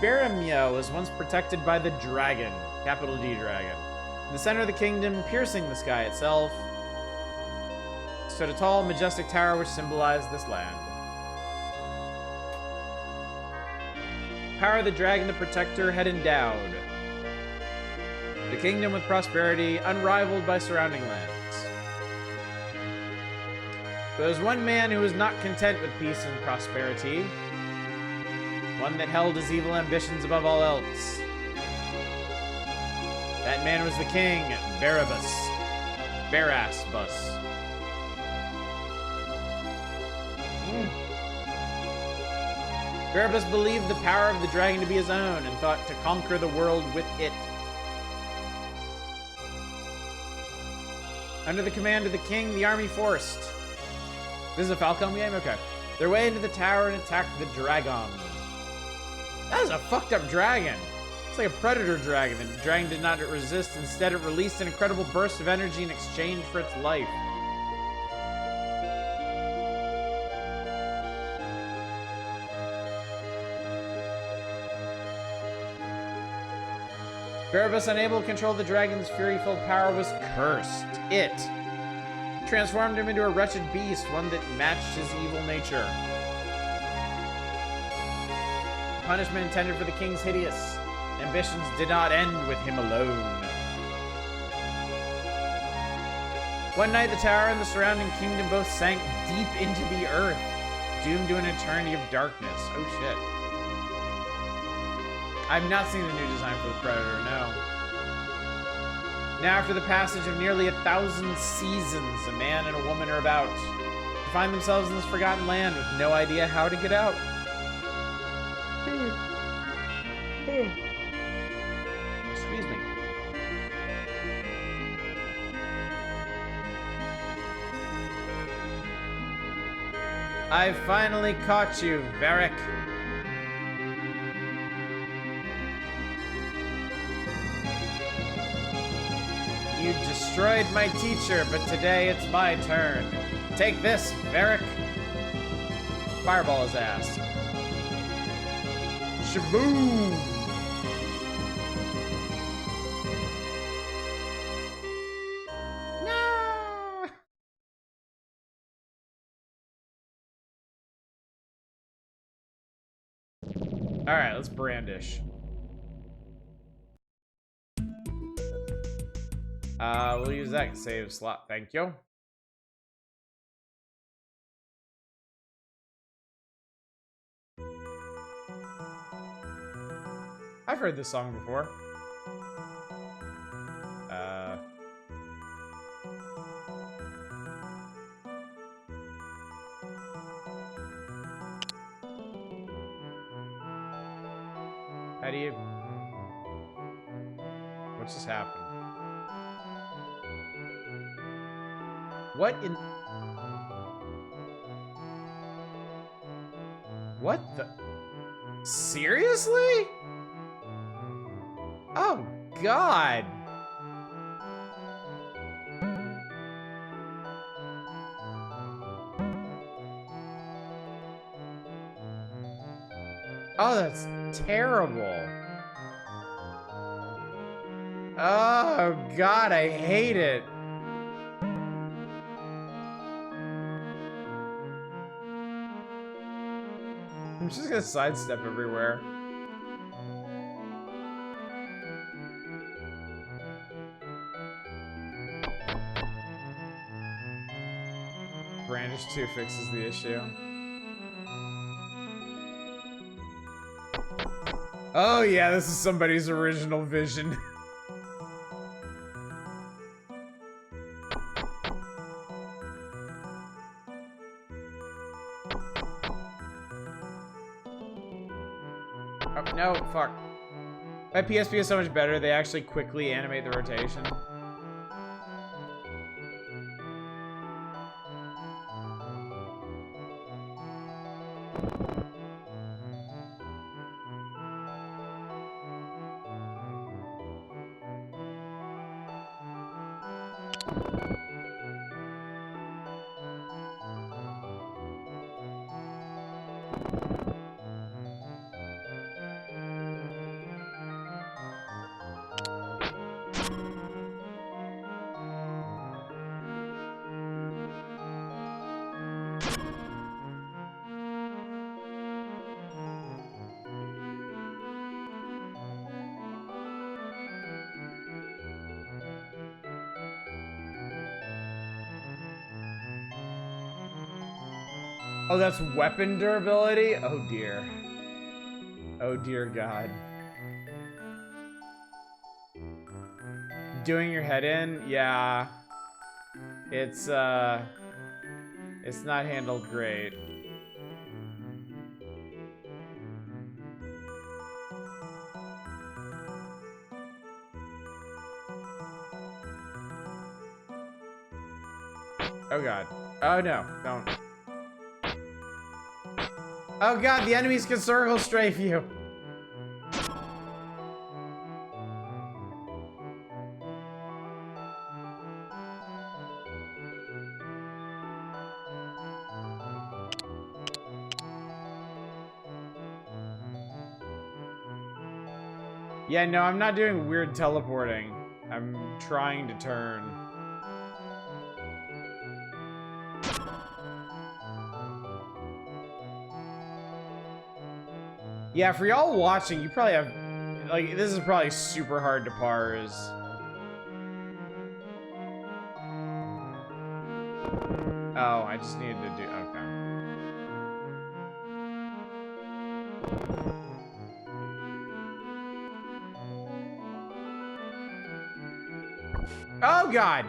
Baramio was once protected by the dragon. Capital D dragon. In the center of the kingdom, piercing the sky itself, stood a tall, majestic tower which symbolized this land. Power of the dragon the protector had endowed the kingdom with prosperity unrivaled by surrounding lands. But there was one man who was not content with peace and prosperity, one that held his evil ambitions above all else. That man was the king, Barabas. Barabbas believed the power of the dragon to be his own and thought to conquer the world with it. Under the command of the king, the army forced. This is a Falcom game? Okay. Their way into the tower and attacked the dragon. That is a fucked up dragon. It's like a predator dragon. The dragon did not resist. Instead, it released an incredible burst of energy in exchange for its life. Barabbas, unable to control the dragon's fury-filled power, was cursed. It transformed him into a wretched beast, one that matched his evil nature. Punishment intended for the king's hideous ambitions did not end with him alone. One night, the tower and the surrounding kingdom both sank deep into the earth, doomed to an eternity of darkness. Oh shit. I've not seen the new design for the Predator, no. Now, after the passage of nearly 1,000 seasons, a man and a woman are about to find themselves in this forgotten land with no idea how to get out. Excuse me. I finally caught you, Varric. You destroyed my teacher, but today it's my turn. Take this, Varric. Fireball his ass. Shaboom! No! Alright, let's Brandish. We'll use that save slot. Thank you. I've heard this song before. How do you... What's just happened? What in... What the... Seriously? Oh, God. Oh, that's terrible. Oh, God, I hate it. I'm just gonna sidestep everywhere. Brandish 2 fixes the issue. Oh yeah, this is somebody's original vision. Oh, no, fuck. My PSP is so much better, they actually quickly animate the rotation. Oh, that's weapon durability? Oh dear. Oh dear God. Doing your head in? Yeah. It's not handled great. Oh God. Oh no, don't. Oh God, the enemies can circle strafe you. Yeah, no, I'm not doing weird teleporting. I'm trying to turn. Yeah, for y'all watching, you probably have, like, this is probably super hard to parse. Oh, I just needed to do, okay. Oh God!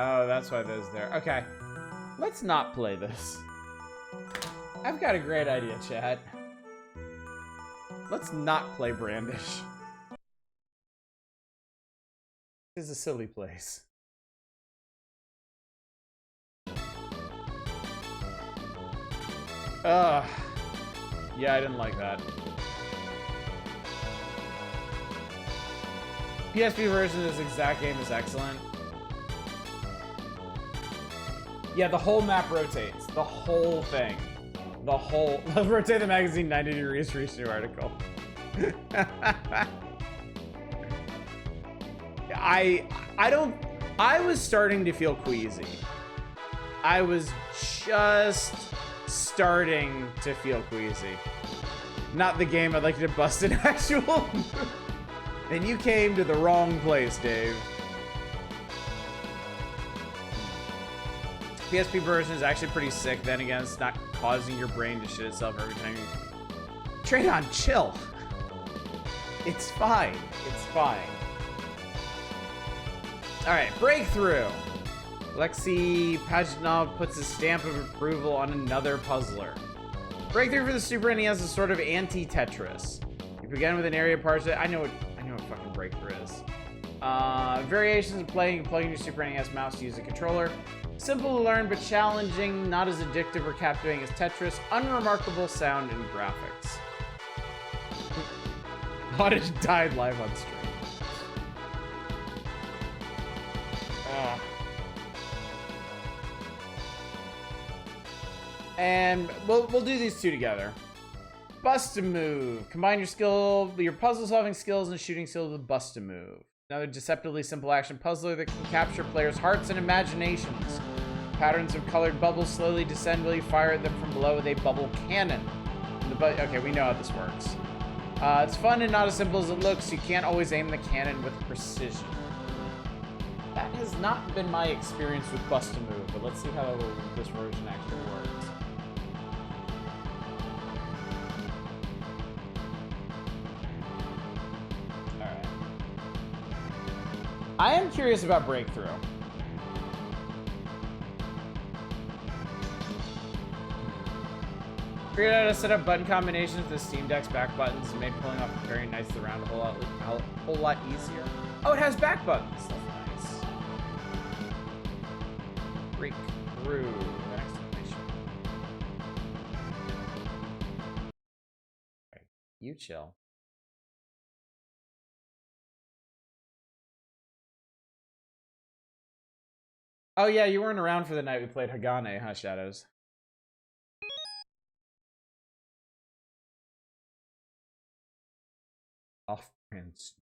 Oh, that's why those there. Okay. Let's not play this. I've got a great idea, chat. Let's not play Brandish. This is a silly place. Ugh. Yeah, I didn't like that. PSP version of this exact game is excellent. Yeah, the whole map rotates. The whole thing. The whole... Rotate the magazine 90 degrees for each new article. I was starting to feel queasy. I was just starting to feel queasy. Not the game I'd like you to bust an actual. Then you came to the wrong place, Dave. PSP version is actually pretty sick. Then again, it's not causing your brain to shit itself every time you... Trade on, chill. It's fine. It's fine. Alright, breakthrough. Lexi Paginov puts a stamp of approval on another puzzler. Breakthrough for the Super NES is sort of anti-Tetris. You begin with an area of parts that... I know what fucking breakthrough is. Variations of playing and plugging your Super NES mouse to use a controller. Simple to learn, but challenging, not as addictive or captivating as Tetris. Unremarkable sound and graphics. Wattage died live on stream. And we'll do these two together. Bust a move. Combine your puzzle-solving skills and shooting skills with bust a move. Another deceptively simple action puzzler that can capture players' hearts and imaginations. Patterns of colored bubbles slowly descend while you fire at them from below with a bubble cannon. Okay, we know how this works. It's fun and not as simple as it looks. You can't always aim the cannon with precision. That has not been my experience with Bust a Move, but let's see how this version actually works. Alright. I am curious about Breakthrough. Figured out how to set up button combinations with the Steam Deck's back buttons and made pulling off very nice around a whole lot easier. Oh, it has back buttons. That's nice. Breakthrough. Exclamation. Okay, you chill. Oh yeah, you weren't around for the night we played Hagane, huh, Shadows? Off prince.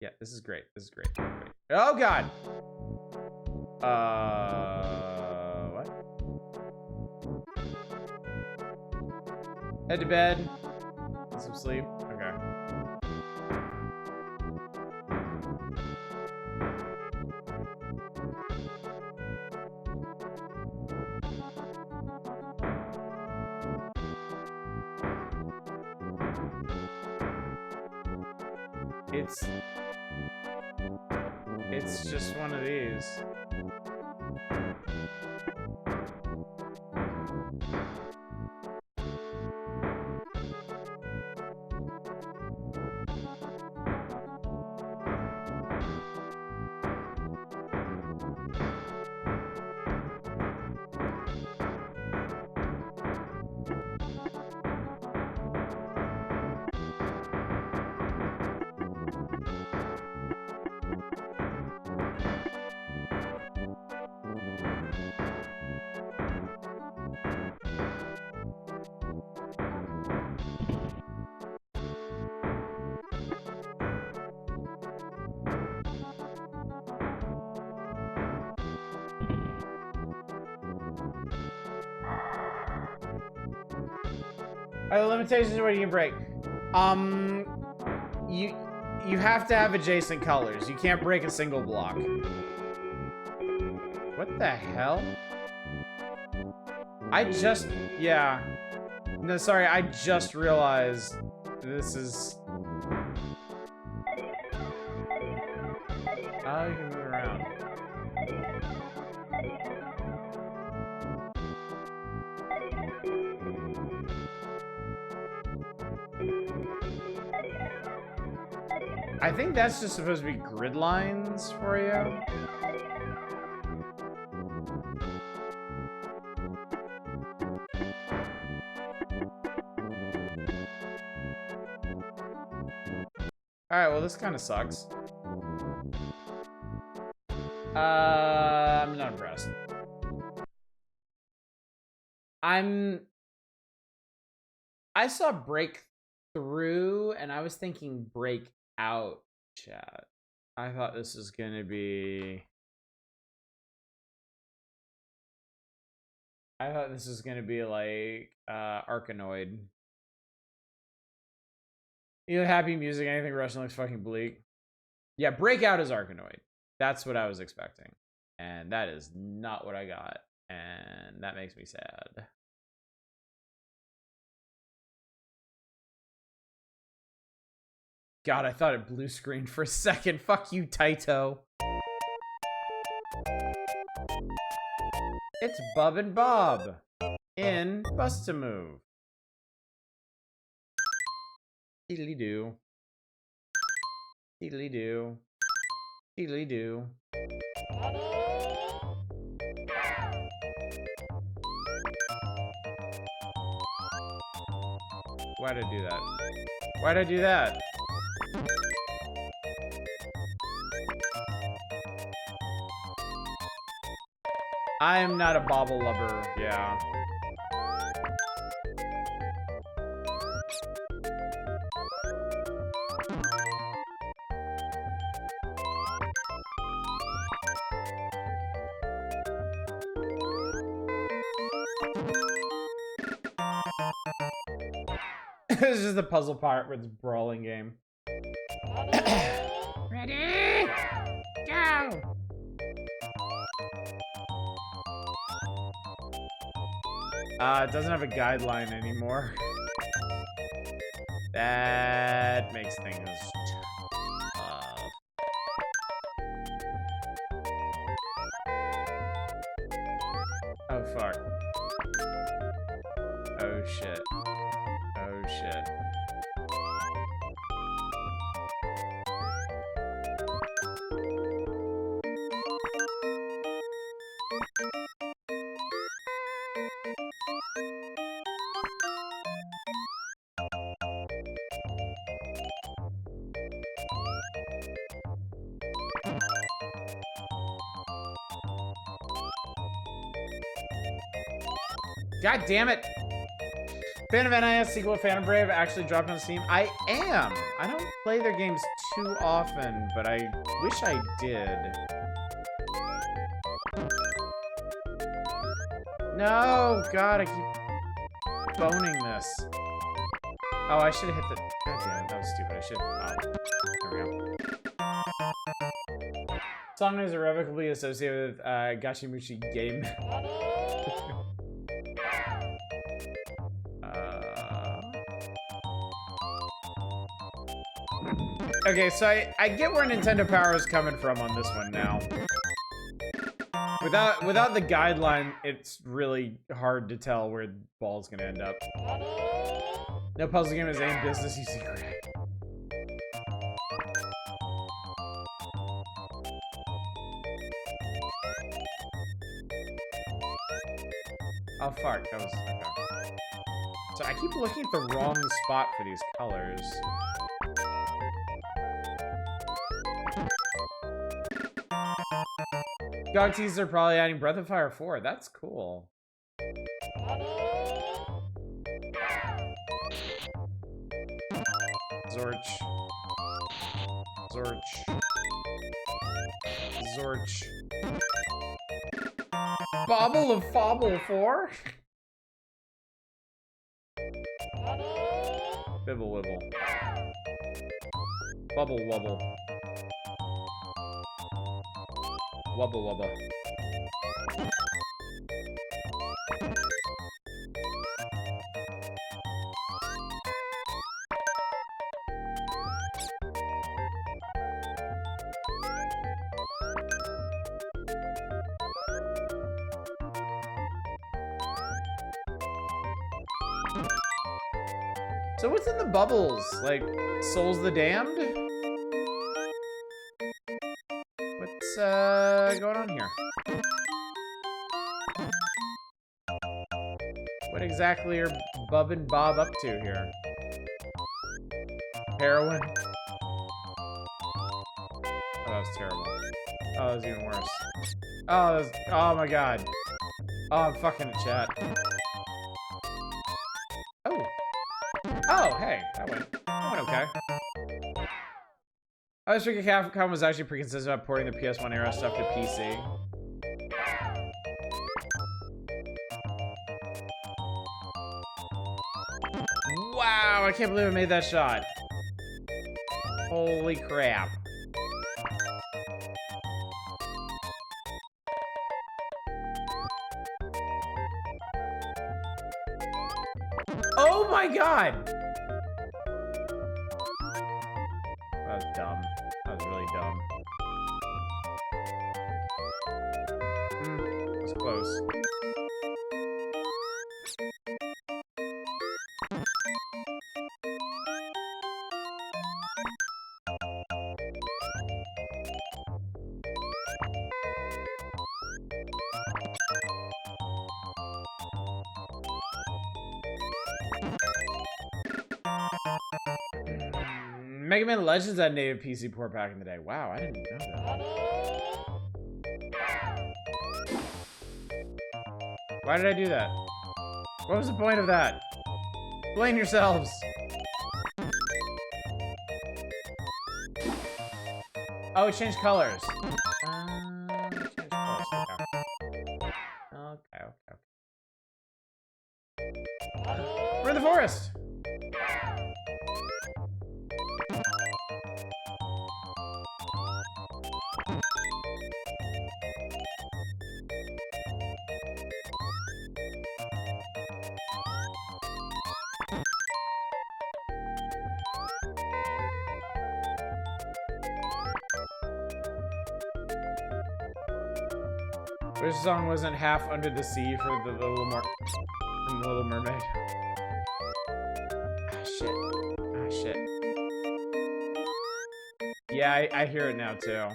Yeah, this is great. This is great. Great. Oh god. What? Head to bed. Get some sleep. Okay. It's just one of these. Are the limitations of what you can break? You have to have adjacent colors. You can't break a single block. What the hell? Yeah. No, sorry, I just realized this is... Oh, you can move it around. I think that's just supposed to be grid lines for you. Alright, well this kind of sucks. I'm not impressed. I saw breakthrough and I was thinking break out, chat. I thought this was gonna be... I thought this was gonna be like Arkanoid. You know, happy music, anything Russian looks fucking bleak. Yeah, Breakout is Arkanoid. That's what I was expecting. And that is not what I got. And that makes me sad. God, I thought it blue screened for a second. Fuck you, Taito. It's Bub and Bob in Bust a Move. Diddly doo. Diddly doo. Diddly doo. Why'd I do that? Why'd I do that? I am not a bobble lover, yeah. This is the puzzle part with the brawling game. Ready? Go! It doesn't have a guideline anymore. That makes things tough. Oh, fuck. Oh, shit. Oh, shit. God damn it! Fan of NIS sequel of Phantom Brave actually dropped on Steam. I am! I don't play their games too often, but I wish I did. No! God, I keep boning this. Oh, I should have hit the... God damn it, that was stupid. I should... Oh, there we go. Song is irrevocably associated with Gashimushi game. Okay, so I get where Nintendo Power is coming from on this one now. Without the guideline, it's really hard to tell where the ball's gonna end up. No puzzle game is aimed business using crack. Oh fuck, that was okay. So I keep looking at the wrong spot for these colors. GOG teasers are probably adding Breath of Fire 4. That's cool. Zorch. Zorch. Zorch. Bobble of Fobble 4? Bibble Wibble. Bubble Wubble. Wubba Wubba. So what's in the bubbles? Like, Souls the Damned? What's going on here? What exactly are Bub and Bob up to here? Heroin? Oh, that was terrible. Oh, that was even worse. Oh, that was, oh my god. Oh, I'm fucking in chat. Oh. Oh, hey, that went okay. I was thinking Capcom was actually pretty consistent about porting the PS1 era stuff to PC. Wow, I can't believe I made that shot. Holy crap. Oh my god! That was dumb. That was really dumb. That was close. Mega Man Legends had native PC port back in the day. Wow, I didn't know that. Why did I do that? What was the point of that? Blame yourselves. Oh, it changed colors. Changed colors. Okay. We're in the forest. Which song wasn't half under the sea for the from the Little Mermaid? Ah, shit. Ah, shit. Yeah, I hear it now too.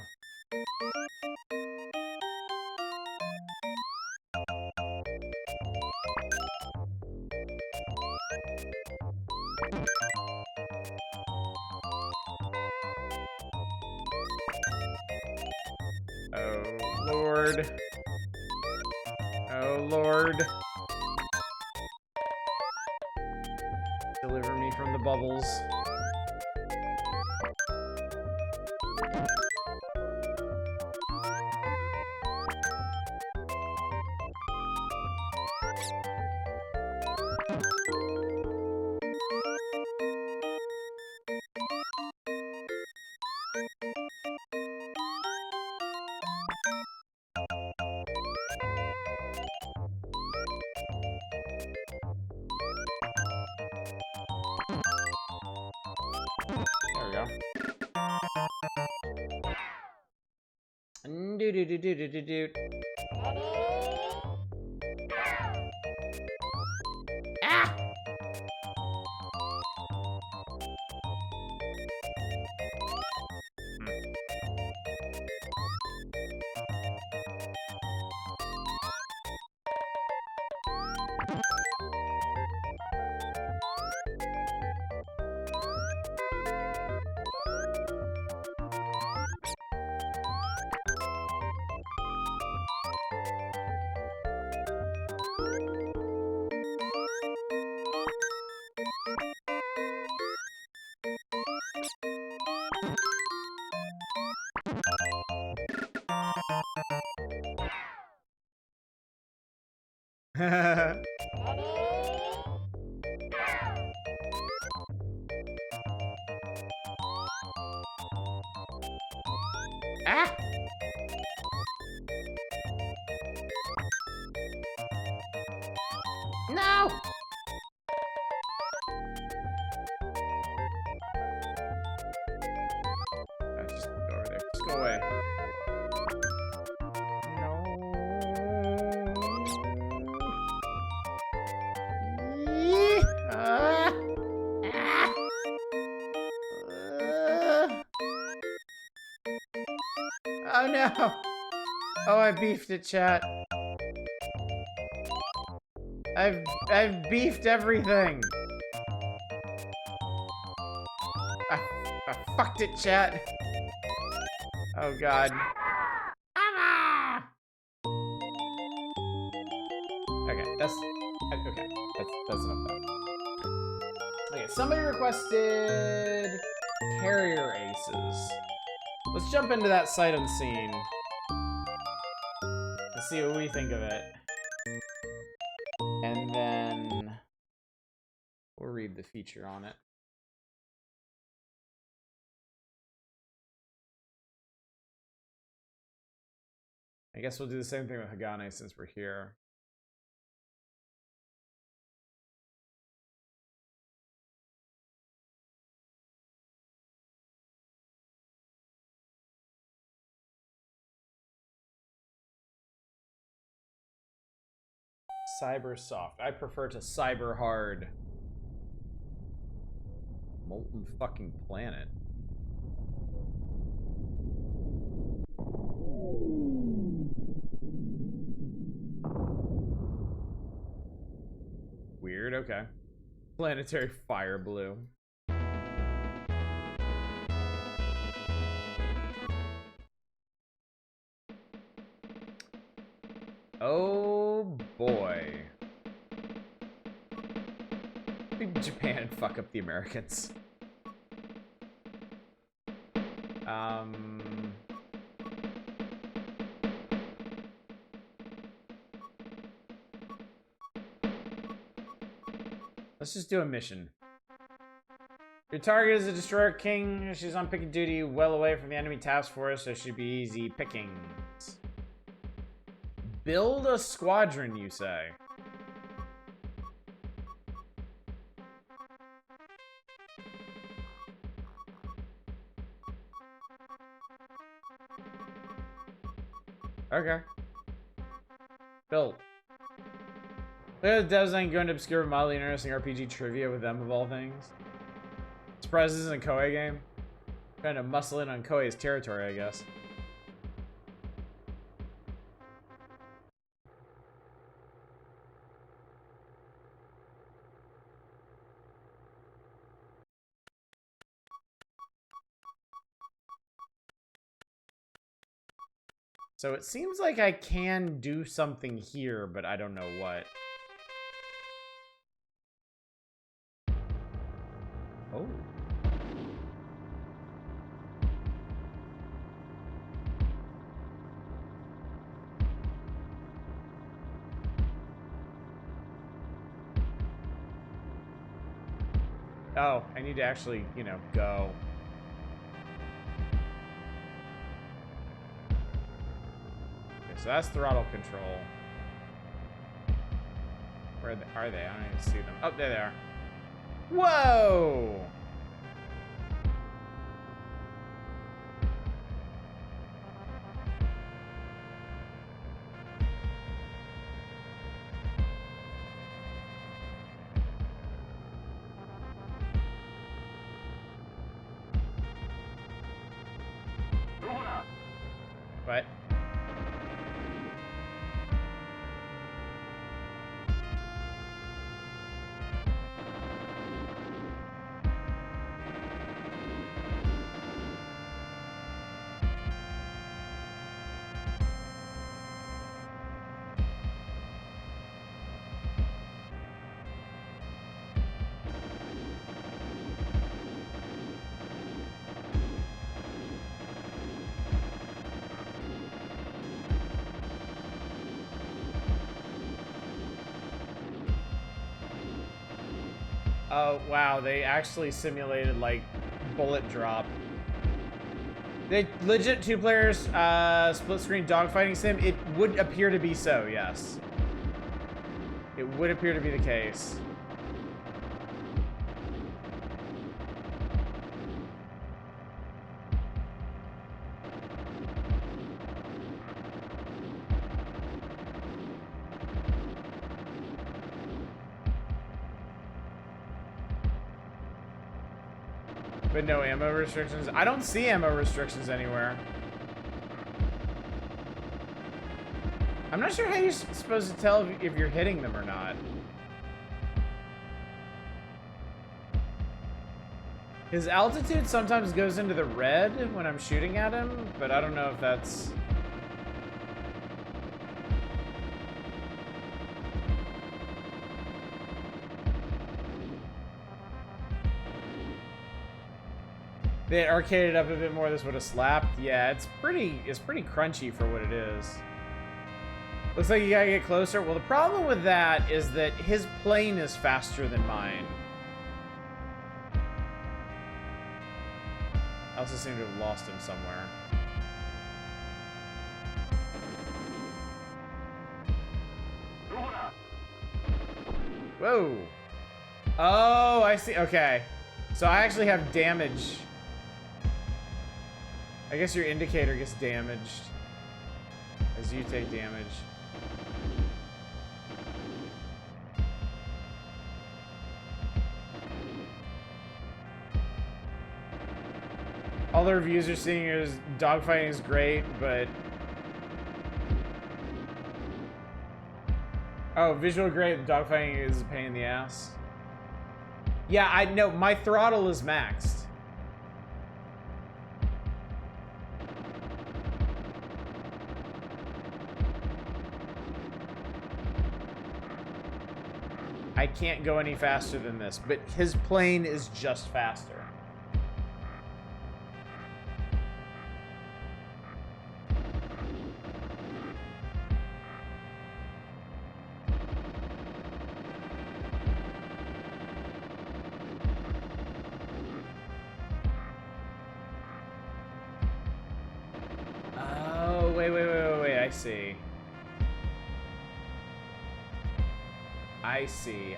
Oh, Lord. Oh, Lord. Deliver me from the bubbles. There we go. Do-do-do-do-do-do-do. Ah! Ah! No! Just go over there. Just go away. No. Yee! Ah! Ah! Oh no! Oh, I beefed it, chat. I've beefed everything. I fucked it, chat. Oh god. Ah! Okay, that's okay. That's enough of that. Okay, somebody requested carrier aces. Let's jump into that sight unseen. Let's see what we think of it. And then we'll read the feature on it. I guess we'll do the same thing with Hagane since we're here. Cyber soft. I prefer to cyber hard. Molten fucking planet. Weird, okay. Planetary fire blue. Oh boy. Did Japan fuck up the Americans? Let's just do a mission. Your target is a destroyer king. She's on picking duty well away from the enemy task force, so it should be easy pickings. Build a squadron, you say? Okay. Built. Look at the devs ain't going to obscure mildly interesting RPG trivia with them of all things. Surprise, this isn't a Koei game. Trying to muscle in on Koei's territory, I guess. So it seems like I can do something here, but I don't know what. Oh. Oh, I need to actually, you know, go. Okay, so that's throttle control. Where are they? I don't even see them. Oh, there they are. Whoa! What? Oh, wow, they actually simulated, like, bullet drop. They legit 2 players, split screen dogfighting sim? It would appear to be so, yes. It would appear to be the case. But no ammo restrictions? I don't see ammo restrictions anywhere. I'm not sure how you're supposed to tell if you're hitting them or not. His altitude sometimes goes into the red when I'm shooting at him, but I don't know if that's... They arcaded up a bit more, this would have slapped. Yeah, it's pretty crunchy for what it is. Looks like you gotta get closer. Well, the problem with that is that his plane is faster than mine. I also seem to have lost him somewhere. Whoa. Oh, I see. Okay. So I actually have damage. I guess your indicator gets damaged as you take damage. All the reviews are seeing is dogfighting is great, but... Oh, visual great, dogfighting is a pain in the ass. Yeah, I know, my throttle is maxed. I can't go any faster than this, but his plane is just faster. Oh, wait, I see.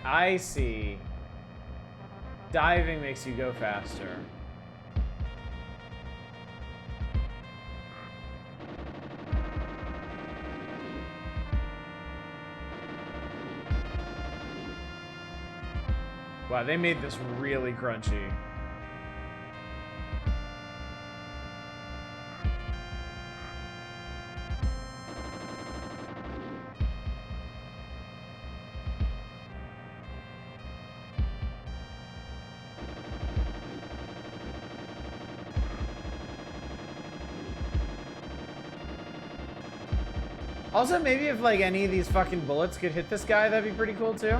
I see. Diving makes you go faster. Wow, they made this really crunchy. Also, maybe if, like, any of these fucking bullets could hit this guy, that'd be pretty cool, too.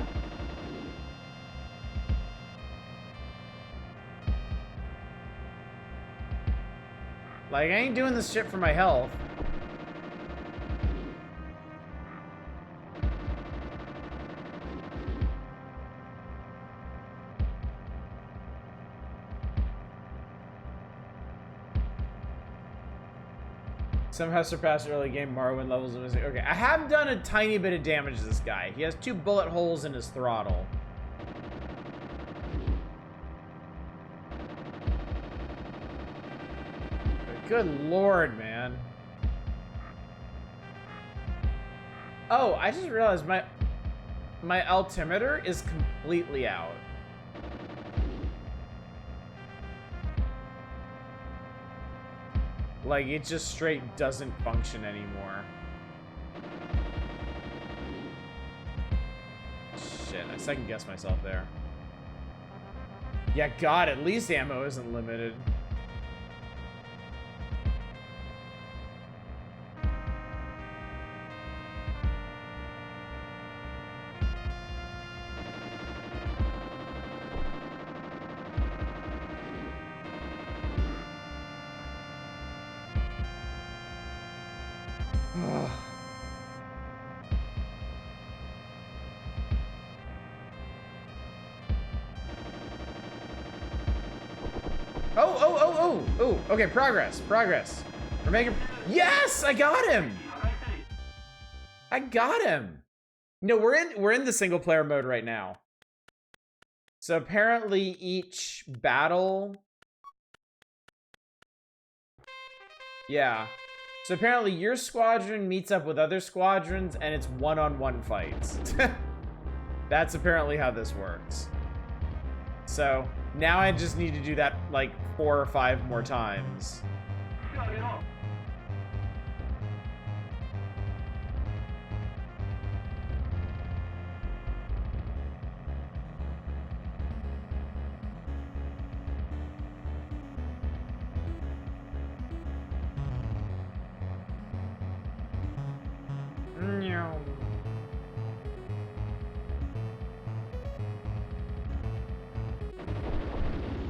Like, I ain't doing this shit for my health. Somehow surpassed early game Morrowind levels of music. Okay, I have done a tiny bit of damage to this guy. He has 2 bullet holes in his throttle. But good lord, man. Oh, I just realized my altimeter is completely out. Like, it just straight doesn't function anymore. Shit, I second guessed myself there. Yeah, God, at least ammo isn't limited. Oh, okay, progress. We're making... Yes, I got him. No, we're in the single player mode right now. So apparently each battle... Yeah. So apparently your squadron meets up with other squadrons and it's one-on-one fights. That's apparently how this works. So now I just need to do that like 4 or 5 more times.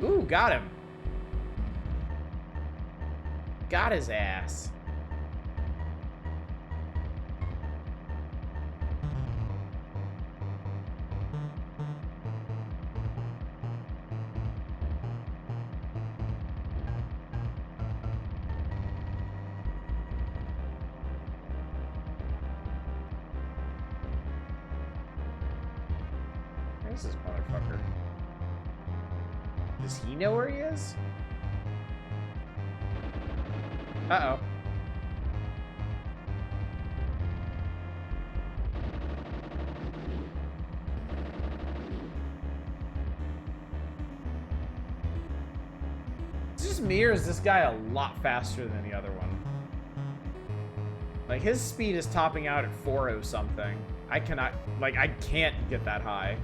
Ooh, got him. Got his ass. Where's this motherfucker? Does he know where he is? Uh-oh. Is this just me, or is this guy a lot faster than the other one? Like, his speed is topping out at 4 something. I cannot, like, I can't get that high.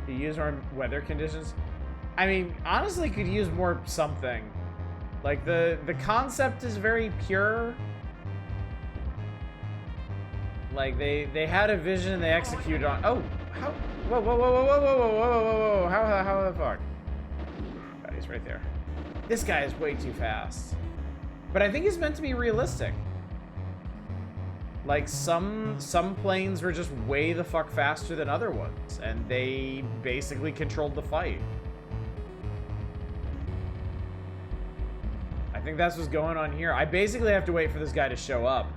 Use more weather conditions. I mean, honestly, could use more something. Like the concept is very pure. Like they had a vision, they executed on. Oh, how? Whoa, whoa, whoa, whoa, whoa, whoa, whoa, whoa, whoa, whoa! How the fuck? God, he's right there. This guy is way too fast. But I think he's meant to be realistic. Like, some planes were just way the fuck faster than other ones, and they basically controlled the fight. I think that's what's going on here. I basically have to wait for this guy to show up.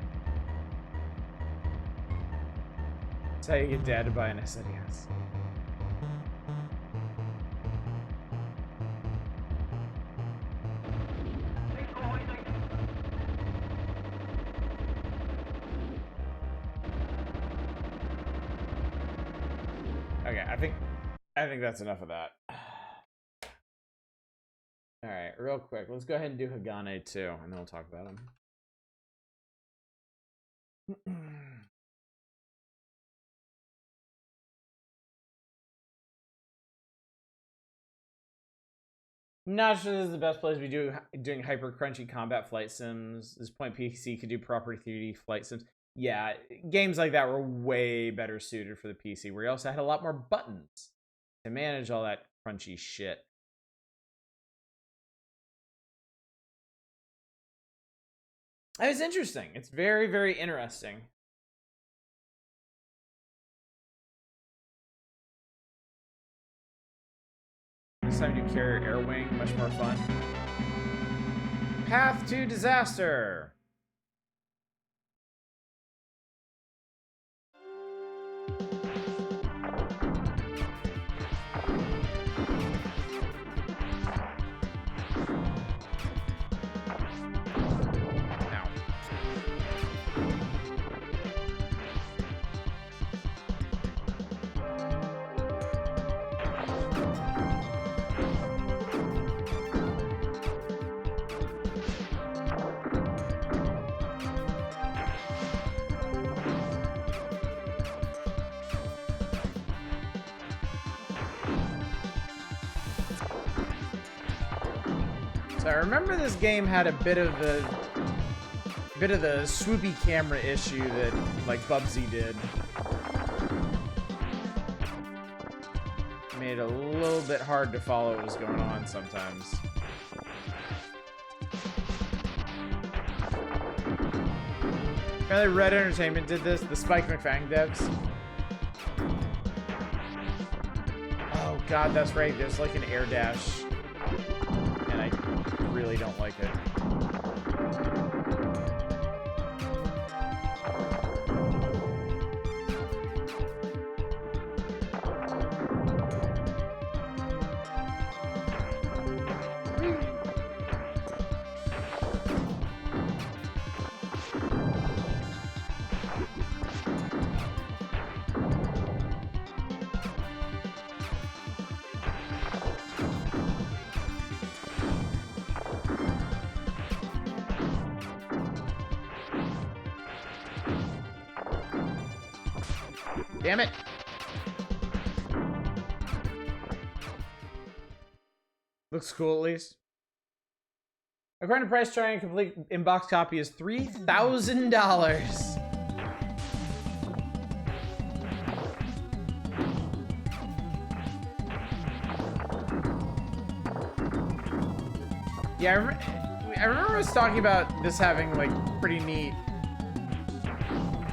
That's how you get Dad to buy an SNES. Okay, I think that's enough of that. All right, real quick, let's go ahead and do Hagane too, and then we'll talk about him. Not sure this is the best place to be doing hyper crunchy combat flight sims. This point PC could do proper 3D flight sims. Yeah, games like that were way better suited for the PC, where you also had a lot more buttons to manage all that crunchy shit. It was interesting. It's very, very interesting. This time you carry air wing, much more fun. Path to disaster. I remember this game had a bit of the swoopy camera issue that like Bubsy did. Made it a little bit hard to follow what was going on sometimes. Apparently Red Entertainment did this, the Spike McFang devs. Oh god, that's right, there's like an air dash. And I really don't like it. Damn it! Looks cool at least. According to price, trying a complete in-box copy is $3,000. Yeah, I remember us talking about this having like pretty neat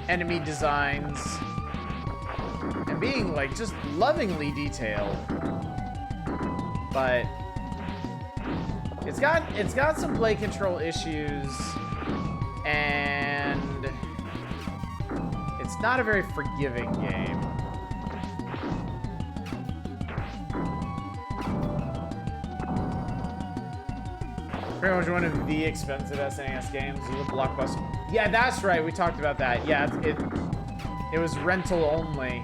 enemy designs. And being like just lovingly detailed, but it's got some play control issues, and it's not a very forgiving game. Pretty much one of the expensive SNES games is a Blockbuster. Yeah, that's right. We talked about that. Yeah, it was rental only.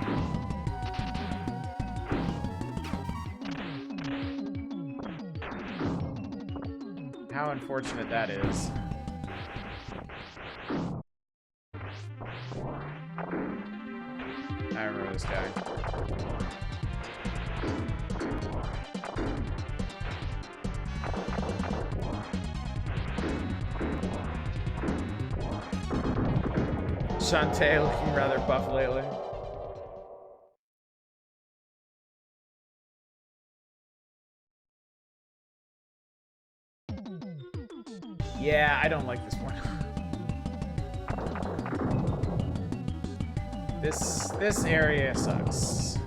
How unfortunate that is. I remember this guy. Shantae looking rather buff lately. Yeah, I don't like this one. This area sucks.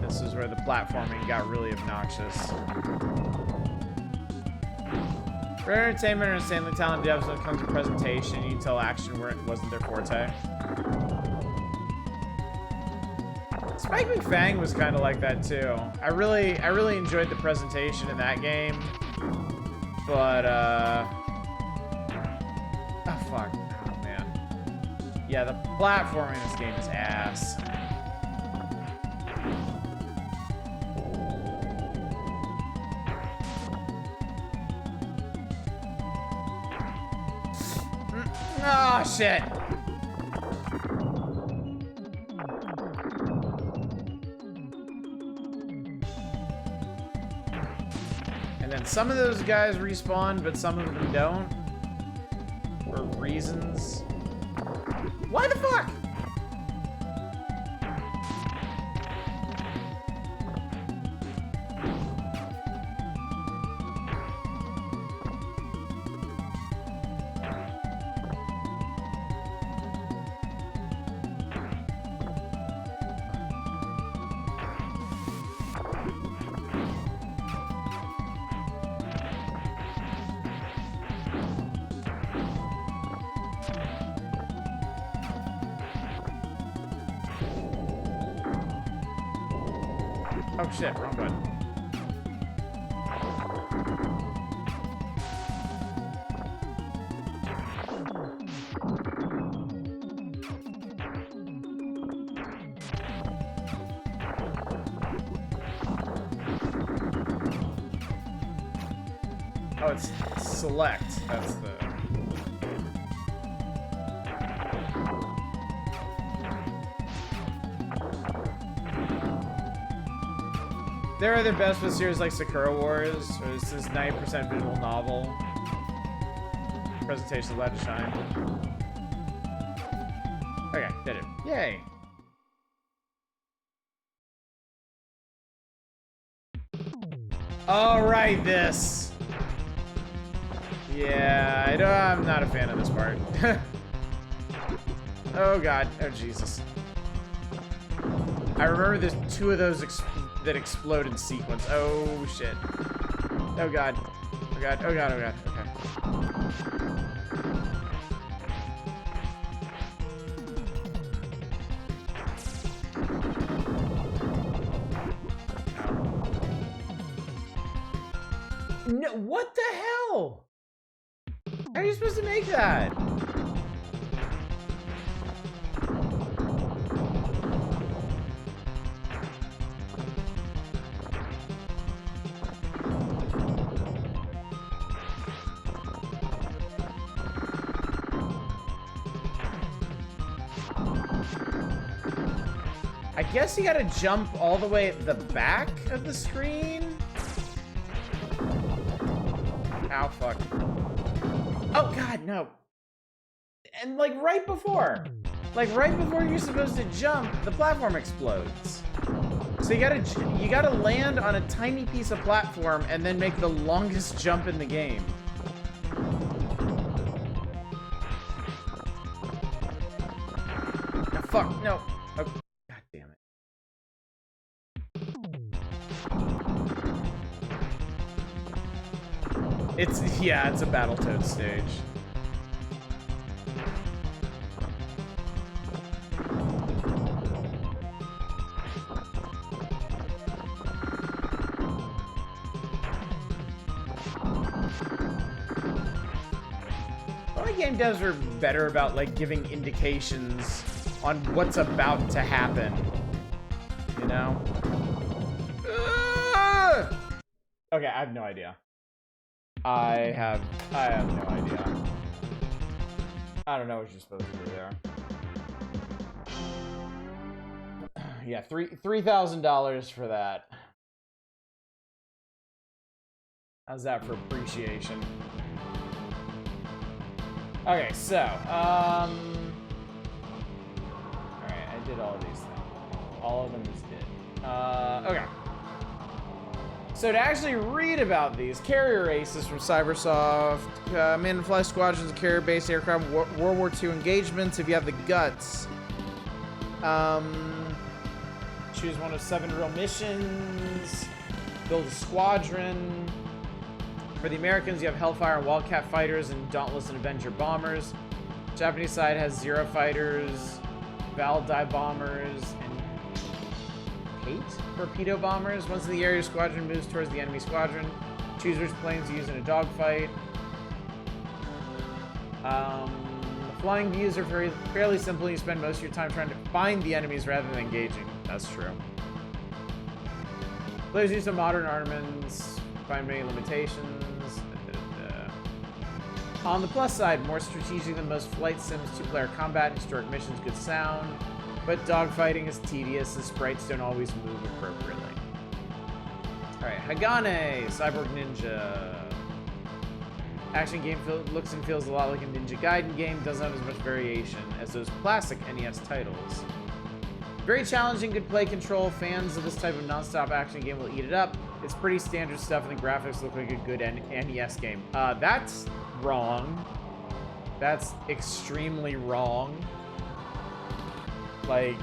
This is where the platforming got really obnoxious. For entertainment or insanely talented devs when it comes to presentation, you can tell action wasn't their forte. Spike McFang was kind of like that too. I really enjoyed the presentation in that game, but oh fuck, oh man, yeah, the platforming in this game is ass. Oh shit. And some of those guys respawn, but some of them don't. For reasons. Why the fuck? Oh shit, wrong button. Oh, it's select. That's the... There are other best with series like Sakura Wars, or this is 90% visual novel. Presentation allowed to shine. Okay, did it. Yay! Alright, this. Yeah, I'm not a fan of this part. Oh god, oh Jesus. I remember there's two of those that explode in sequence. Oh shit. Oh god. Oh god. Oh god. Oh god. Okay. No, what the hell? How are you supposed to make that? I guess you gotta jump all the way at the back of the screen? Ow, fuck. Oh god, no. And like right before you're supposed to jump, the platform explodes. So you gotta land on a tiny piece of platform and then make the longest jump in the game. Oh, fuck, no. Oh, god damn it. It's a Battletoads stage. A lot of game devs are better about like giving indications on what's about to happen. You know? Okay, I have no idea. I have no idea. I don't know what you're supposed to do there. Yeah, $3,000 for that. How's that for appreciation? Okay, so, alright, I did all these things. All of them is did. Okay. So to actually read about these, carrier races from Cybersoft, man and fly squadrons of carrier-based aircraft, World War II engagements, if you have the guts. Choose one of 7 real missions, build a squadron. For the Americans, you have Hellfire and Wildcat fighters and Dauntless and Avenger bombers. Japanese side has Zero fighters, Valdai bombers, and Hate torpedo bombers. Once in the area, your squadron moves towards the enemy squadron. Choose which planes to use in a dogfight. Flying views are fairly simple. You spend most of your time trying to find the enemies rather than engaging. That's true. Players use some modern armaments, find many limitations. On the plus side, more strategic than most flight sims, two-player combat and historic missions, good sound, but dogfighting is tedious. The sprites don't always move appropriately. All right, Hagane, Cyborg Ninja. Action game looks and feels a lot like a Ninja Gaiden game. Doesn't have as much variation as those classic NES titles. Very challenging, good play control. Fans of this type of non-stop action game will eat it up. It's pretty standard stuff, and the graphics look like a good NES game. That's wrong. That's extremely wrong. Like,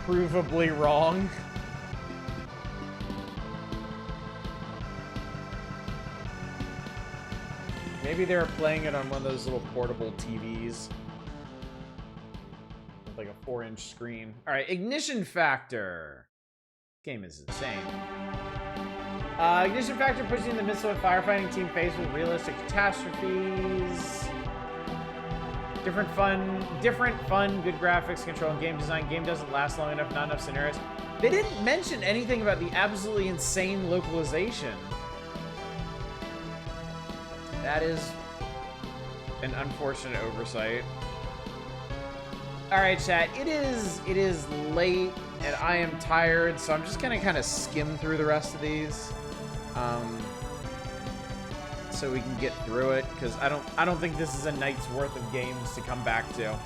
provably wrong. Maybe they were playing it on one of those little portable TVs. With like a 4-inch screen. Alright, Ignition Factor. This game is insane. Ignition Factor puts you in the midst of a firefighting team faced with realistic catastrophes. Different fun, good graphics, control, and game design. Game doesn't last long enough, not enough scenarios. They didn't mention anything about the absolutely insane localization. That is an unfortunate oversight. All right, chat. It is late, and I am tired, so I'm just gonna kind of skim through the rest of these, so we can get through it. Because I don't think this is a night's worth of games to come back to.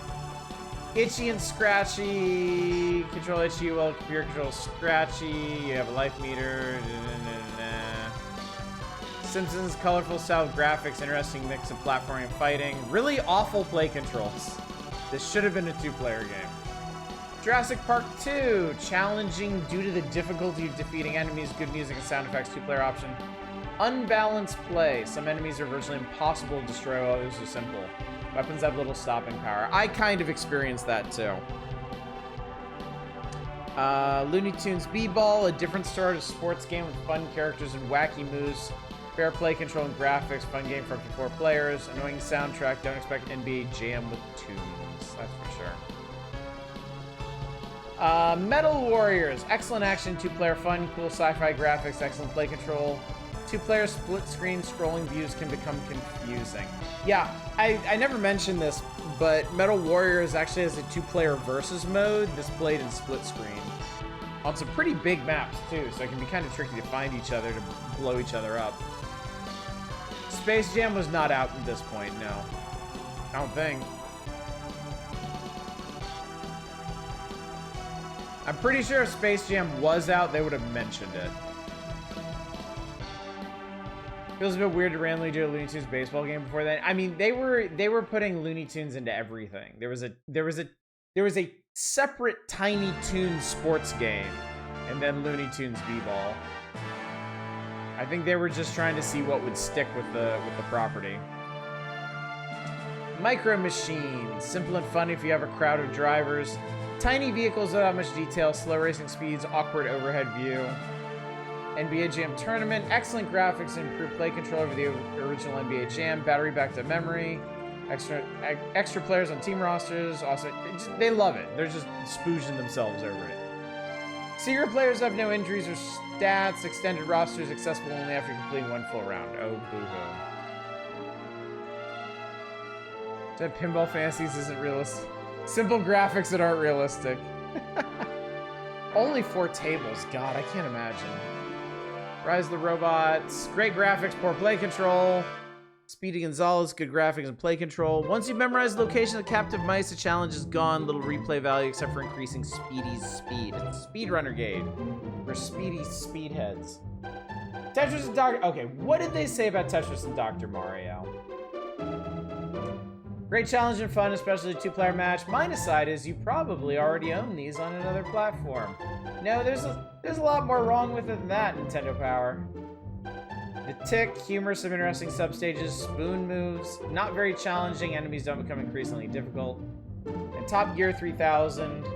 Itchy and Scratchy. Control itchy while computer controls Scratchy. You have a life meter. Simpsons, colorful style graphics, interesting mix of platforming and fighting. Really awful play controls. This should have been a two-player game. Jurassic Park 2, challenging due to the difficulty of defeating enemies, good music and sound effects, two-player option. Unbalanced play. Some enemies are virtually impossible to destroy, while others are simple. Weapons have little stopping power. I kind of experienced that too. Looney Tunes B-Ball, a different sort of sports game with fun characters and wacky moves. Fair play, control, and graphics. Fun game for up to 4 players. Annoying soundtrack. Don't expect NBA Jam with tunes. That's for sure. Metal Warriors. Excellent action. 2-player fun. Cool sci-fi graphics. Excellent play control. 2-player split screen scrolling views can become confusing. Yeah, I never mentioned this, but Metal Warriors actually has a 2-player versus mode that's played in split screen. On some pretty big maps, too, so it can be kind of tricky to find each other to blow each other up. Space Jam was not out at this point, no. I don't think. I'm pretty sure if Space Jam was out, they would have mentioned it. Feels a bit weird to randomly do a Looney Tunes baseball game before that. I mean, they were putting Looney Tunes into everything. There was a separate Tiny Toons sports game, and then Looney Tunes B-Ball. I think they were just trying to see what would stick with the property. Micro Machines, simple and fun if you have a crowd of drivers. Tiny vehicles without much detail, slow racing speeds, awkward overhead view. NBA Jam Tournament, excellent graphics and improved play control over the original NBA Jam. Battery backed up memory. Extra players on team rosters. Also, they love it. They're just spooging themselves over it. Secret players have no injuries or stats. Extended rosters accessible only after completing 1 full round. Oh, boo-hoo. That Pinball Fantasies isn't realistic. Simple graphics that aren't realistic. Only 4 tables. God, I can't imagine. Rise of the Robots. Great graphics, poor play control. Speedy Gonzalez, good graphics and play control. Once you memorize the location of the captive mice, the challenge is gone. Little replay value except for increasing Speedy's speed. It's Speedrunner Gate. For Speedy Speedheads. Tetris and Dr. Okay, what did they say about Tetris and Dr. Mario? Great challenge and fun, especially a 2-player match. Minus side is you probably already own these on another platform. No, there's a lot more wrong with it than that, Nintendo Power. The Tick, humorous and interesting substages, spoon moves, not very challenging, enemies don't become increasingly difficult. And Top Gear 3000,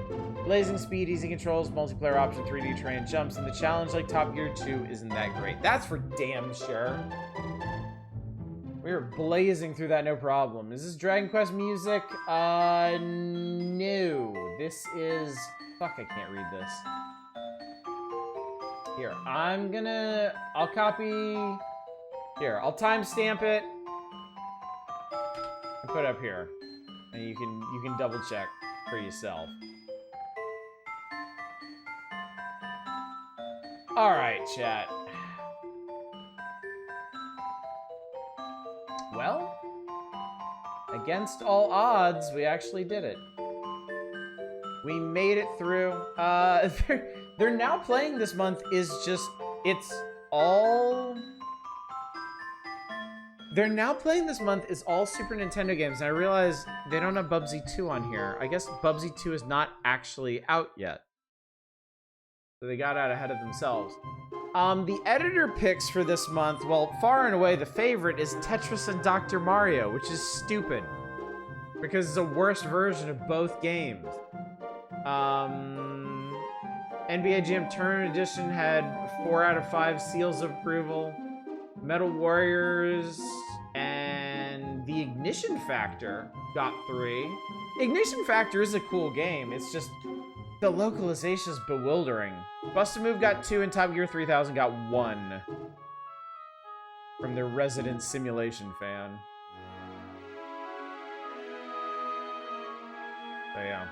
blazing speed, easy controls, multiplayer option, 3D terrain jumps, and the challenge like Top Gear 2 isn't that great. That's for damn sure. We were blazing through that no problem. Is this Dragon Quest music? No. This is... Fuck, I can't read this. Here, I'll copy... Here, I'll timestamp it. And put it up here. And you can double check for yourself. Alright, chat. Well, against all odds, we actually did it. We made it through. They're now playing this month is just, it's all... They're now playing this month is all Super Nintendo games, and I realize they don't have Bubsy 2 on here. I guess Bubsy 2 is not actually out yet. So they got out ahead of themselves. The editor picks for this month, well, far and away the favorite is Tetris and Dr. Mario, which is stupid. Because it's a worse version of both games. NBA Jam Tournament Edition had 4 out of 5 seals of approval. Metal Warriors and the Ignition Factor got 3. Ignition Factor is a cool game. It's just the localization is bewildering. Bust a Move got 2 and Top Gear 3000 got 1 from their resident simulation fan. So yeah.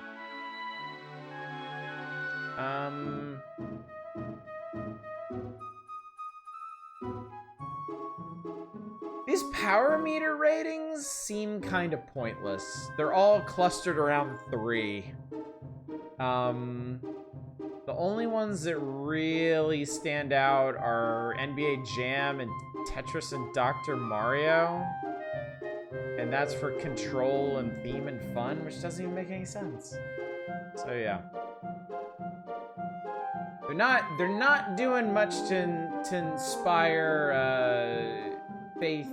These power meter ratings seem kind of pointless. They're all clustered around 3. The only ones that really stand out are NBA Jam and Tetris and Dr. Mario. And that's for control and theme and fun, which doesn't even make any sense. So yeah. They're not doing much to inspire faith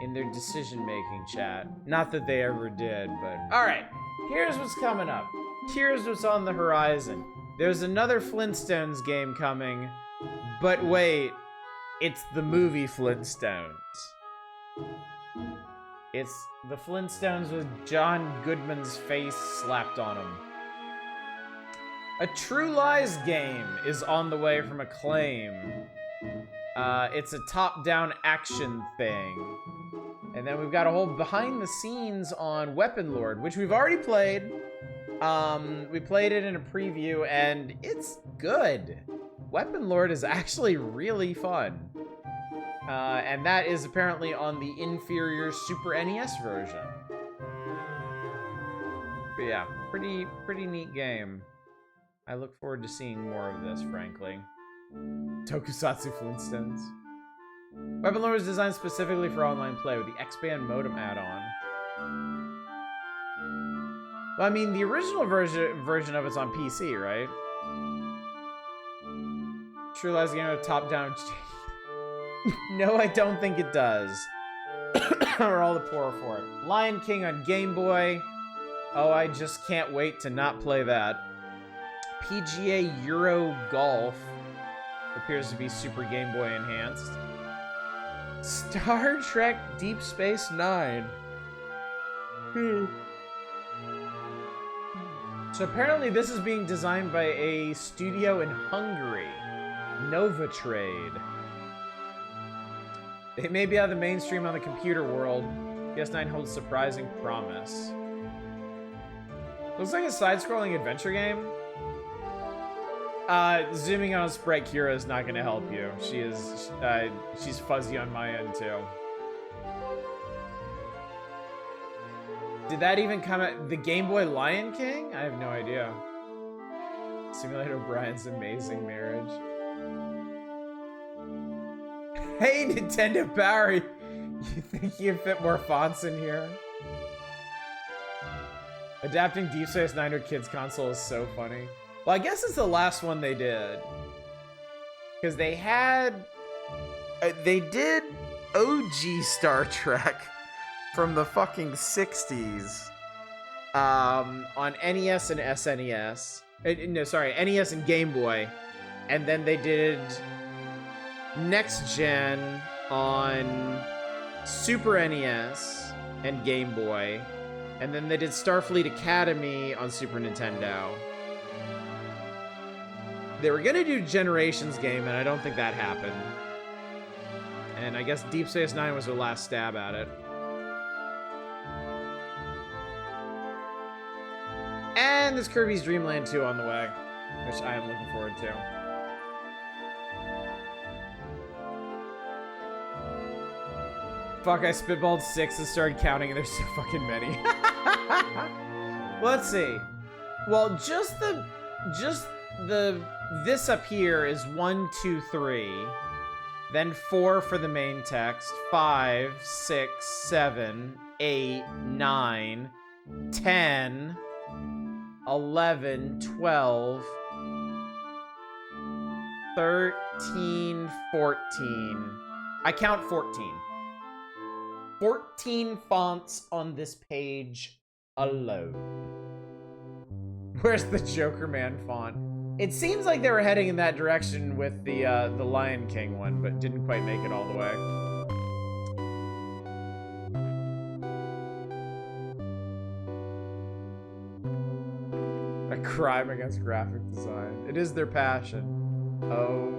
in their decision-making, chat. Not that they ever did, but... Alright, here's what's coming up. Here's what's on the horizon. There's another Flintstones game coming, but wait, it's the movie Flintstones. It's the Flintstones with John Goodman's face slapped on them. A True Lies game is on the way from Acclaim. It's a top-down action thing. And then we've got a whole behind the scenes on Weapon Lord, which we've already played. We played it in a preview, and it's good. Weapon Lord is actually really fun. And that is apparently on the inferior Super NES version. But yeah, pretty neat game. I look forward to seeing more of this, frankly. Tokusatsu Flintstones. Weapon Lord was designed specifically for online play with the X-Band modem add-on. Well, I mean, the original version of it's on PC, right? True Lies game of top-down... No, I don't think it does. We're all the poorer for it. Lion King on Game Boy. Oh, I just can't wait to not play that. PGA Euro Golf. Appears to be Super Game Boy enhanced. Star Trek Deep Space Nine. So apparently this is being designed by a studio in Hungary. Nova Trade. They may be out of the mainstream on the computer world. PS9 holds surprising promise. Looks like a side-scrolling adventure game. Zooming on Sprite Kira is not going to help you. She's fuzzy on my end too. Did that even come at the Game Boy Lion King? I have no idea. Simulate O'Brien's Amazing Marriage. Hey, Nintendo Power! You think you fit more fonts in here? Adapting Deep Space Nine to a kid's console is so funny. Well, I guess it's the last one they did. Because they had They did OG Star Trek from the fucking 60s on NES and SNES. No, sorry, NES and Game Boy. And then they did Next Gen on Super NES and Game Boy. And then they did Starfleet Academy on Super Nintendo. They were gonna do Generations game, and I don't think that happened. And I guess Deep Space Nine was their last stab at it. And there's Kirby's Dream Land 2 on the way, which I am looking forward to. Fuck, I spitballed 6 and started counting, and there's so fucking many. Let's see. Well, this up here is 1, 2, 3. Then 4 for the main text. 5, 6, 7, 8, 9, 10, 11, 12, 13, 14. I count 14. 14 fonts on this page alone. Where's the Joker Man font? It seems like they were heading in that direction with the Lion King one, but didn't quite make it all the way. A crime against graphic design. It is their passion. Oh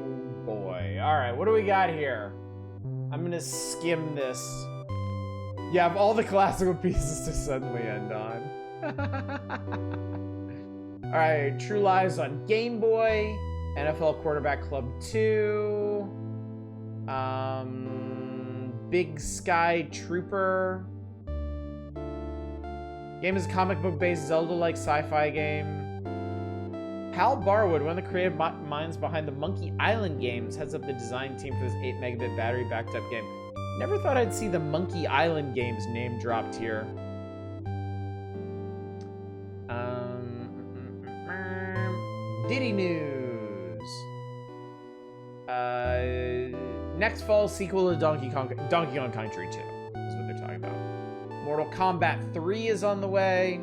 boy. Alright, what do we got here? I'm gonna skim this. You have all the classical pieces to suddenly end on. Alright, True Lies on Game Boy, NFL Quarterback Club 2, Big Sky Trooper. Game is a comic book based Zelda-like sci-fi game. Hal Barwood, one of the creative minds behind the Monkey Island games, heads up the design team for this 8 megabit battery backed up game. Never thought I'd see the Monkey Island games name dropped here. Diddy News. Next fall sequel to Donkey Kong Country 2 is what they're talking about. Mortal Kombat 3 is on the way.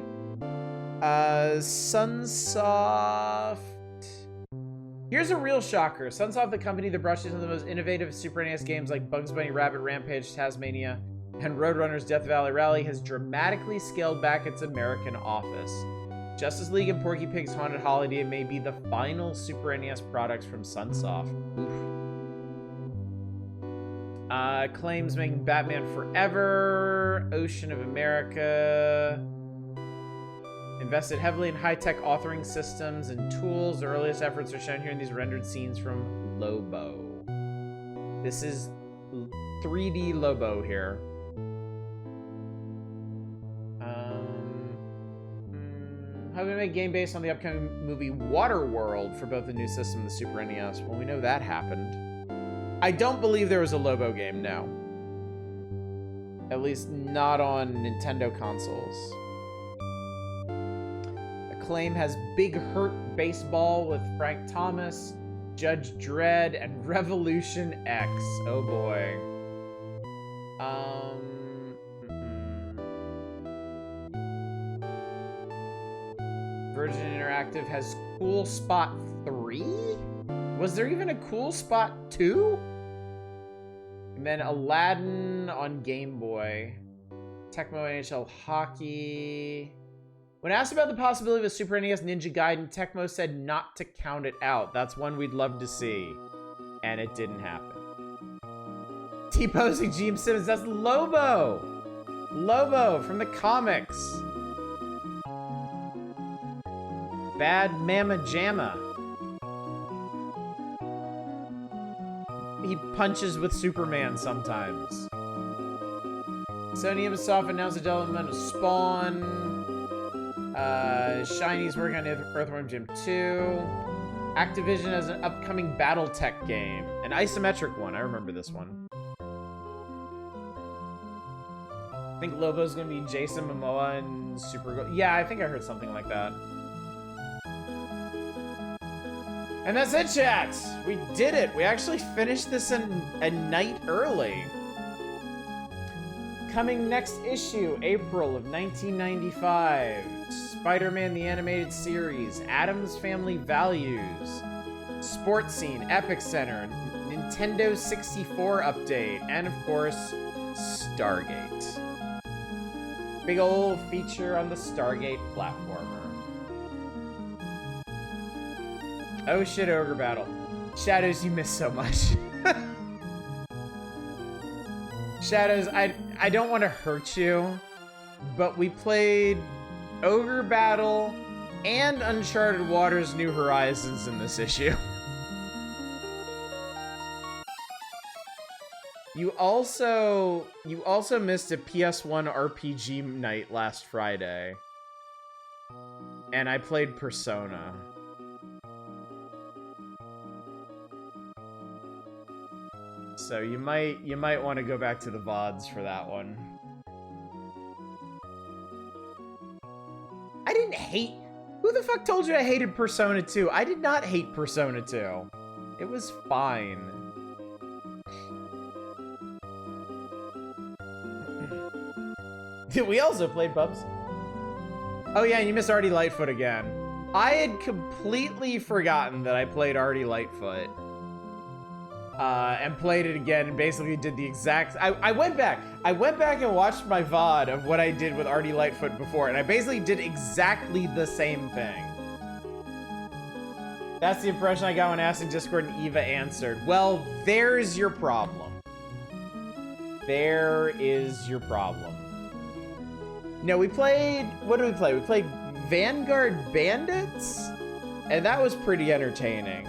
Sunsoft. Here's a real shocker. Sunsoft, the company that brushes into the most innovative Super NES games like Bugs Bunny Rabbit Rampage, Tasmania, and Roadrunner's Death Valley Rally, has dramatically scaled back its American office. Justice League and Porky Pig's Haunted Holiday may be the final Super NES products from Sunsoft. Oof. Claims making Batman Forever, Ocean of America. Invested heavily in high-tech authoring systems and tools. The earliest efforts are shown here in these rendered scenes from Lobo. This is 3D Lobo here. How do we make a game based on the upcoming movie Waterworld for both the new system and the Super NES? Well, we know that happened. I don't believe there was a Lobo game, no. At least not on Nintendo consoles. Acclaim has Big Hurt Baseball with Frank Thomas, Judge Dredd, and Revolution X. Oh boy. Virgin Interactive has Cool Spot 3? Was there even a Cool Spot 2? And then Aladdin on Game Boy. Tecmo NHL Hockey. When asked about the possibility of a Super NES Ninja Gaiden, Tecmo said not to count it out. That's one we'd love to see. And it didn't happen. T-posing Gene Simmons, that's Lobo! Lobo from the comics. Bad Mama Jamma. He punches with Superman sometimes. Sony Ubisoft announced the development of Spawn. Shiny's working on Earthworm Jim 2. Activision has an upcoming BattleTech game. An isometric one. I remember this one. I think Lobo's gonna be Jason Momoa and Yeah, I think I heard something like that. And that's it, chat. We did it. We actually finished this in a night early. Coming next issue, April of 1995. Spider-Man the Animated Series, Addams Family Values, Sports Scene, Epic Center, Nintendo 64 update, and of course, Stargate. Big ol' feature on the Stargate platformer. Oh shit, Ogre Battle. Shadows, you missed so much. Shadows, I don't want to hurt you, but we played Ogre Battle and Uncharted Waters New Horizons in this issue. You also missed a PS1 RPG night last Friday. And I played Persona. So you might want to go back to the VODs for that one. I didn't hate... Who the fuck told you I hated Persona 2? I did not hate Persona 2. It was fine. We also played Bubsy. Oh yeah, and you missed Artie Lightfoot again. I had completely forgotten that I played Artie Lightfoot. And played it again and basically did the exact... I went back and watched my VOD of what I did with Artie Lightfoot before, and I basically did exactly the same thing. That's the impression I got when asked in Discord and Eva answered. Well, there's your problem. There is your problem. No, we played... What did we play? We played Vanguard Bandits? And that was pretty entertaining.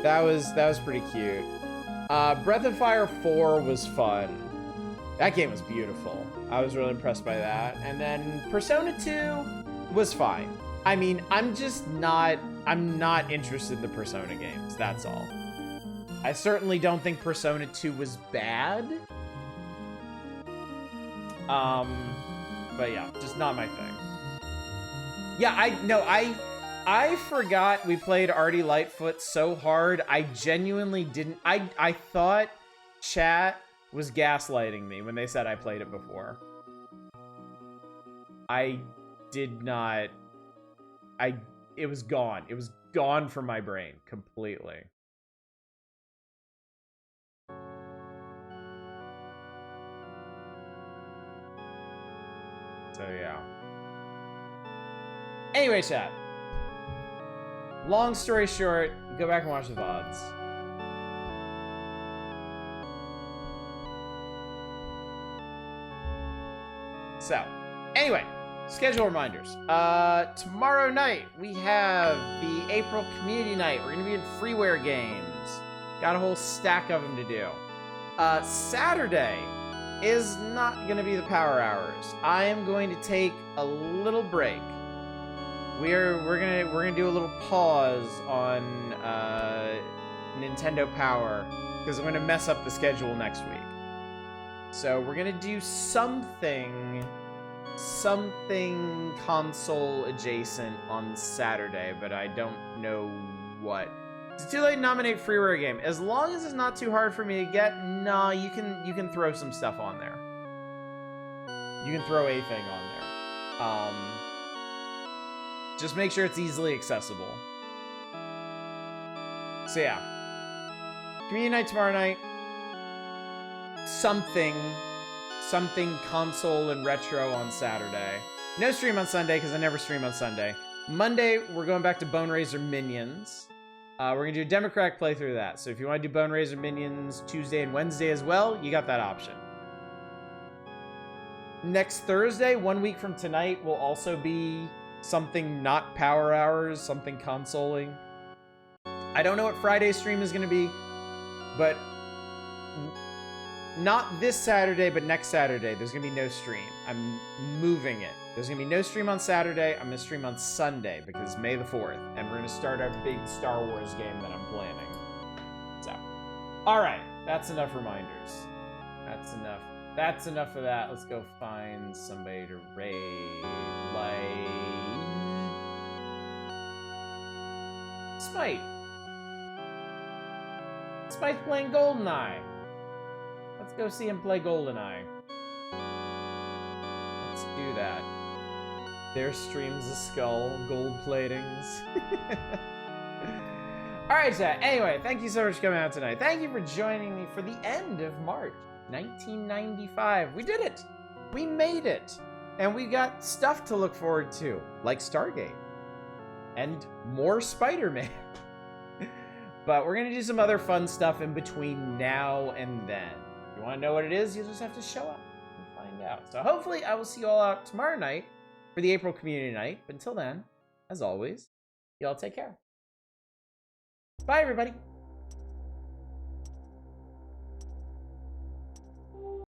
That was pretty cute. Breath of Fire 4 was fun. That game was beautiful. I was really impressed by that. And then Persona 2 was fine. I mean, I'm not interested in the Persona games, that's all. I certainly don't think Persona 2 was bad. But yeah, just not my thing. Yeah, I forgot we played Artie Lightfoot so hard, I genuinely didn't... I thought chat was gaslighting me when they said I played it before. I did not... It was gone. It was gone from my brain, completely. So, yeah. Anyway, chat. Long story short, go back and watch the VODs. So, anyway, schedule reminders. Tomorrow night, we have the April Community Night. We're going to be in freeware games. Got a whole stack of them to do. Saturday is not going to be the power hours. I am going to take a little break. We're gonna do a little pause on Nintendo Power because I'm gonna mess up the schedule next week. So we're gonna do something console adjacent on Saturday, but I don't know what. It's too late to nominate freeware game. As long as it's not too hard for me to get, nah, you can throw some stuff on there. You can throw a thing on there. Just make sure it's easily accessible. So yeah. Community night tomorrow night. Something console and retro on Saturday. No stream on Sunday, because I never stream on Sunday. Monday, we're going back to Bone Razor Minions. We're going to do a Democratic playthrough of that. So if you want to do Bone Razor Minions Tuesday and Wednesday as well, you got that option. Next Thursday, 1 week from tonight, will also be something not power hours, something consoling. I don't know what Friday's stream is going to be, but not this Saturday, but next Saturday, there's going to be no stream. I'm moving it. There's going to be no stream on Saturday. I'm going to stream on Sunday because it's May the 4th, and we're going to start our big Star Wars game that I'm planning. So, all right, that's enough reminders. That's enough. That's enough of that. Let's go find somebody to raid. Like... Smite. Spike's playing GoldenEye. Let's go see him play GoldenEye. Let's do that. There streams a skull, gold platings. Alright, chat. Anyway, thank you so much for coming out tonight. Thank you for joining me for the end of March 1995. We did it! We made it! And we got stuff to look forward to, like Stargate. And more Spider-Man. But we're gonna do some other fun stuff in between now and then. If you wanna know what it is, you'll just have to show up and find out. So hopefully I will see you all out tomorrow night for the April Community Night. But until then, as always, y'all take care. Bye, everybody.